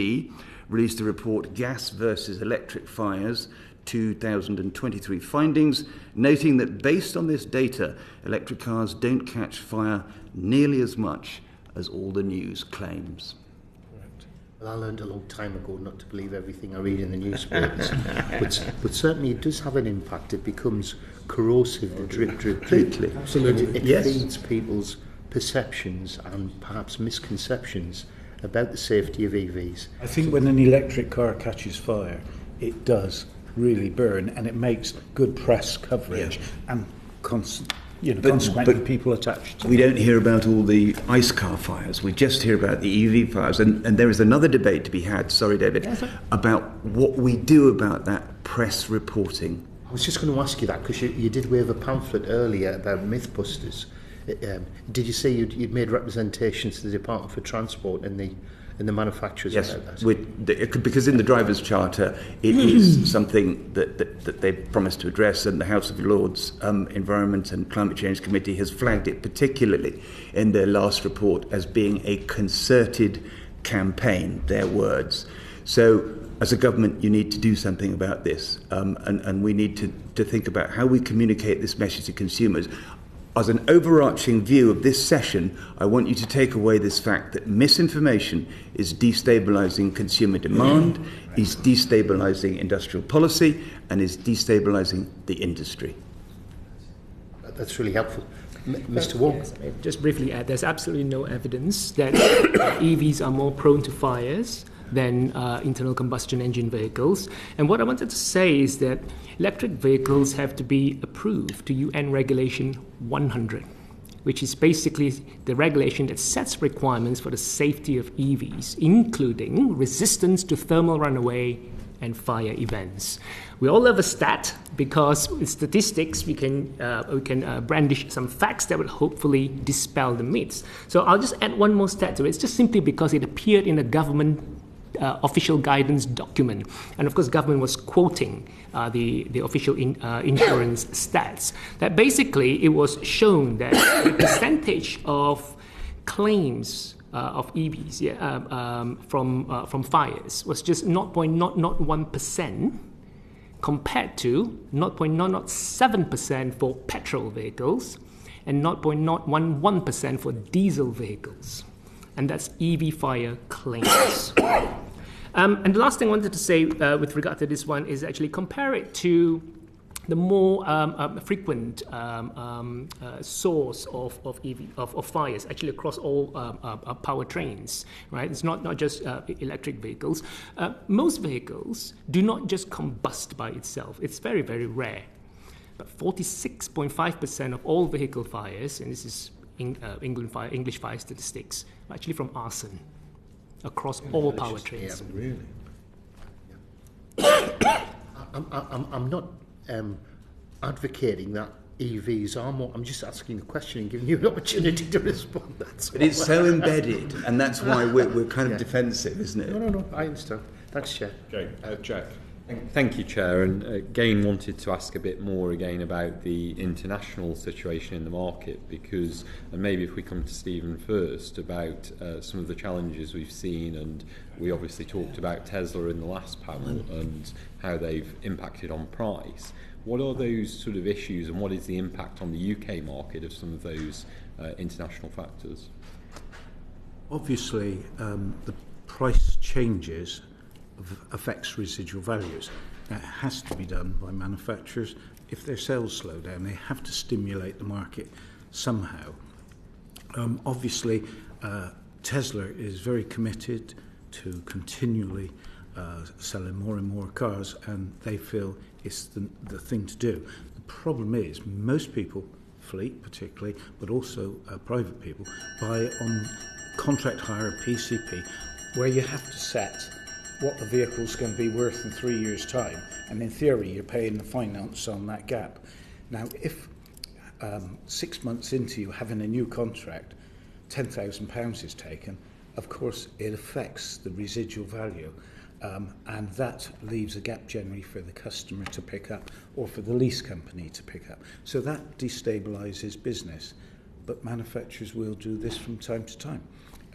released a report, Gas versus Electric Fires, 2023 findings, noting that based on this data, electric cars don't catch fire nearly as much as all the news claims. Well, I learned a long time ago not to believe everything I read in the newspapers, but certainly it does have an impact. It becomes corrosive, the drip. Completely. Absolutely. It feeds people's perceptions and perhaps misconceptions about the safety of EVs. I think when an electric car catches fire, it does really burn, and it makes good press coverage and consequently people attached to We them. don't hear about all the ICE car fires. We just hear about the EV fires. And there is another debate to be had, sorry, David, about what we do about that press reporting. I was just going to ask you that, because you did wave a pamphlet earlier about Mythbusters. Did you say you'd made representations to the Department for Transport and the and the manufacturers yes, about that? because in the driver's charter it is something that they've promised to address, and the House of Lords Environment and Climate Change Committee has flagged it particularly in their last report as being a concerted campaign, their words. So as a government, you need to do something about this, and we need to think about how we communicate this message to consumers. As an overarching view of this session, I want you to take away this fact that misinformation is destabilising consumer demand, is destabilising industrial policy, and is destabilising the industry. That's really helpful. Mr. Wong? Yes, just briefly add, there's absolutely no evidence that EVs are more prone to fires than internal combustion engine vehicles. And what I wanted to say is that electric vehicles have to be approved to UN Regulation 100, which is basically the regulation that sets requirements for the safety of EVs, including resistance to thermal runaway and fire events. We all love a stat because with statistics we can brandish some facts that would hopefully dispel the myths. So I'll just add one more stat to it. It's just simply because it appeared in a government official guidance document, and of course government was quoting the official insurance stats, that basically it was shown that the percentage of claims of EVs from fires was just 0.001% compared to 0.007% for petrol vehicles and 0.011% for diesel vehicles. And that's EV fire claims. And the last thing I wanted to say with regard to this one is actually compare it to the more frequent source of fires, actually across all powertrains, right? It's not just electric vehicles. Most vehicles do not just combust by itself. It's very, very rare. But 46.5% of all vehicle fires, and this is English fire statistics, are actually from arson across all powertrains. Yeah, really. I'm not advocating that EVs are more. I'm just asking a question and giving you an opportunity to respond. That's but it's so embedded, and that's why we're kind of defensive, isn't it? No, I understand. Thanks, Chair. Okay, Jack. Thank you, Chair. And again, wanted to ask a bit more again about the international situation in the market, because, and maybe if we come to Stephen first, about some of the challenges we've seen, and we obviously talked about Tesla in the last panel and how they've impacted on price. What are those sort of issues, and what is the impact on the UK market of some of those international factors? Obviously, the price changes affects residual values. That has to be done by manufacturers. If their sales slow down, they have to stimulate the market somehow. Obviously, Tesla is very committed to continually selling more and more cars, and they feel it's the thing to do. The problem is most people, fleet particularly, but also private people, buy on contract hire, PCP, where you have to set what the vehicle's going to be worth in 3 years' time, and in theory you're paying the finance on that gap. Now, if 6 months into you having a new contract, £10,000 is taken, of course it affects the residual value, and that leaves a gap generally for the customer to pick up or for the lease company to pick up. So that destabilises business, but manufacturers will do this from time to time.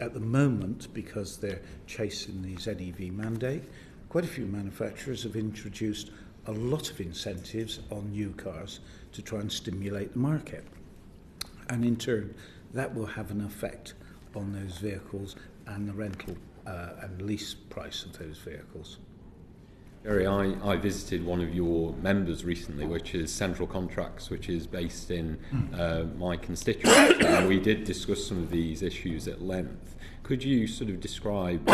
At the moment, because they're chasing the ZEV mandate, quite a few manufacturers have introduced a lot of incentives on new cars to try and stimulate the market. And in turn, that will have an effect on those vehicles and the rental and lease price of those vehicles. Gerry, I visited one of your members recently, which is Central Contracts, which is based in my constituency, and we did discuss some of these issues at length. Could you sort of describe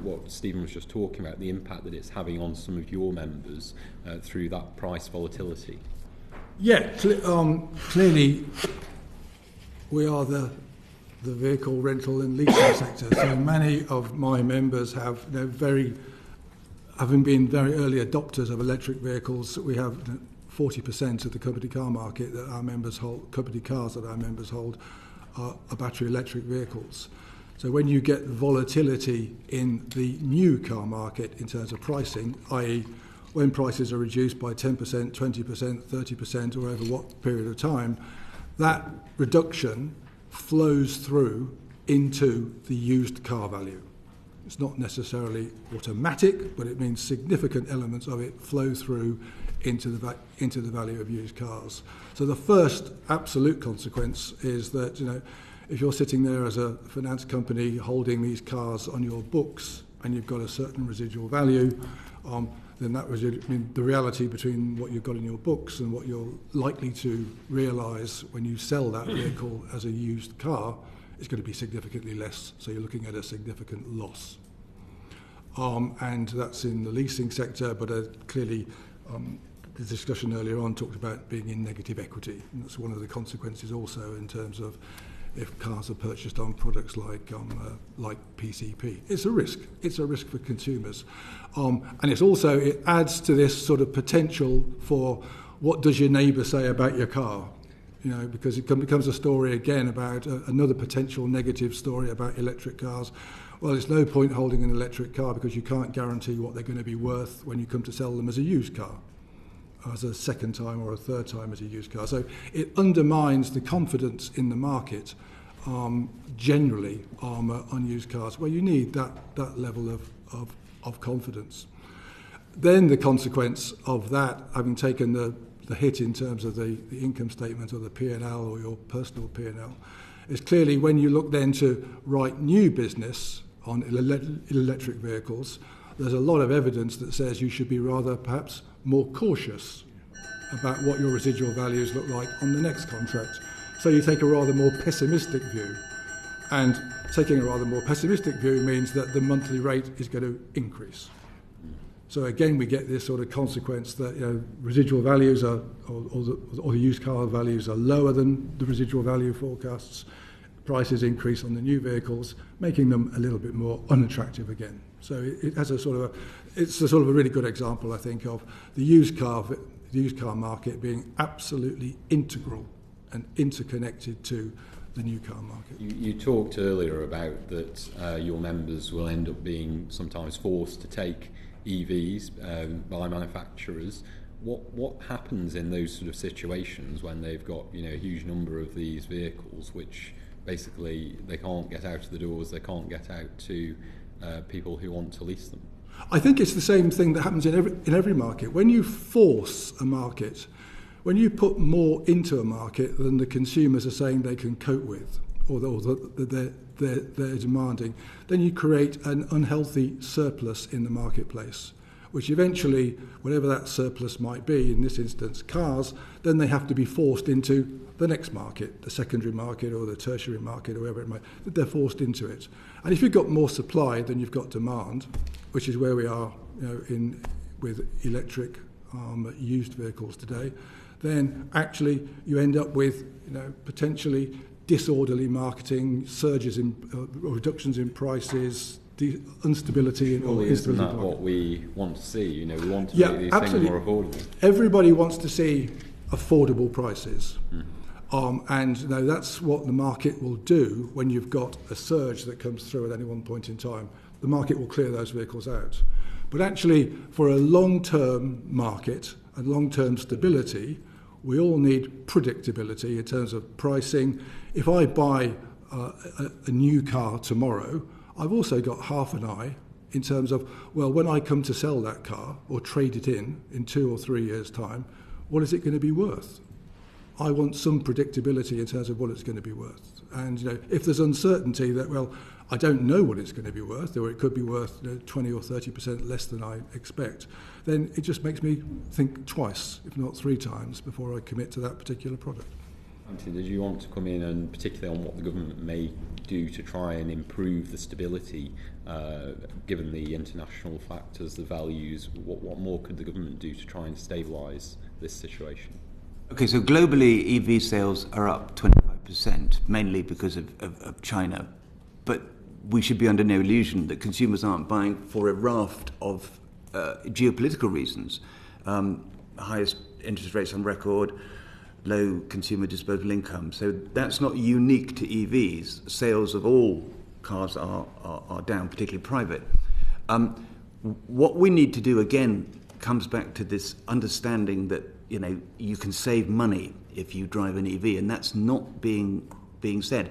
what Stephen was just talking about, the impact that it's having on some of your members through that price volatility? Yeah, clearly we are the vehicle rental and leasing sector, so many of my members have having been very early adopters of electric vehicles. We have 40% of the company car market that our members hold, company cars that our members hold, are battery electric vehicles. So when you get volatility in the new car market in terms of pricing, i.e. when prices are reduced by 10%, 20%, 30% or over what period of time, that reduction flows through into the used car value. It's not necessarily automatic, but it means significant elements of it flow through into the value of used cars. So the first absolute consequence is that, if you're sitting there as a finance company holding these cars on your books and you've got a certain residual value, then the reality between what you've got in your books and what you're likely to realise when you sell that vehicle as a used car is going to be significantly less. So you're looking at a significant loss. And that's in the leasing sector, but clearly the discussion earlier on talked about being in negative equity. And that's one of the consequences also in terms of if cars are purchased on products like PCP. It's a risk. It's a risk for consumers. And it adds to this sort of potential for what does your neighbour say about your car? Because it becomes a story again about another potential negative story about electric cars. Well, it's no point holding an electric car because you can't guarantee what they're going to be worth when you come to sell them as a used car, as a second time or a third time as a used car. So it undermines the confidence in the market generally on used cars, where you need that level of confidence. Then the consequence of that, having taken the hit in terms of the income statement or the P&L or your personal P&L, is clearly when you look then to write new business on electric vehicles, there's a lot of evidence that says you should be rather perhaps more cautious about what your residual values look like on the next contract. So you take a rather more pessimistic view. And taking a rather more pessimistic view means that the monthly rate is going to increase. So again, we get this sort of consequence that residual values or the used car values are lower than the residual value forecasts. Prices increase on the new vehicles, making them a little bit more unattractive again. So it has it's a sort of a really good example, I think, of the used car market being absolutely integral and interconnected to the new car market. You talked earlier about that your members will end up being sometimes forced to take EVs by manufacturers. What happens in those sort of situations when they've got a huge number of these vehicles which basically they can't get out of the doors, they can't get out to people who want to lease them? I think it's the same thing that happens in every market. When you force a market, when you put more into a market than the consumers are saying they can cope with or they're demanding, then you create an unhealthy surplus in the marketplace, which eventually, whatever that surplus might be, in this instance cars, then they have to be forced into the next market, the secondary market or the tertiary market, or wherever it might, they're forced into it. And if you've got more supply than you've got demand, which is where we are with electric used vehicles today, then actually you end up with potentially disorderly marketing, surges in reductions in prices, instability in well, isn't that what we want to see? We want to make these absolutely. things more affordable. Everybody wants to see affordable prices. And that's what the market will do when you've got a surge that comes through at any one point in time. The market will clear those vehicles out. But actually, for a long-term market and long-term stability, we all need predictability in terms of pricing. If I buy a new car tomorrow, I've also got half an eye in terms of, well, when I come to sell that car or trade it in 2 or 3 years' time, what is it going to be worth? I want some predictability in terms of what it's going to be worth. And if there's uncertainty that, well, I don't know what it's going to be worth, or it could be worth 20 or 30% less than I expect, then it just makes me think twice, if not 3 times, before I commit to that particular product. Quentin, did you want to come in and particularly on what the government may do to try and improve the stability, given the international factors, the values? What more could the government do to try and stabilise this situation? Okay, so globally EV sales are up 25%, mainly because of China. But we should be under no illusion that consumers aren't buying for a raft of geopolitical reasons. Highest interest rates on record, low consumer disposable income. So that's not unique to EVs. Sales of all cars are down, particularly private. What we need to do again comes back to this understanding that you can save money if you drive an EV, and that's not being said.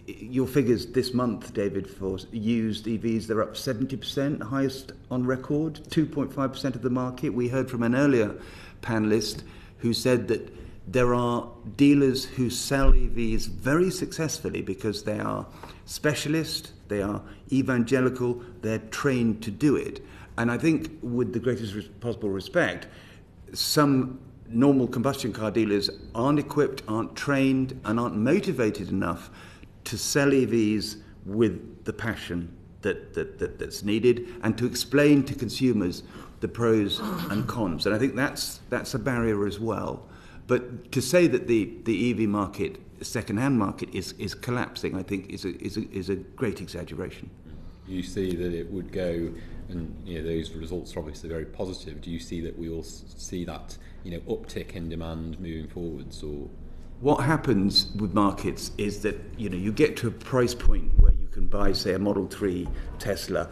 Your figures this month, David, for used EVs, they're up 70%, highest on record, 2.5% of the market. We heard from an earlier panellist who said that there are dealers who sell EVs very successfully because they are specialist, they are evangelical, they're trained to do it. And I think, with the greatest possible respect, some normal combustion car dealers aren't equipped, aren't trained, and aren't motivated enough to sell EVs with the passion that's needed, and to explain to consumers the pros and cons. And I think that's a barrier as well. But to say that the EV market, second-hand market, is collapsing, I think is a great exaggeration. You see that it would go, and those results are obviously very positive. Do you see that we will see that uptick in demand moving forwards? Or what happens with markets is that you get to a price point where you can buy, say, a Model 3 Tesla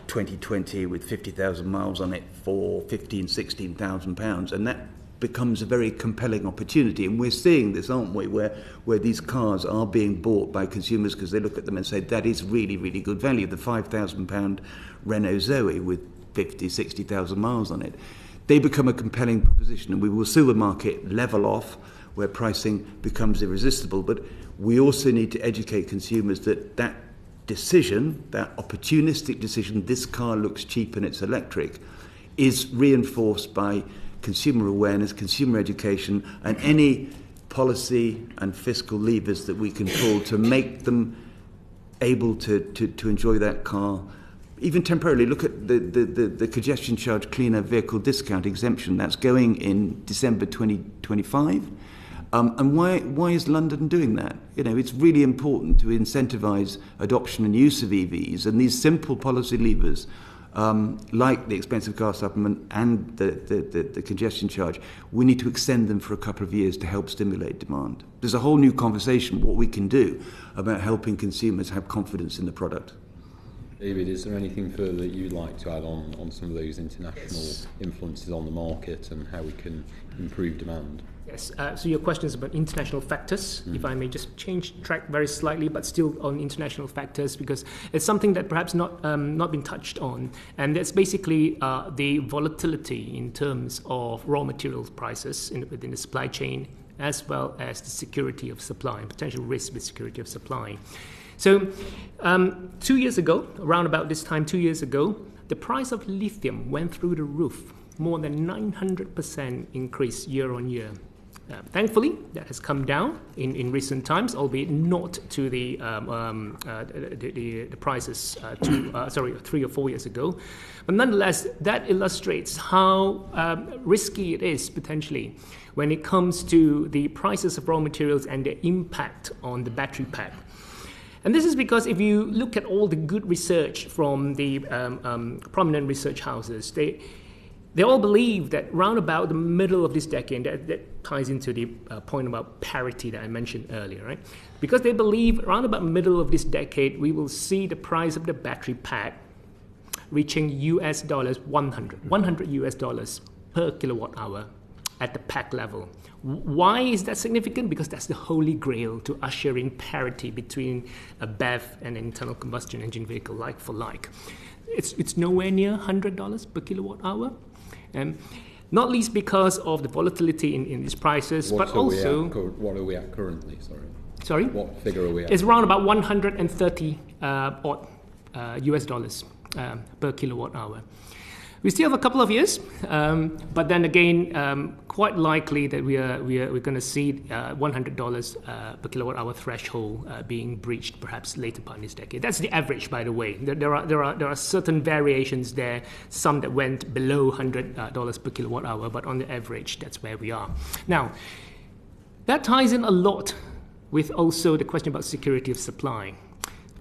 2020 with 50,000 miles on it for £16,000, and that becomes a very compelling opportunity. And we're seeing this, aren't we, where these cars are being bought by consumers because they look at them and say, that is really, really good value. The £5,000 Renault Zoe with 50, 60,000 miles on it. They become a compelling proposition, and we will see the market level off where pricing becomes irresistible. But we also need to educate consumers that decision, that opportunistic decision, this car looks cheap and it's electric, is reinforced by consumer awareness, consumer education, and any policy and fiscal levers that we can pull to make them able to enjoy that car, even temporarily. Look at the congestion charge cleaner vehicle discount exemption that's going in December 2025. And why is London doing that? It's really important to incentivise adoption and use of EVs, and these simple policy levers, like the expensive car supplement and the congestion charge, we need to extend them for a couple of years to help stimulate demand. There's a whole new conversation what we can do about helping consumers have confidence in the product. David, is there anything further that you'd like to add on some of those international influences on the market and how we can improve demand? Yes, so your question is about international factors. If I may just change track very slightly, but still on international factors, because it's something that perhaps not been touched on, and that's basically the volatility in terms of raw materials prices within the supply chain, as well as the security of supply and potential risk with security of supply. So 2 years ago, around about this time 2 years ago, the price of lithium went through the roof, more than 900% increase year on year. Thankfully, that has come down in recent times, albeit not to the prices 3 or 4 years ago. But nonetheless, that illustrates how risky it is potentially when it comes to the prices of raw materials and their impact on the battery pack. And this is because if you look at all the good research from the prominent research houses, they all believe that round about the middle of this decade, that ties into the point about parity that I mentioned earlier, right? Because they believe around about middle of this decade, we will see the price of the battery pack reaching $100 US per kilowatt hour at the pack level. Why is that significant? Because that's the holy grail to usher in parity between a BEV and an internal combustion engine vehicle, like for like. It's nowhere near $100 per kilowatt hour. Not least because of the volatility in these prices, but also... What are we at currently, Sorry? What figure are we at? It's around about 130 US dollars per kilowatt hour. We still have a couple of years, but then again, quite likely that we're going to see $100 per kilowatt hour threshold being breached perhaps later part in this decade. That's the average, by the way. There are certain variations there, some that went below $100 per kilowatt hour, but on the average, that's where we are. Now, that ties in a lot with also the question about security of supply.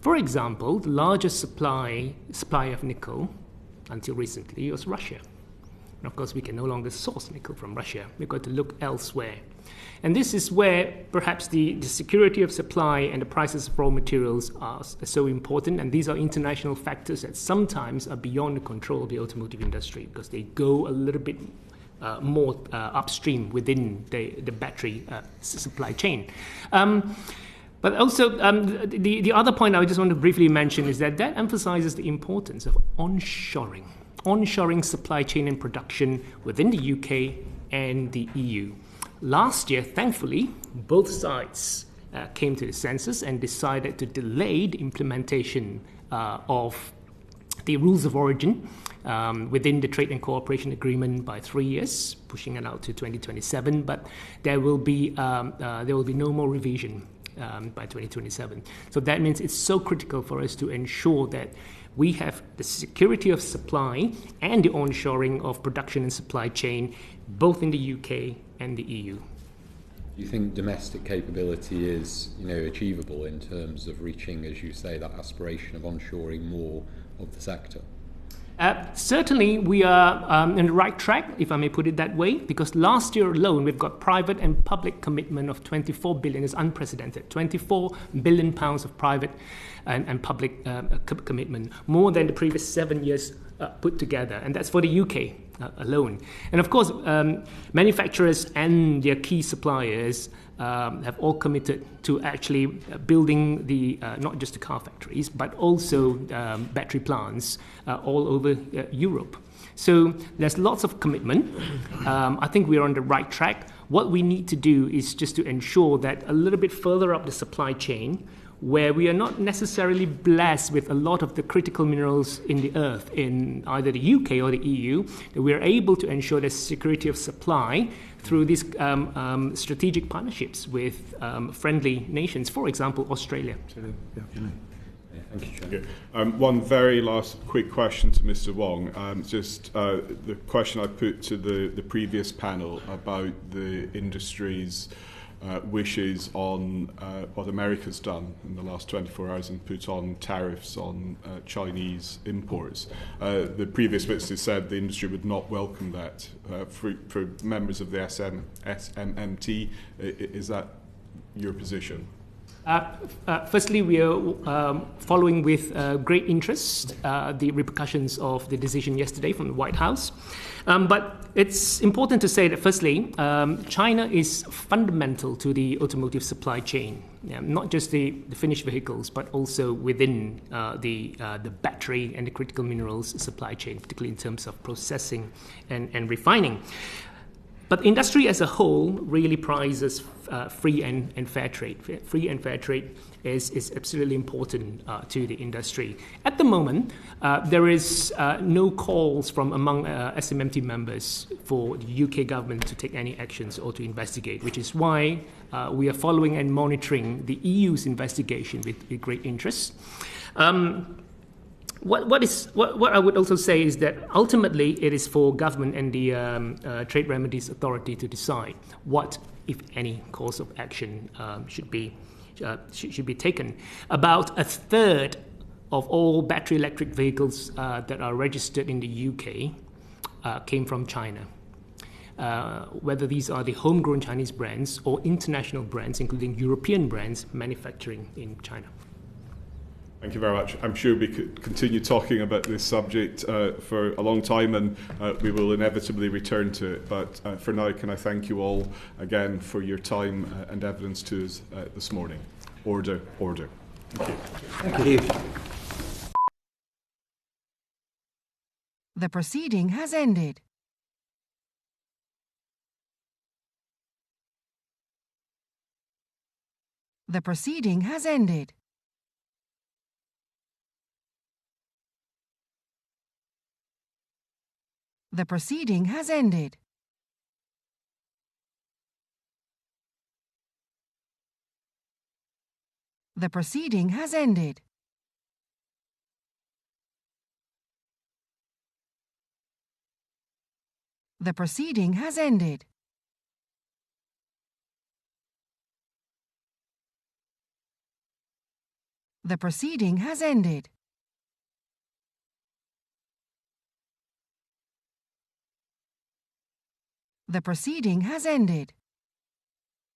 For example, the largest supplier of nickel until recently was Russia. And of course, we can no longer source nickel from Russia. We've got to look elsewhere. And this is where perhaps the security of supply and the prices of raw materials are so important. And these are international factors that sometimes are beyond the control of the automotive industry because they go a little bit more upstream within the battery supply chain. But also, the other point I just want to briefly mention is that emphasizes the importance of onshoring supply chain and production within the UK and the EU. Last year, thankfully, both sides came to the census and decided to delay the implementation of the rules of origin within the Trade and Cooperation Agreement by 3 years, pushing it out to 2027. But there will be no more revision by 2027. So that means it's so critical for us to ensure that we have the security of supply and the onshoring of production and supply chain, both in the UK and the EU. Do you think domestic capability is, achievable in terms of reaching, as you say, that aspiration of onshoring more of the sector? Certainly, we are on the right track, if I may put it that way, because last year alone, we've got private and public commitment of 24 billion. It's unprecedented. 24 billion pounds of private and public commitment, more than the previous 7 years put together. And that's for the UK alone. And of course, manufacturers and their key suppliers have all committed to actually building the not just the car factories, but also battery plants all over Europe. So there's lots of commitment. I think we're on the right track. What we need to do is just to ensure that a little bit further up the supply chain, where we are not necessarily blessed with a lot of the critical minerals in the earth in either the UK or the EU, that we are able to ensure the security of supply through these strategic partnerships with friendly nations, for example, Australia. Thank you, Chair. One very last quick question to Mr. Wong. Just the question I put to the previous panel about the industry's wishes on what America's done in the last 24 hours and put on tariffs on Chinese imports. The previous witnesses said the industry would not welcome that. For members of the SMMT, is that your position? Firstly, we are following with great interest the repercussions of the decision yesterday from the White House. But it's important to say that, firstly, China is fundamental to the automotive supply chain, not just the finished vehicles, but also within the battery and the critical minerals supply chain, particularly in terms of processing and refining. But industry as a whole really prizes free and fair trade. Free and fair trade is absolutely important to the industry. At the moment, there is no calls from among SMMT members for the UK government to take any actions or to investigate, which is why we are following and monitoring the EU's investigation with great interest. What I would also say is that ultimately it is for government and the Trade Remedies Authority to decide what, if any, course of action should be taken. About a third of all battery electric vehicles that are registered in the UK came from China. Whether these are the homegrown Chinese brands or international brands, including European brands manufacturing in China. Thank you very much. I'm sure we could continue talking about this subject for a long time, and we will inevitably return to it. But for now, can I thank you all again for your time and evidence to us this morning. Order, order. Thank you. Thank you. The proceeding has ended. The proceeding has ended. The proceeding has ended. The proceeding has ended. The proceeding has ended. The proceeding has ended. The proceeding has ended.